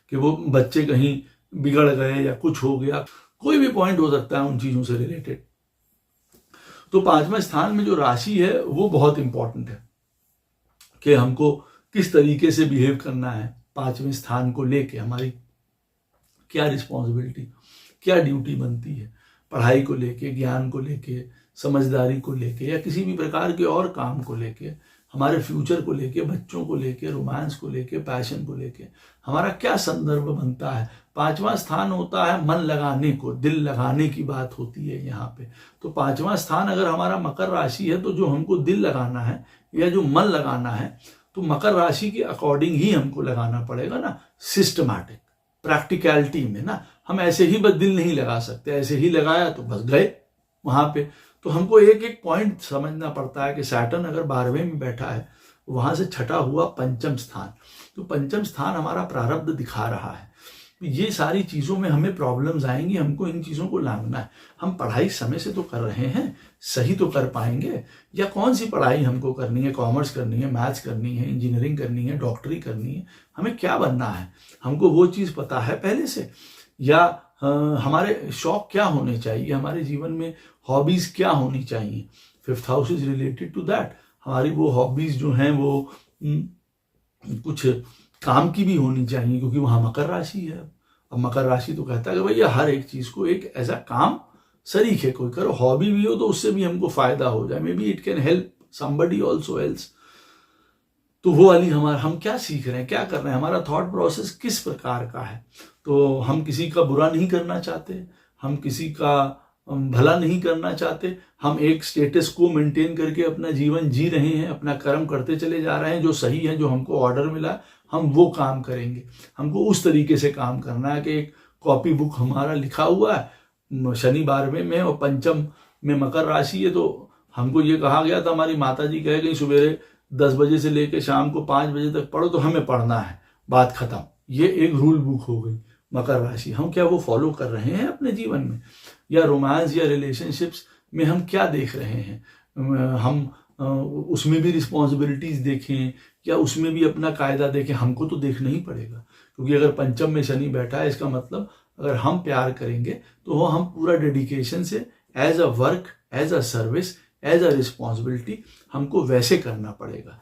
कि वो बच्चे कहीं बिगड़ गए या कुछ हो गया, कोई भी पॉइंट हो सकता है उन चीजों से रिलेटेड। तो 5वें स्थान में जो राशि है वो बहुत इंपॉर्टेंट है कि हमको किस तरीके से बिहेव करना है। 5वें स्थान को लेके हमारी क्या रिस्पॉन्सिबिलिटी, क्या ड्यूटी बनती है, पढ़ाई को लेके, ज्ञान को लेके, समझदारी को लेके, या किसी भी प्रकार के और काम को लेके, हमारे फ्यूचर को लेके, बच्चों को लेके, रोमांस को लेके, पैशन को लेके हमारा क्या संदर्भ बनता है। 5वां स्थान होता है मन लगाने को, दिल लगाने की बात होती है यहाँ पे। तो 5वां स्थान अगर हमारा मकर राशि है तो जो हमको दिल लगाना है या जो मन लगाना है तो मकर राशि के अकॉर्डिंग ही हमको लगाना पड़ेगा ना, सिस्टमैटिक, प्रैक्टिकलिटी में ना। हम ऐसे ही बस दिल नहीं लगा सकते, ऐसे ही लगाया तो बस गए वहां पे। तो हमको एक एक पॉइंट समझना पड़ता है कि सैटर्न अगर 12वें में बैठा है, वहां से छठा हुआ पंचम स्थान, तो पंचम स्थान हमारा प्रारब्ध दिखा रहा है। ये सारी चीजों में हमें प्रॉब्लम्स आएंगी, हमको इन चीजों को लांघना है। हम पढ़ाई समय से तो कर रहे हैं, सही तो कर पाएंगे, या कौन सी पढ़ाई हमको करनी है, कॉमर्स करनी है, मैथ्स करनी है, इंजीनियरिंग करनी है, डॉक्टरी करनी है, हमें क्या बनना है, हमको वो चीज पता है पहले से, या हमारे शौक क्या होने चाहिए, हमारे जीवन में हॉबीज क्या होनी चाहिए। 5th house is related to that. हमारी वो हॉबीज जो हैं वो कुछ काम की भी होनी चाहिए, क्योंकि वहां मकर राशि है। अब मकर राशि तो कहता है कि भैया हर एक चीज को एक ऐसा काम सरीखे कोई करो, हॉबी भी हो तो उससे भी हमको फायदा हो जाए, may be it can help somebody also else. तो वो वाली हम क्या सीख रहे हैं, क्या कर रहे हैं, हमारा थॉट प्रोसेस किस प्रकार का है। तो हम किसी का बुरा नहीं करना चाहते, हम किसी का भला नहीं करना चाहते, हम एक स्टेटस को मेंटेन करके अपना जीवन जी रहे हैं, अपना कर्म करते चले जा रहे हैं, जो सही है, जो हमको ऑर्डर मिला हम वो काम करेंगे। हमको उस तरीके से काम करना है कि एक कॉपी बुक हमारा लिखा हुआ है, शनि 12वें में और पंचम में मकर राशि है। तो हमको ये कहा गया था, हमारी माता जी कह गई सवेरे 10 बजे से लेकर शाम को 5 बजे तक पढ़ो तो हमें पढ़ना है, बात खत्म। ये एक रूल बुक हो गई मकर राशि। हम क्या वो फॉलो कर रहे हैं अपने जीवन में? या रोमांस या रिलेशनशिप्स में हम क्या देख रहे हैं? हम उसमें भी रिस्पॉन्सिबिलिटीज देखें या उसमें भी अपना कायदा देखें? हमको तो देखना ही पड़ेगा, क्योंकि अगर पंचम में शनि बैठा है, इसका मतलब अगर हम प्यार करेंगे तो वो हम पूरा डेडिकेशन से as a work, as a service, as a responsibility हमको वैसे करना पड़ेगा।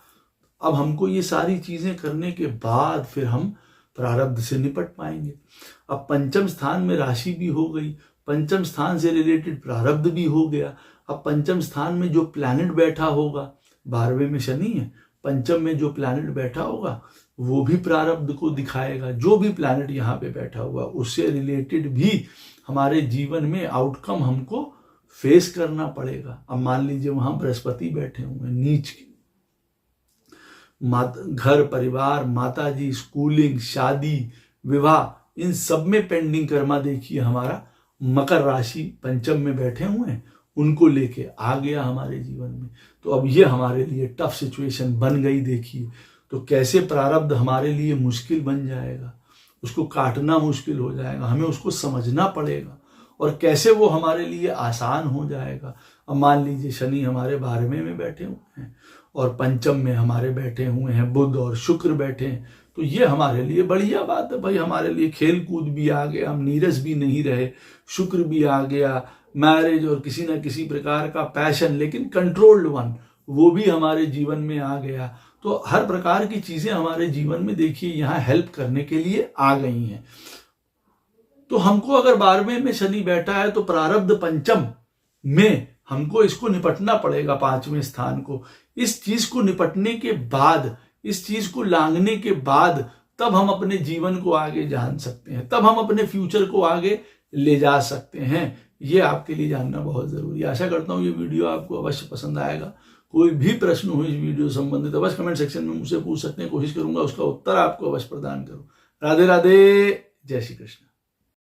अब हमको ये सारी चीजें करने के बाद फिर हम प्रारब्ध से निपट पाएंगे। अब पंचम स्थान में राशि भी हो गई, पंचम स्थान से रिलेटेड प्रारब्ध भी हो गया। अब पंचम स्थान में जो प्लैनेट बैठा होगा, 12वें में शनि है, पंचम में जो प्लैनेट बैठा होगा वो भी प्रारब्ध को दिखाएगा। जो भी प्लैनेट यहाँ पे बैठा हुआ उससे रिलेटेड भी हमारे जीवन में आउटकम हमको फेस करना पड़ेगा। अब मान लीजिए वहां बृहस्पति बैठे हुए हैं नीच के, घर परिवार, माताजी, स्कूलिंग, शादी, विवाह, इन सब में पेंडिंग कर्मा देखिए हमारा मकर राशि पंचम में बैठे हुए हैं, उनको लेके आ गया हमारे जीवन में। तो अब ये हमारे लिए टफ सिचुएशन बन गई। देखिए तो कैसे प्रारब्ध हमारे लिए मुश्किल बन जाएगा, उसको काटना मुश्किल हो जाएगा, हमें उसको समझना पड़ेगा, और कैसे वो हमारे लिए आसान हो जाएगा। अब मान लीजिए शनि हमारे 12वें में बैठे हुए हैं और पंचम में हमारे बैठे हुए हैं बुध और शुक्र बैठे हैं, तो ये हमारे लिए बढ़िया बात है भाई। हमारे लिए खेल कूद भी आ गया, हम नीरस भी नहीं रहे, शुक्र भी आ गया, मैरिज और किसी ना किसी प्रकार का पैशन, लेकिन कंट्रोल्ड वन, वो भी हमारे जीवन में आ गया। तो हर प्रकार की चीजें हमारे जीवन में देखिए यहाँ हेल्प करने के लिए आ गई हैं। तो हमको अगर 12वें में शनि बैठा है तो प्रारब्ध पंचम में हमको इसको निपटना पड़ेगा, 5वें स्थान को। इस चीज को निपटने के बाद, इस चीज को लांघने के बाद तब हम अपने जीवन को आगे जान सकते हैं, तब हम अपने फ्यूचर को आगे ले जा सकते हैं। ये आपके लिए जानना बहुत जरूरी है। आशा करता हूँ ये वीडियो आपको अवश्य पसंद आएगा। कोई भी प्रश्न हो इस वीडियो संबंधित अवश्य कमेंट सेक्शन में मुझसे पूछ सकते हैं, कोशिश करूंगा उसका उत्तर आपको अवश्य प्रदान करूं। राधे राधे, जय श्री कृष्ण।